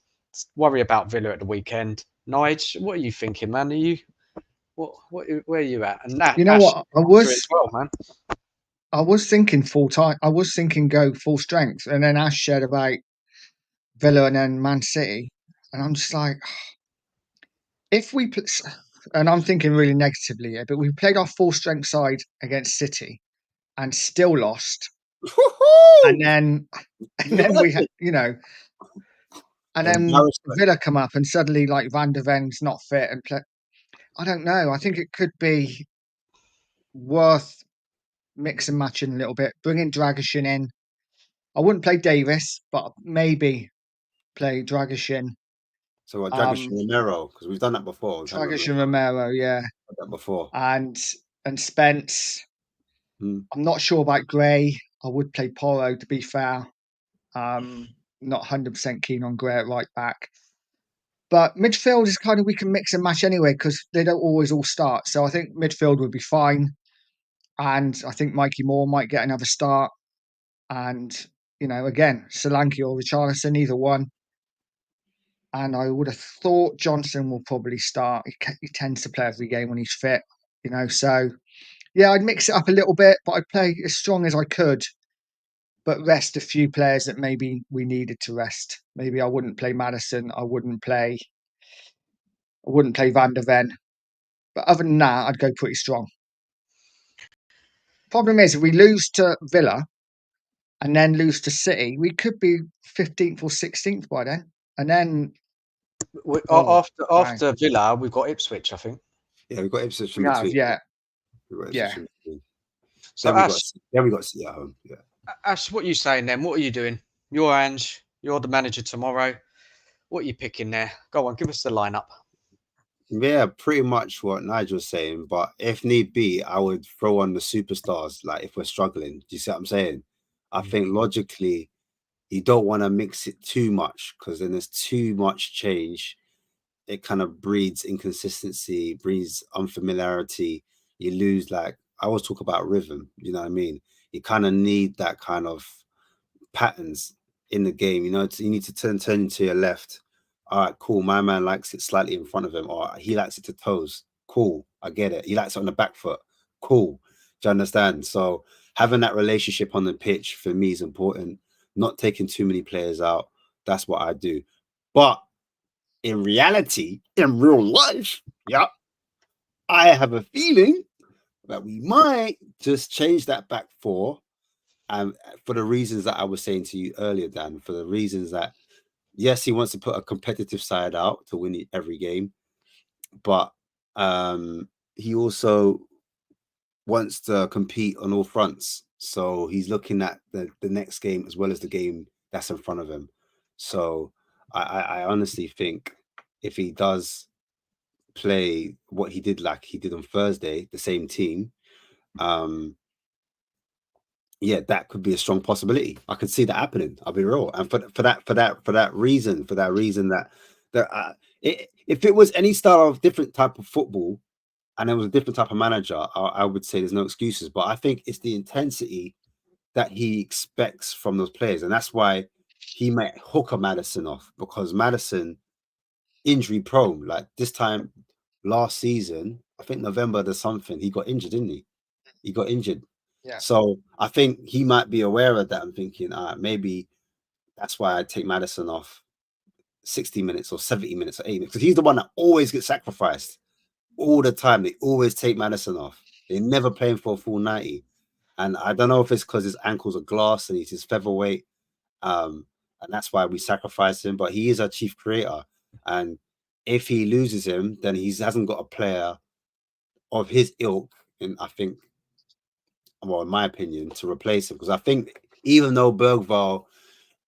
Worry about Villa at the weekend. Nige, what are you thinking, man? Are you where are you at? And that, you know, Ash, what I was, man. I was thinking full time. I was thinking go full strength, and then Ash shared about Villa and then Man City, and I'm just like, if we, and I'm thinking really negatively here, but we played our full strength side against City and still lost, and then we had, and then Villa come up and suddenly Van der Ven's not fit and play. I don't know. I think it could be worth mix and matching a little bit, bringing Dragishin in. I wouldn't play Davis, but maybe play Dragishin. So what, Dragishin Romero? Because we've done that before. Dragishin Romero, yeah. Done that before. And Spence. I'm not sure about Gray. I would play Porro, to be fair. Not 100% keen on Gray at right back. But midfield is kind of, we can mix and match anyway, because they don't always all start. So I think midfield would be fine. And I think Mikey Moore might get another start. And, again, Solanke or Richarlison, either one. And I would have thought Johnson will probably start. He tends to play every game when he's fit, So, yeah, I'd mix it up a little bit, but I'd play as strong as I could, but rest a few players that maybe we needed to rest. Maybe I wouldn't play Maddison. I wouldn't play Van der Ven. But other than that, I'd go pretty strong. Problem is, if we lose to Villa and then lose to City, we could be 15th or 16th by then. And then after Villa, we've got Ipswich, I think. Yeah, we've got Ipswich in between. Yeah. So then we got City at home. Yeah. Ash, what are you saying then? What are you doing? You're Ange. You're the manager tomorrow. What are you picking there? Go on, give us the lineup. Yeah, pretty much what Nigel's saying. But if need be, I would throw on the superstars. Like, if we're struggling, do you see what I'm saying? I think logically, you don't want to mix it too much, because then there's too much change. It kind of breeds inconsistency, breeds unfamiliarity. You lose, I always talk about rhythm. You know what I mean? You kind of need that kind of patterns in the game. You need to turn to your left. All right, cool. My man likes it slightly in front of him, or he likes it to toes. Cool, I get it. He likes it on the back foot. Cool. Do you understand? So having that relationship on the pitch for me is important. Not taking too many players out. That's what I do. But in reality, in real life, I have a feeling that we might just change that back four. And for the reasons that I was saying to you earlier, Dan, for the reasons that Yes, he wants to put a competitive side out to win every game, but he also wants to compete on all fronts. So he's looking at the next game as well as the game that's in front of him. So I honestly think if he does play what he did like he did on Thursday, the same team, yeah, that could be a strong possibility. I could see that happening. I'll be real, and for that reason that if it was any style of different type of football, and it was a different type of manager, I would say there's no excuses. But I think it's the intensity that he expects from those players, and that's why he might hook a Madison off, because Madison injury prone. Like this time last season, I think November there's something he got injured, didn't he? He got injured. Yeah. So I think he might be aware of that and thinking, maybe that's why I take Madison off 60 minutes or 70 minutes or 80 minutes, because he's the one that always gets sacrificed all the time. They always take Madison off. They never play him for a full 90. And I don't know if it's because his ankles are glass and he's his featherweight. And that's why we sacrifice him. But he is our chief creator. And if he loses him, then he hasn't got a player of his ilk, and I think, well, in my opinion, to replace him. Because I think even though Bergvall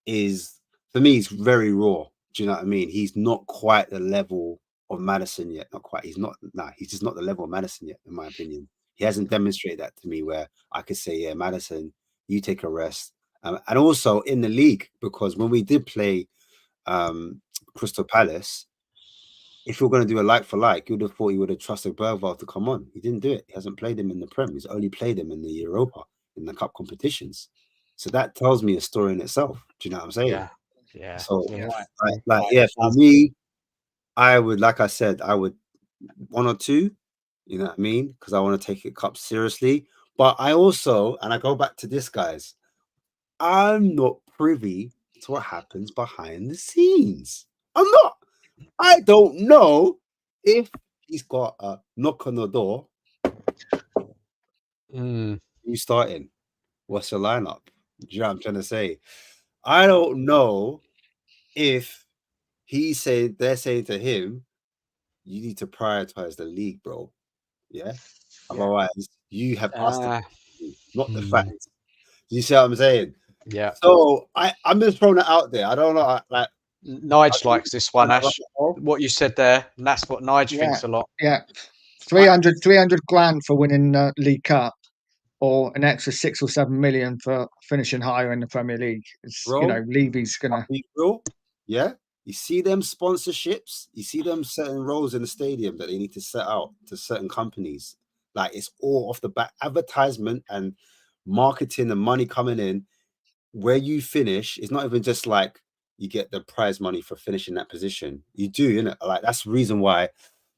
is, for me, he's very raw. Do you know what I mean? He's not quite the level of Madison yet. Not quite. He's not. Nah, he's just not the level of Madison yet, in my opinion. He hasn't demonstrated that to me where I could say, yeah, Madison, you take a rest. And also in the league, because when we did play Crystal Palace, if you're going to do a like for like, you would have thought he would have trusted Bergvall to come on. He didn't do it. He hasn't played him in the Prem. He's only played him in the Europa, in the cup competitions. So that tells me a story in itself. Do you know what I'm saying? Yeah, yeah. So, You're right. yeah, for me, I would, like I said, I would 1 or 2. You know what I mean? Because I want to take it cup seriously. But I also, and I go back to this, guys, I'm not privy to what happens behind the scenes. I'm not. I don't know if he's got a knock on the door. Mm. You starting? What's your lineup? Do you know what I'm trying to say? I don't know if they're saying to him, you need to prioritize the league, bro. Yeah. Otherwise, you have us to not the fans. Do you see what I'm saying? Yeah. So I'm just throwing it out there. I don't know. Like Nige likes this one, Ash. What you said there, and that's what Nige thinks a lot. Yeah. 300 grand for winning the League Cup, or an extra 6 or 7 million for finishing higher in the Premier League. It's, Bro, you know, Levy's gonna. Yeah. You see them sponsorships, you see them certain roles in the stadium that they need to set out to certain companies. Like it's all off the back advertisement and marketing and money coming in. Where you finish, it's not even just like you get the prize money for finishing that position. You do, you know, like that's the reason why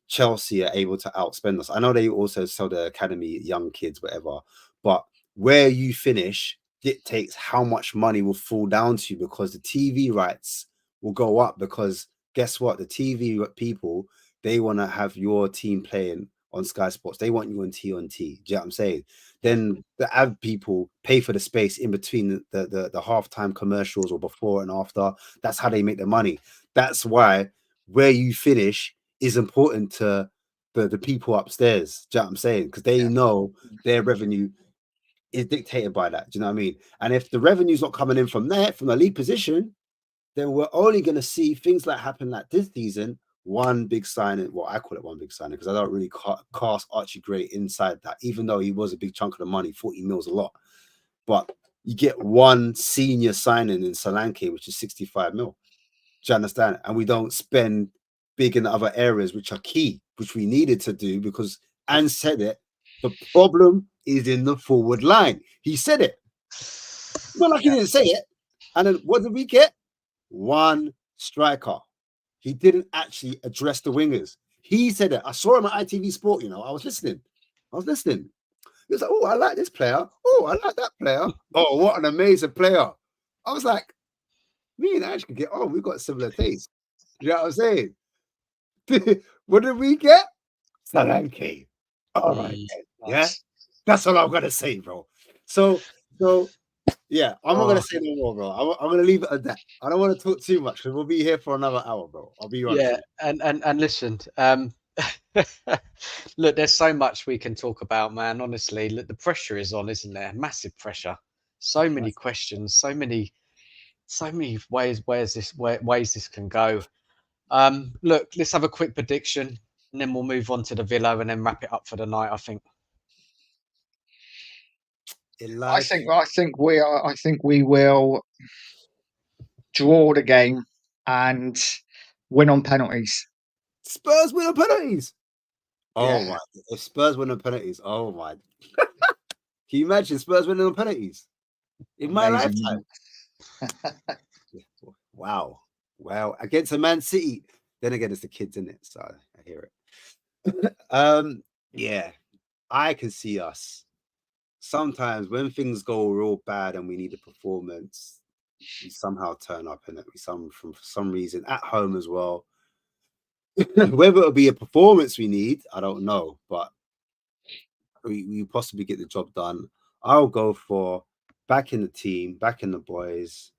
Chelsea are able to outspend us. I know they also sell the academy, young kids, whatever, but where you finish dictates how much money will fall down to you, because the TV rights will go up, because guess what? The TV people, they want to have your team playing on Sky Sports. They want you on TNT. Do you know what I'm saying? Then the ad people pay for the space in between the halftime commercials or before and after. That's how they make their money. That's why where you finish is important to the people upstairs. Do you know what I'm saying? Because they know their revenue is dictated by that. Do you know what I mean? And if the revenue's not coming in from there, from the league position, then we're only going to see things like happen like this season. One big signing. Well, I call it one big signing because I don't really cast Archie Gray inside that, even though he was a big chunk of the money. 40 mil's a lot. But you get one senior signing in Solanke, which is 65 mil. Do you understand? And we don't spend big in the other areas, which are key, which we needed to do, because Anne said it. The problem is in the forward line. He said it. Not like he didn't say it. And then what did we get? One striker. He didn't actually address the wingers. He said it. I saw him at ITV Sport, you know. I was listening. He was like, oh, I like this player. Oh, I like that player. Oh, what an amazing player. I was like, me and Ash can get on. We've got similar tastes. You know what I'm saying? What did we get? Solanke. All right. Yeah. That's all I'm gonna say, bro. So Yeah, I'm not gonna Oh, say no more, bro. I'm gonna leave it at that. I don't want to talk too much because we'll be here for another hour, bro. I'll be honest. yeah, and listen, look, there's so much we can talk about, man. Honestly, look, the pressure is on, isn't there? Massive pressure. So many questions, so many ways ways this can go. Look, let's have a quick prediction, and then we'll move on to the Villa, and then wrap it up for the night. I think. I think we will draw the game and win on penalties. Spurs win on penalties. Oh Yeah. my! If Spurs win on penalties, oh my! Can you imagine Spurs winning on penalties in my Amazing. lifetime? Wow, wow! Against a Man City. Then again, it's the kids in it, so I hear it. Yeah, I can see us. Sometimes when things go real bad and we need a performance, we somehow turn up in it. For some reason at home as well. Whether it'll be a performance we need, I don't know, but we possibly get the job done. I'll go for back in the team, back in the boys,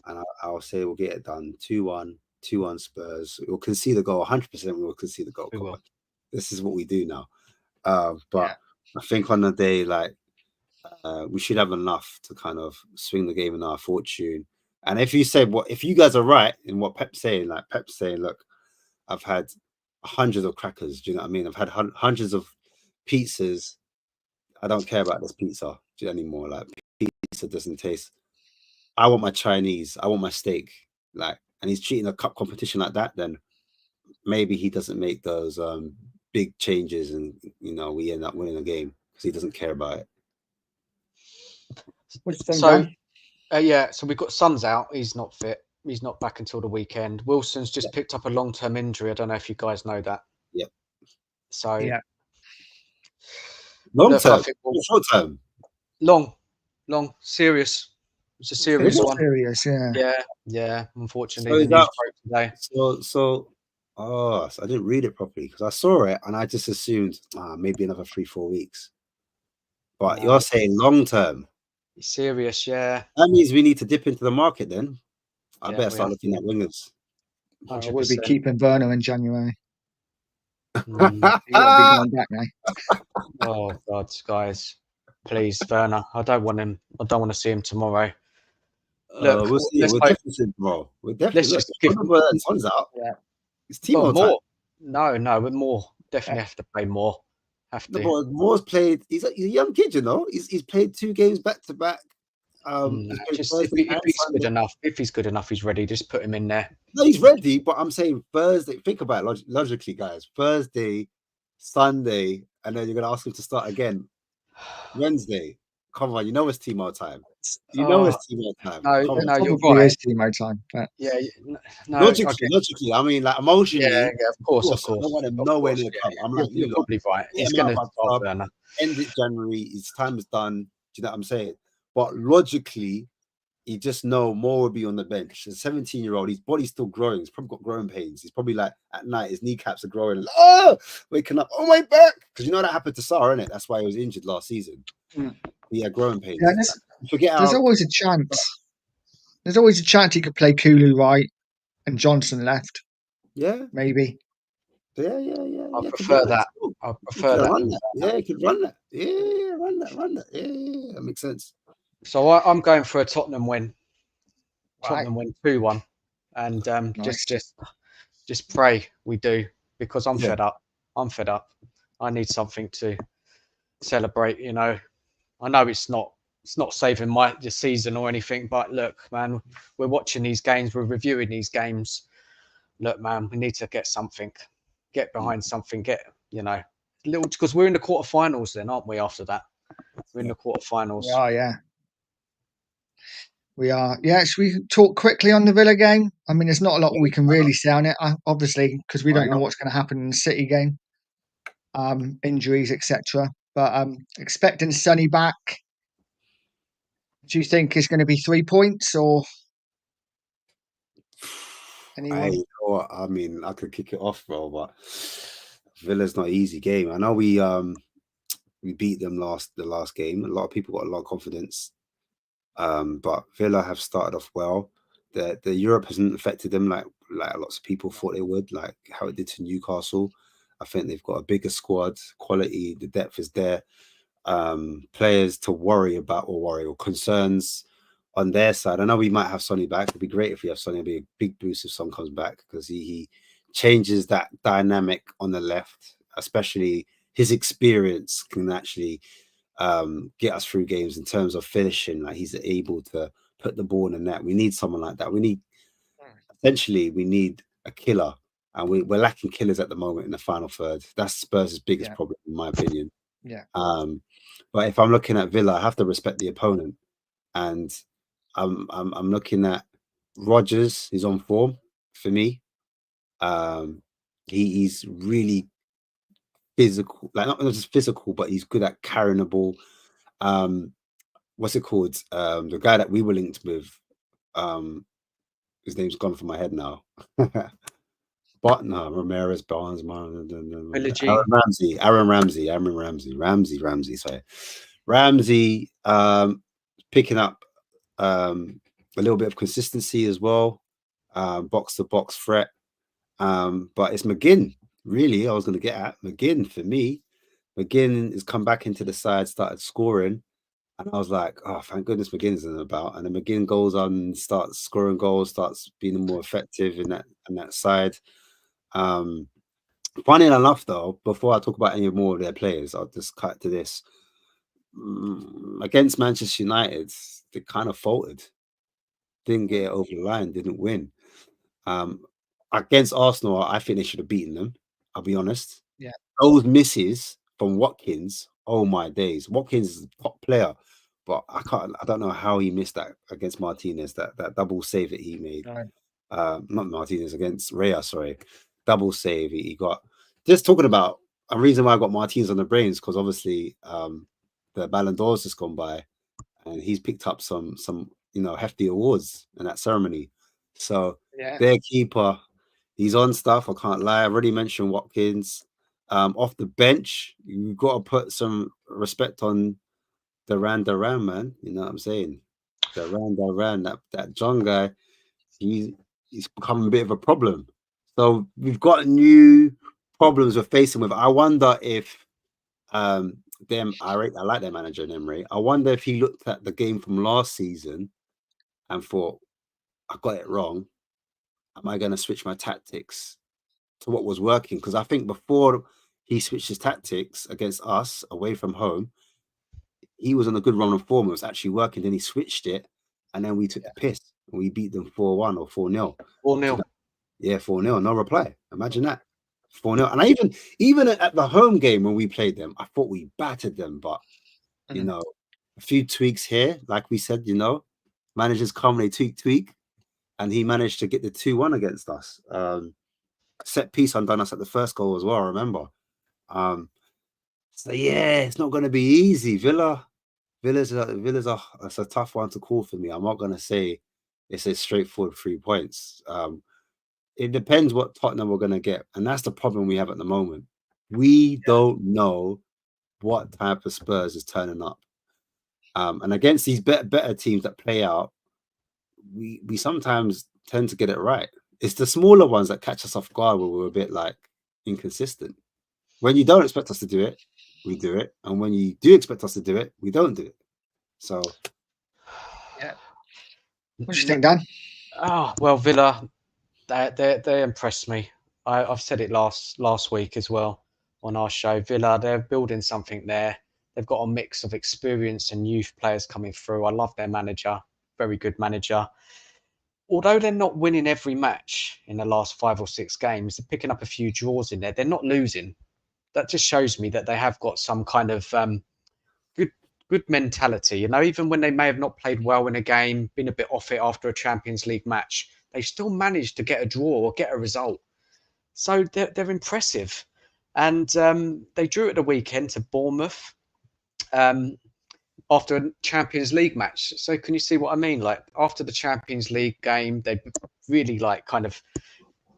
and I'll say we'll get it done. 2-1, 2-1 Spurs. We'll concede the goal. 100% we will concede the goal. We Come will. on. This is what we do now. But Yeah. I think on the day, like, we should have enough to kind of swing the game in our fortune. And if you guys are right in what Pep's saying, like Pep's saying, look, I've had hundreds of crackers. Do you know what I mean? I've had hundreds of pizzas. I don't care about this pizza anymore. Like, pizza doesn't taste. I want my Chinese. I want my steak. Like, and he's treating a cup competition like that. Then maybe he doesn't make those big changes, and we end up winning the game because he doesn't care about it. What do you think, So, Dan? yeah, so we've got Son's out. He's not fit. He's not back until the weekend. Wilson's just picked up a long-term injury. I don't know if you guys know that. Yep. So, Yeah. Long look, I term, think short term. long, serious. It's a serious one. Serious, yeah. Yeah. Unfortunately, So the is news that- broke today. So I didn't read it properly because I saw it and I just assumed maybe another 3-4 weeks. But No. you're saying long term. It's serious, yeah. That means we need to dip into the market then. I Yeah, better we start have looking to. at wingers. We'll be 100%. keeping Werner in January. Mm. He won't be going back now. Oh God, guys, please, Werner. I don't want him. I don't want to see him tomorrow. Look, we'll see. let's We're hope- definitely seeing tomorrow. We're definitely let's just give Son's out. Yeah. It's Timo well, time. more. No, but more. Definitely have to play more. Have The to. boy Moore's played. He's a young kid, you know. He's played 2 games back to back. He's played Just Thursday if and he's good Sunday. enough, he's ready. Just put him in there. No, he's ready, but I'm saying Thursday. Think about it logically, guys. Thursday, Sunday, and then you're gonna ask him to start again Wednesday. Come on, you know it's Timo time. You know it's Timo time. No, Come on. no, you're Probably right. is Timo time. But Yeah, no. Logically, I mean, like emotionally. Yeah, of course. I don't want him nowhere near the club. I'm like, you're probably right. get He's him out going of to my start club. Werner. End it January. His time is done. Do you know what I'm saying? But logically, you just know more will be on the bench. A 17-year-old, his body's still growing. He's probably got growing pains. He's probably like at night, his kneecaps are growing. Waking up. Oh, my back. Because you know that happened to Sarr, innit? That's why he was injured last season. He had growing pains. Yeah, there's always a chance. There's always a chance he could play Kulu right and Johnson left. Yeah. Maybe. Yeah. I prefer that. I prefer that. Yeah, he could run that. Yeah, run that. Yeah, that makes sense. So I'm going for a Tottenham win. Right. Tottenham win 2-1, and Nice. just pray we do, because I'm Yeah. fed up. I'm fed up. I need something to celebrate. You know, I know it's not saving the season or anything, but look, man, we're watching these games, we're reviewing these games. Look, man, we need to get something, get behind something, little, because we're in the quarterfinals then, aren't we? After that, we're in the quarterfinals. We are, yeah. We are. Yeah, should we talk quickly on the Villa game? I mean, there's not a lot we can really say on it, obviously, because we don't know what's going to happen in the City game. Injuries, etc. But expecting Sonny back. Do you think it's going to be 3 points or anyone? You know what? I mean, I could kick it off, bro, but Villa's not an easy game. I know we beat them the last game. A lot of people got a lot of confidence. But Villa have started off well. The Europe hasn't affected them like lots of people thought it would, like how it did to Newcastle. I think they've got a bigger squad, quality, the depth is there. Players to worry about or concerns on their side. I know we might have Sonny back. It'd be great if we have Sonny. It'd be a big boost if Son comes back because he changes that dynamic on the left, especially his experience can actually get us through games in terms of finishing. Like he's able to put the ball in the net. We need someone like that. We need a killer, and we're lacking killers at the moment in the final third. That's Spurs' biggest problem, in my opinion. Yeah. But if I'm looking at Villa, I have to respect the opponent, and I'm looking at Rodgers. He's on form for me. He's really physical, like not just physical, but he's good at carrying the ball. What's it called? The guy that we were linked with, his name's gone from my head now. But no, Ramirez, Barnes, Aaron Ramsey. Sorry, Ramsey, picking up a little bit of consistency as well, box to box threat. But it's McGinn. Really, I was going to get at McGinn for me. McGinn has come back into the side, started scoring. And I was like, oh, thank goodness McGinn's in about. And then McGinn goes on, starts scoring goals, starts being more effective in that side. Funny enough, though, before I talk about any more of their players, I'll just cut to this. Against Manchester United, they kind of faltered. Didn't get it over the line, didn't win. Against Arsenal, I think they should have beaten them. I'll be honest. Yeah. Those misses from Watkins, oh my days. Watkins is a top player, but I don't know how he missed that against Martinez, that double save that he made. Right. Not Martinez, against Raya, sorry. Double save he got. Just talking about a reason why I got Martinez on the brains, because obviously the Ballon d'Or's just gone by and he's picked up some hefty awards in that ceremony. So their keeper, he's on stuff. I can't lie. I already mentioned Watkins. Off the bench, you've got to put some respect on Duran, man. You know what I'm saying? Duran, that John guy, he's become a bit of a problem. So we've got new problems we're facing with. I wonder if I like their manager in Emery. I wonder if he looked at the game from last season and thought, I got it wrong. Am I going to switch my tactics to what was working? Because I think before he switched his tactics against us away from home, he was on a good run of form. It was actually working. Then he switched it, and then we took the piss. And we beat them 4-1 or 4-0. 4-0. Yeah, 4-0. No reply. Imagine that. 4-0. And I even at the home game when we played them, I thought we battered them. But, you know, a few tweaks here, like we said, managers come, they tweak. And he managed to get the 2-1 against us. Set piece undone us at the first goal as well, I remember. So yeah, it's not going to be easy. Villa's a tough one to call for me. I'm not going to say it's a straightforward 3 points. It depends what Tottenham we're going to get, and that's the problem we have at the moment. We don't know what type of Spurs is turning up, and against these better teams that play out, we sometimes tend to get it right. It's the smaller ones that catch us off guard where we're a bit like inconsistent. When you don't expect us to do it, we do it. And when you do expect us to do it, we don't do it. So, yeah. What do you think, Dan? Oh, well, Villa, they impressed me. I've said it last week as well on our show. Villa, they're building something there. They've got a mix of experience and youth players coming through. I love their manager, very good manager. Although they're not winning every match in the last 5 or 6 games, they're picking up a few draws in there. They're not losing. That just shows me that they have got some kind of good mentality. Even when they may have not played well in a game, been a bit off it after a Champions League match, they still managed to get a draw or get a result. So they're impressive. And they drew at the weekend to Bournemouth after a Champions League match. So can you see what I mean? Like after the Champions League game, they really kind of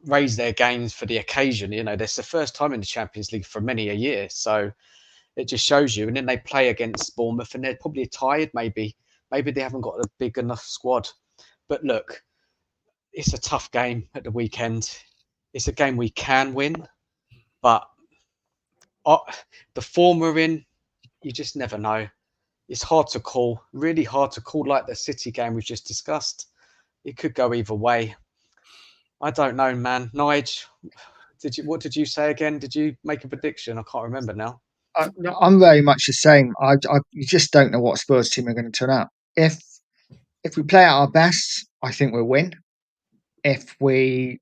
raise their games for the occasion. That's the first time in the Champions League for many a year. So it just shows you. And then they play against Bournemouth and they're probably tired, maybe Maybe they haven't got a big enough squad. But look, it's a tough game at the weekend. It's a game we can win, but the form we're in, you just never know. It's hard to call, really hard to call, like the City game we've just discussed. It could go either way. I don't know, man. Nige, what did you say again? Did you make a prediction? I can't remember now. I'm very much the same. You just don't know what Spurs team are going to turn out. If we play at our best, I think we'll win. If we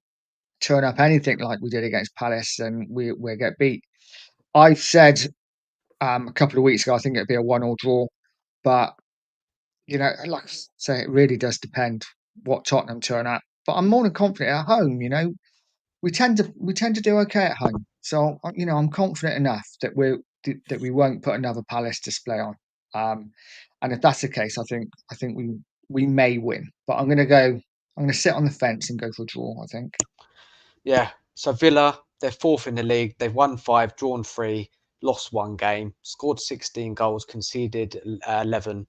turn up anything like we did against Palace, then we'll get beat. I've said a couple of weeks ago, I think it'd be a 1-1 draw, but like I say, it really does depend what Tottenham turn up. But I'm more than confident at home. We tend to do okay at home, so I'm confident enough that we won't put another Palace display on. And if that's the case, I think we may win. But I'm going to sit on the fence and go for a draw, I think. Yeah. So Villa, they're fourth in the league. They've won 5, drawn 3, lost 1 game, scored 16 goals, conceded 11.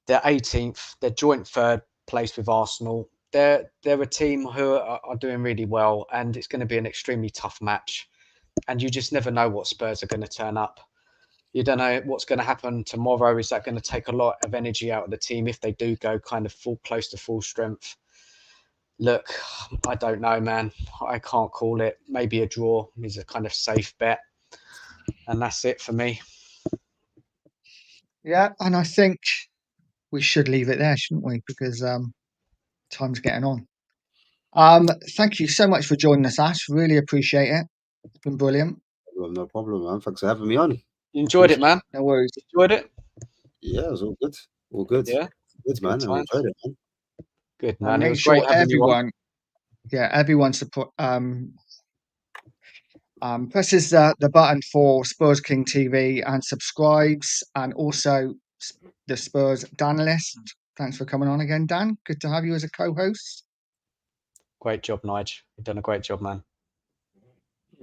They're 18th. They're joint third place with Arsenal. They're a team who are doing really well, and it's going to be an extremely tough match. And you just never know what Spurs are going to turn up. You don't know what's going to happen tomorrow. Is that going to take a lot of energy out of the team if they do go kind of close to full strength? Look, I don't know, man. I can't call it. Maybe a draw is a kind of safe bet. And that's it for me. Yeah, and I think we should leave it there, shouldn't we? Because time's getting on. Thank you so much for joining us, Ash. Really appreciate it. It's been brilliant. Well, no problem, man. Thanks for having me on. You enjoyed it, man? No worries. Enjoyed it? Yeah, it was all good. All good. Yeah. Good, man. I enjoyed it, man. Good, And man. It make was sure great having you on. everyone support presses the button for Spurs King TV and subscribes, and also the Spurs Danalist. Thanks for coming on again, Dan. Good to have you as a co-host. Great job, Nige. You've done a great job, man.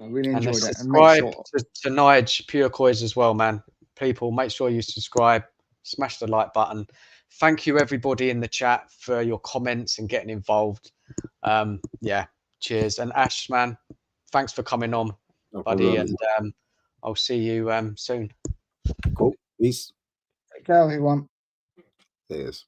I really And enjoyed it. And subscribe make sure to Nige Pure Coys as well, man. People, make sure you subscribe, smash the like button. Thank you, everybody in the chat, for your comments and getting involved. Yeah, cheers. And Ash, man, thanks for coming on, No buddy. problem. And I'll see you soon. Cool. Peace. take care, everyone. Cheers.